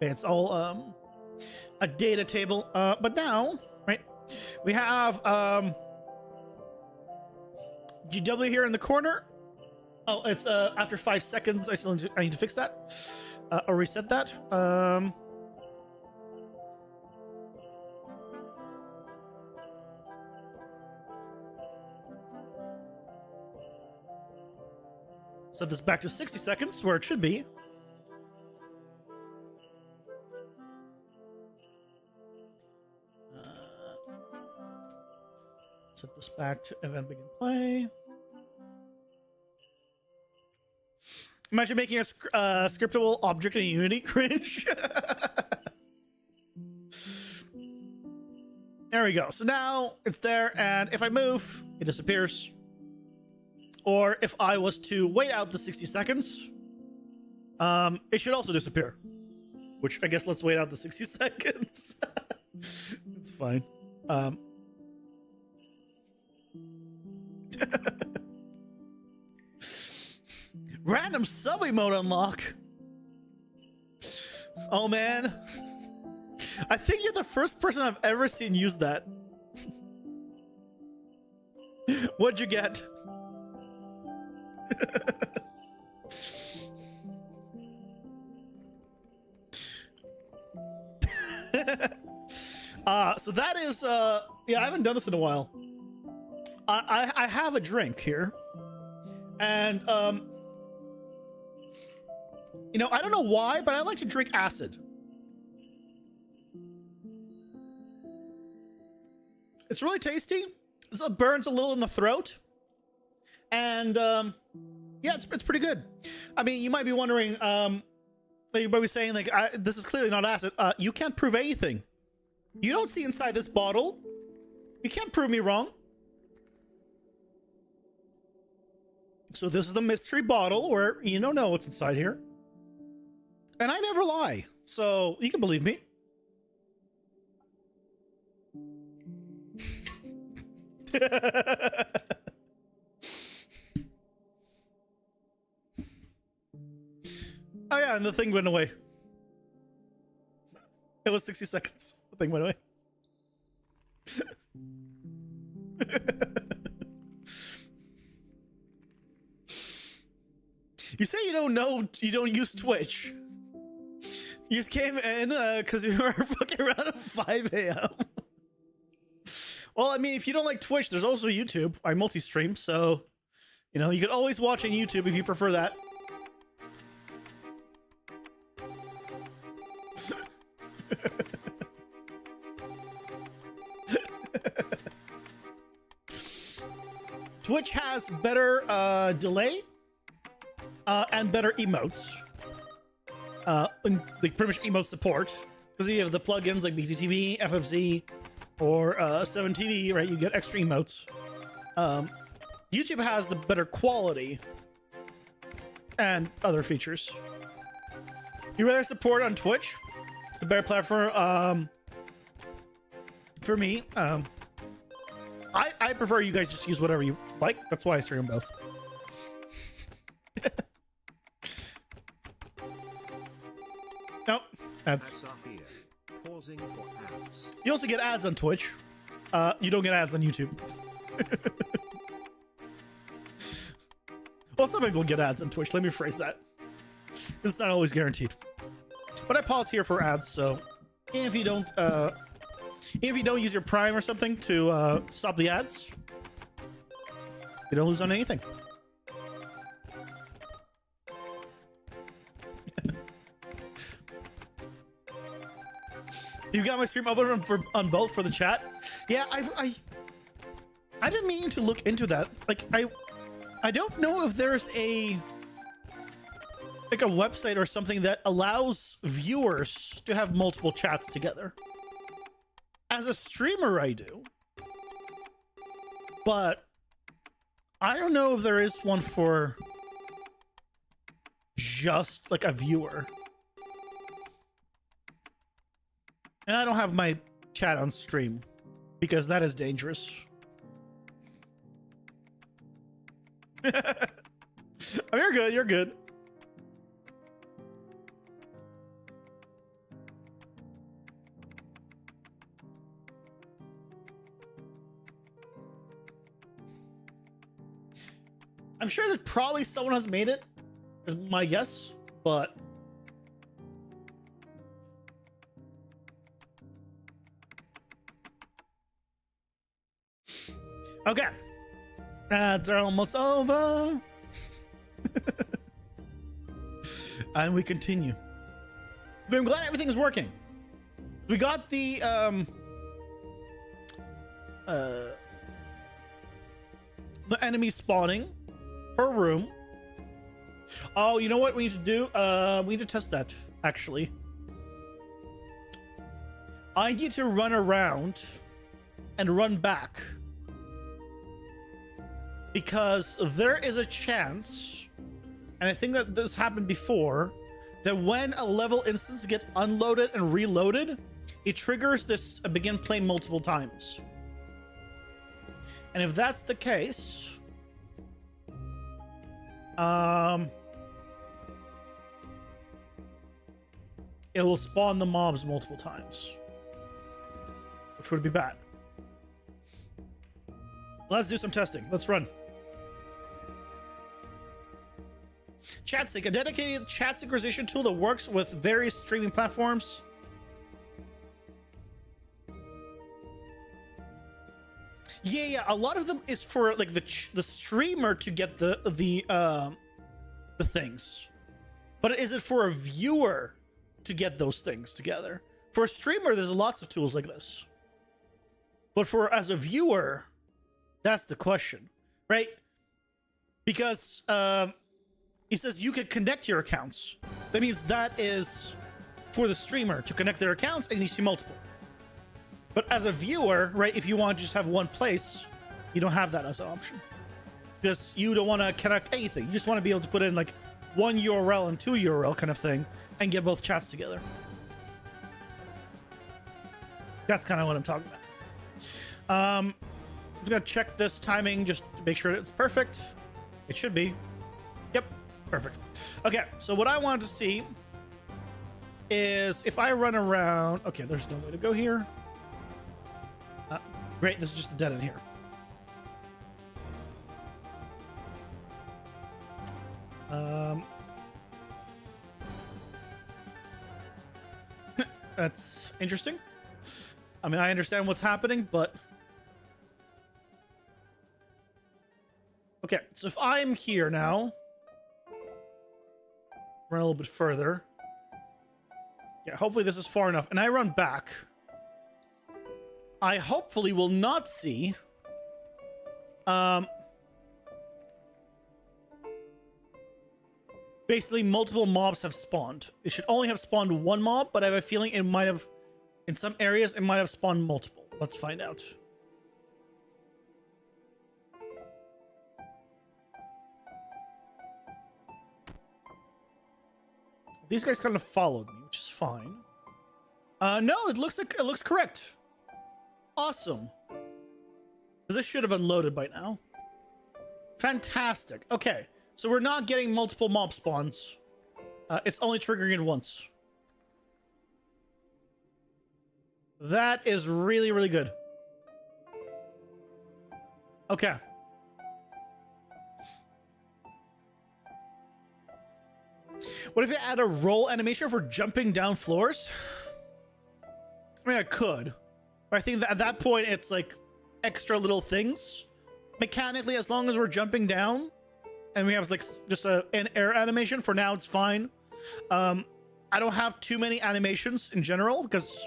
It's all a data table. But now, right, we have GW here in the corner. Oh, it's after 5 seconds. I need to fix that or reset that. Set this back to 60 seconds, where it should be. Set this back to event begin play. Imagine making a scriptable object in Unity. Cringe. There we go. So now it's there, and if I move, it disappears. Or if I was to wait out the 60 seconds, it should also disappear. Which I guess let's wait out the 60 seconds. It's fine. Random sub emote unlock. Oh man. I think you're the first person I've ever seen use that. What'd you get? So that is yeah, I haven't done this in a while. I have a drink here, and you know, I don't know why, but I like to drink acid. It's really tasty. It burns a little in the throat. And yeah, it's pretty good. I mean, you might be wondering, you might be saying, like, this is clearly not acid. You can't prove anything. You don't see inside this bottle. You can't prove me wrong. So this is the mystery bottle where you don't know what's inside here. And I never lie, so you can believe me. Oh yeah, and the thing went away. It was 60 seconds. The thing went away. You say you don't know, you don't use Twitch. You just came in because you were fucking around at 5 a.m. Well, I mean, if you don't like Twitch, there's also YouTube. I multi-stream, so, you know, you could always watch on YouTube if you prefer that. Twitch has better delay, and better emotes. And, like pretty much emote support, because you have the plugins like BCTV, FFZ, or 7TV, right? You get extra emotes. YouTube has the better quality and other features. You rather support on Twitch, the better platform. For me, I prefer you guys just use whatever you like. That's why I stream both. Nope, ads. Pausing for ads. You also get ads on Twitch. You don't get ads on YouTube. Well, some people get ads on Twitch. Let me phrase that. It's not always guaranteed. But I pause here for ads, so if you don't use your Prime or something to stop the ads, you don't lose on anything. You got my stream open on both for the chat. Yeah, I didn't mean to look into that. Like I don't know if there's a website or something that allows viewers to have multiple chats together. As a streamer, I do. But I don't know if there is one for just like a viewer. And I don't have my chat on stream because that is dangerous. Oh, you're good. You're good. I'm sure that probably someone has made it, is my guess, but okay. Ads are almost over. And we continue. But I'm glad everything's working. We got the enemy spawning per room. Oh, you know what we need to do? We need to test that, actually. I need to run around and run back. Because there is a chance, and I think that this happened before, that when a level instance gets unloaded and reloaded, it triggers this begin play multiple times. And if that's the case, it will spawn the mobs multiple times, which would be bad. Let's do some testing. Let's run. ChatSync, a dedicated chat synchronization tool that works with various streaming platforms. Yeah, a lot of them is for like the streamer to get the things, but is it for a viewer to get those things together? For a streamer, there's lots of tools like this, but for as a viewer, that's the question, right? Because it says you can connect your accounts. That means that is for the streamer to connect their accounts, and you see multiple. But as a viewer, right, if you want to just have one place, you don't have that as an option. Because you don't want to connect anything. You just want to be able to put in like one URL and two URL kind of thing and get both chats together. That's kind of what I'm talking about. I'm gonna check this timing just to make sure it's perfect. It should be. Yep, perfect. Okay, so what I wanted to see is if I run around. Okay, there's no way to go here. Great, this is just a dead end here. That's interesting. I mean, I understand what's happening, but okay, so if I'm here now, run a little bit further. Yeah, hopefully this is far enough. And I run back. I hopefully will not see basically multiple mobs have spawned. It should only have spawned one mob, but I have a feeling it might have, in some areas, it might have spawned multiple. Let's find out. These guys kind of followed me, which is fine. No, it looks correct. Awesome. This should have unloaded by now. Fantastic. Okay, so we're not getting multiple mob spawns. It's only triggering it once. That is really, really good. Okay. What if you add a roll animation for jumping down floors? I mean, I could. But I think that at that point, it's like extra little things. Mechanically, as long as we're jumping down and we have like just an air animation, for now, it's fine. I don't have too many animations in general because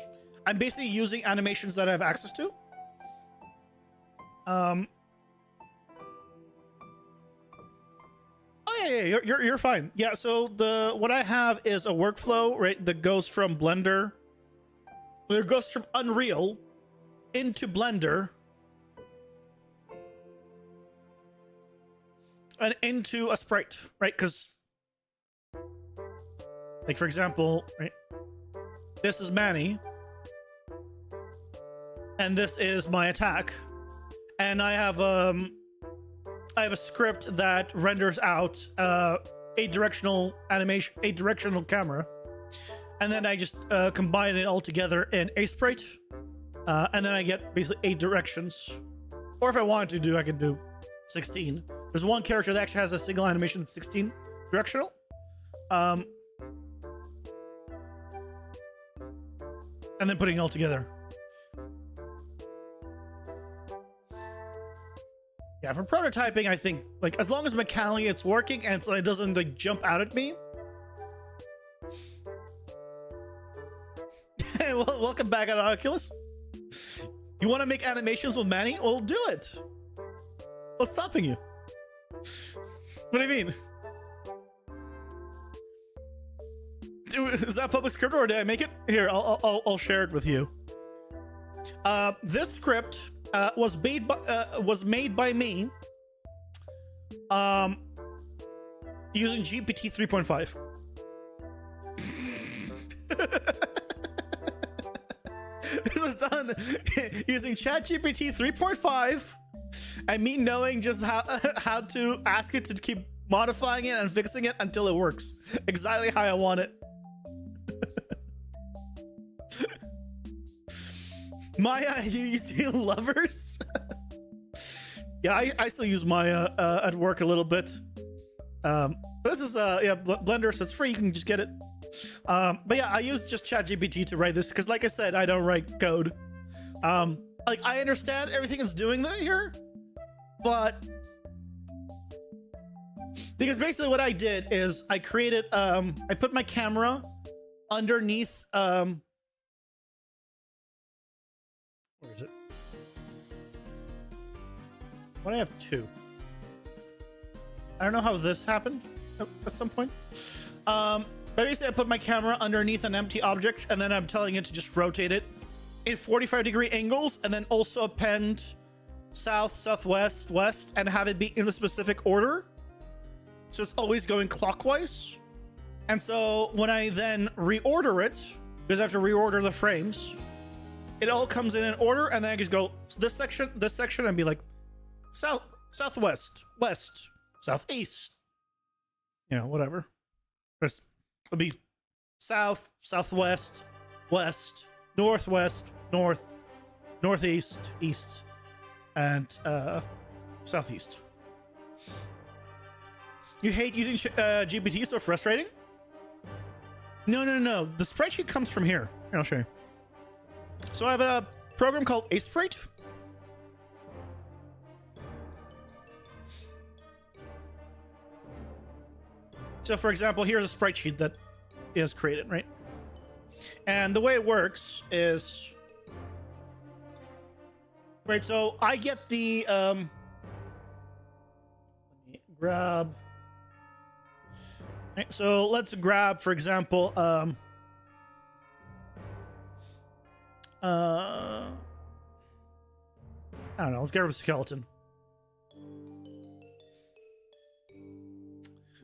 I'm basically using animations that I have access to. Oh yeah, you're fine. Yeah, so what I have is a workflow, right, that goes from Blender. It goes from Unreal into Blender and into a sprite, right? Because, like, for example, right, this is Manny, and this is my attack, and I have a script that renders out a directional animation, a directional camera, and then I just combine it all together in a sprite, and then I get basically 8 directions. Or if I wanted to do, I could do 16. There's one character that actually has a single animation that's 16 directional. And then putting it all together. Yeah, for prototyping, I think, like, as long as mechanically it's working and it doesn't, like, jump out at me. Hey, well, welcome back at Oculus. You want to make animations with Manny? Well, do it. What's stopping you? What do you mean? Is that public script or did I make it? Here, I'll share it with you. This script was made by me using GPT 3.5. This was done using ChatGPT 3.5 and me knowing just how to ask it to keep modifying it and fixing it until it works exactly how I want it. Maya, you see lovers? Yeah, I still use Maya at work a little bit. This is yeah, Blender, so it's free. You can just get it. But yeah, I use just ChatGPT to write this because, like I said, I don't write code. Like, I understand everything it's doing here, but because basically what I did is I created I put my camera underneath where is it? Why do I have 2? I don't know how this happened at some point. But basically I put my camera underneath an empty object and then I'm telling it to just rotate it in 45-degree angles and then also append south, southwest, west, and have it be in a specific order. So it's always going clockwise. And so when I then reorder it, because I have to reorder the frames, it all comes in order, and then I just go this section, and be like south, southwest, west, southeast, you know, whatever. It'll be south, southwest, west, northwest, north, northeast, east, and southeast. You hate using GPT, so frustrating? No. The spreadsheet comes from here. Here, I'll show you. So I have a program called Sprite. So for example, here's a sprite sheet that is created, right? And the way it works is, right, so I get the let me grab Right, so let's grab, for example, I don't know. Let's get rid of skeleton.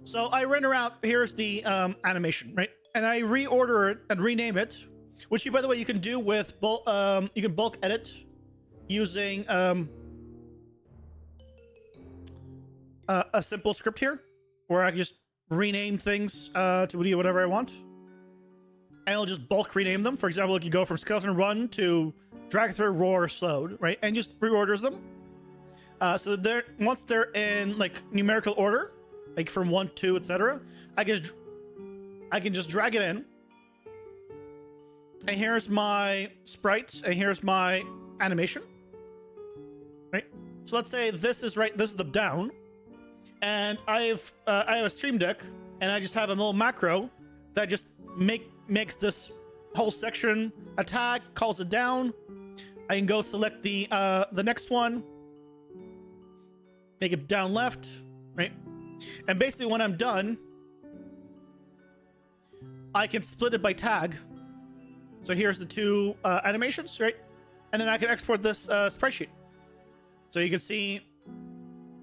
So I render out, here's the animation, right? And I reorder it and rename it, which you, by the way, you can do with you can bulk edit using a simple script here, where I can just rename things to whatever I want. And it'll just bulk rename them. For example, you can go from skeleton run to drag through roar slowed, right? And just reorders them. So that they're, once they're in like numerical order, like from 1, 2, etc., I can just drag it in. And here's my sprites, and here's my animation. Right? So let's say this is the down. And I have a stream deck, and I just have a little macro that just makes this whole section a tag, calls it down. I can go select the next one, make it down left, right? And basically when I'm done, I can split it by tag. So here's the two animations, right? And then I can export this spreadsheet. So you can see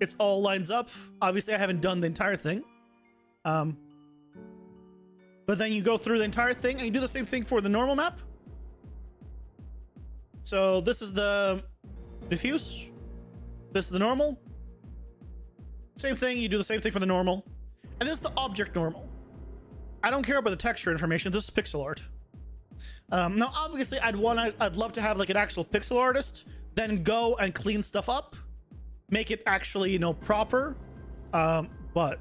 it's all lines up. Obviously I haven't done the entire thing. But then you go through the entire thing and you do the same thing for the normal map. So this is the diffuse. This is the normal. Same thing, you do the same thing for the normal. And this is the object normal. I don't care about the texture information, this is pixel art. Now obviously I'd love to have like an actual pixel artist, then go and clean stuff up, make it actually, you know, proper. But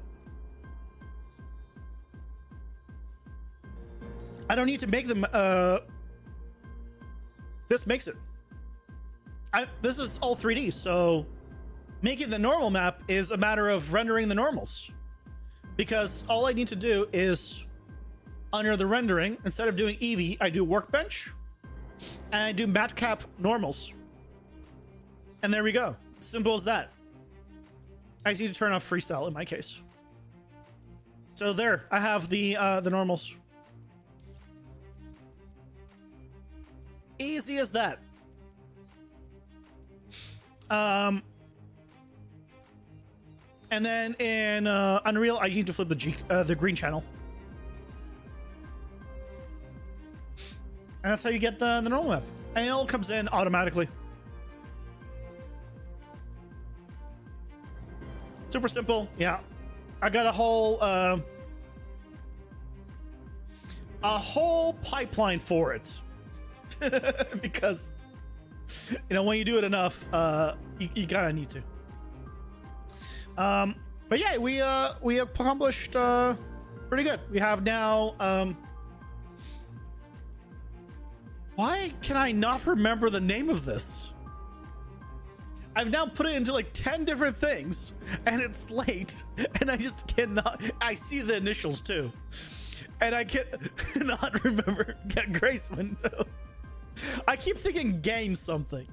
I don't need to make them. This makes it. This is all 3D, so making the normal map is a matter of rendering the normals, because all I need to do is, under the rendering, instead of doing Eevee, I do workbench and I do matcap normals, and there we go. Simple as that. I just need to turn off freestyle in my case. So there, I have the normals. Easy as that. And then in Unreal, I need to flip the green channel. And that's how you get the normal map. And it all comes in automatically. Super simple. Yeah. I got a whole pipeline for it. Because, you know, when you do it enough, you kind of need to. But yeah, we accomplished pretty good. We have now why can I not remember the name of this? I've now put it into like 10 different things, and it's late, and I just cannot. I see the initials too, and I cannot remember. Get Grace window. I keep thinking game something,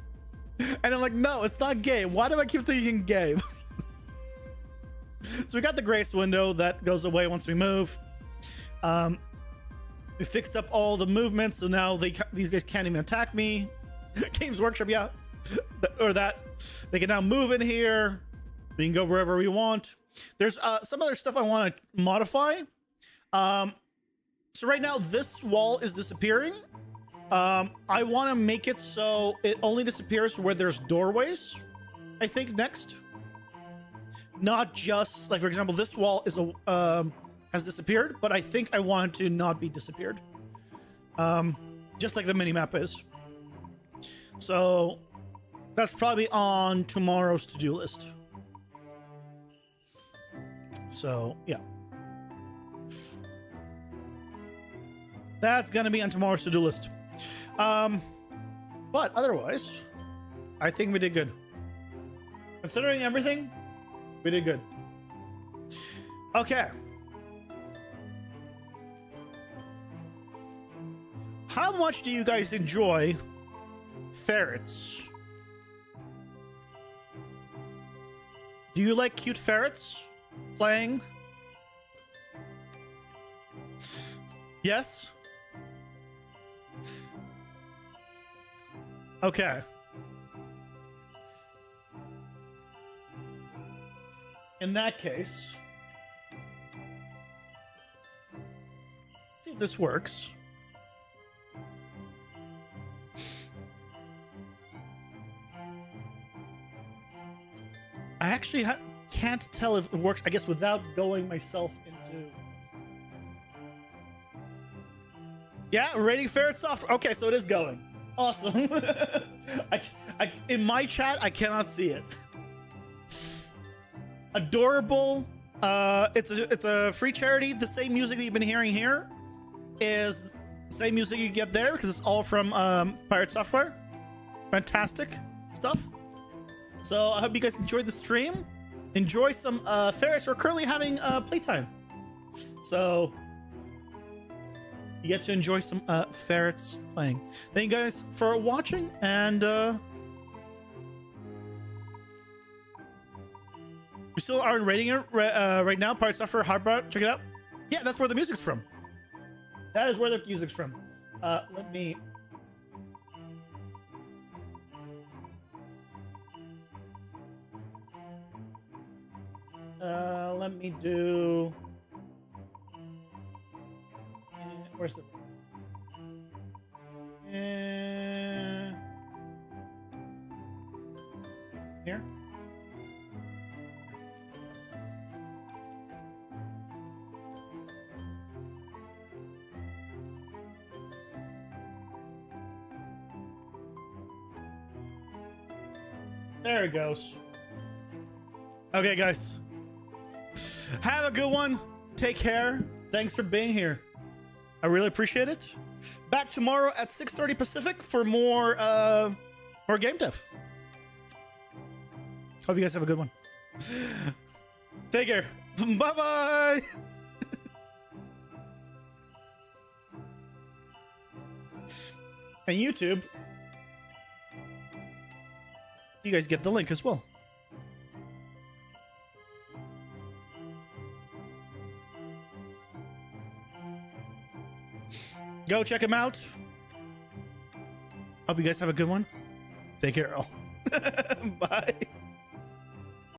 and I'm like, no, it's not game. Why do I keep thinking game? So we got the grace window that goes away once we move. We fixed up all the movements, so now these guys can't even attack me. Games Workshop, yeah, or that. They can now move in here. We can go wherever we want. There's some other stuff I want to modify. So right now this wall is disappearing. I want to make it so it only disappears where there's doorways, I think, next. Not just, like, for example, this wall is has disappeared, but I think I want it to not be disappeared. Just like the minimap is. So that's probably on tomorrow's to-do list. So, yeah. That's gonna be on tomorrow's to-do list. But otherwise, I think we did good. Considering everything, we did good. Okay. How much do you guys enjoy ferrets? Do you like cute ferrets playing? Yes? Okay. In that case, let's see if this works. I actually can't tell if it works, I guess, without going myself into... Yeah, rating ferret software. Okay, so it is going. Awesome. In my chat, I cannot see it. Adorable. It's a free charity. The same music that you've been hearing here is the same music you get there because it's all from Pirate Software. Fantastic stuff. So I hope you guys enjoyed the stream. Enjoy some ferrets. We're currently having playtime, so you get to enjoy some ferrets playing. Thank you guys for watching, and we still aren't rating it right now. Pirate Software Hardbot, check it out. Yeah, that's where the music's from. That is where the music's from. Let me... let me do... where's the... here? There it goes. Okay, guys. Have a good one. Take care. Thanks for being here. I really appreciate it. Back tomorrow at 6:30 Pacific for more game dev. Hope you guys have a good one. Take care. Bye-bye. And YouTube, you guys get the link as well. Go check him out. Hope you guys have a good one. Take care all. Bye.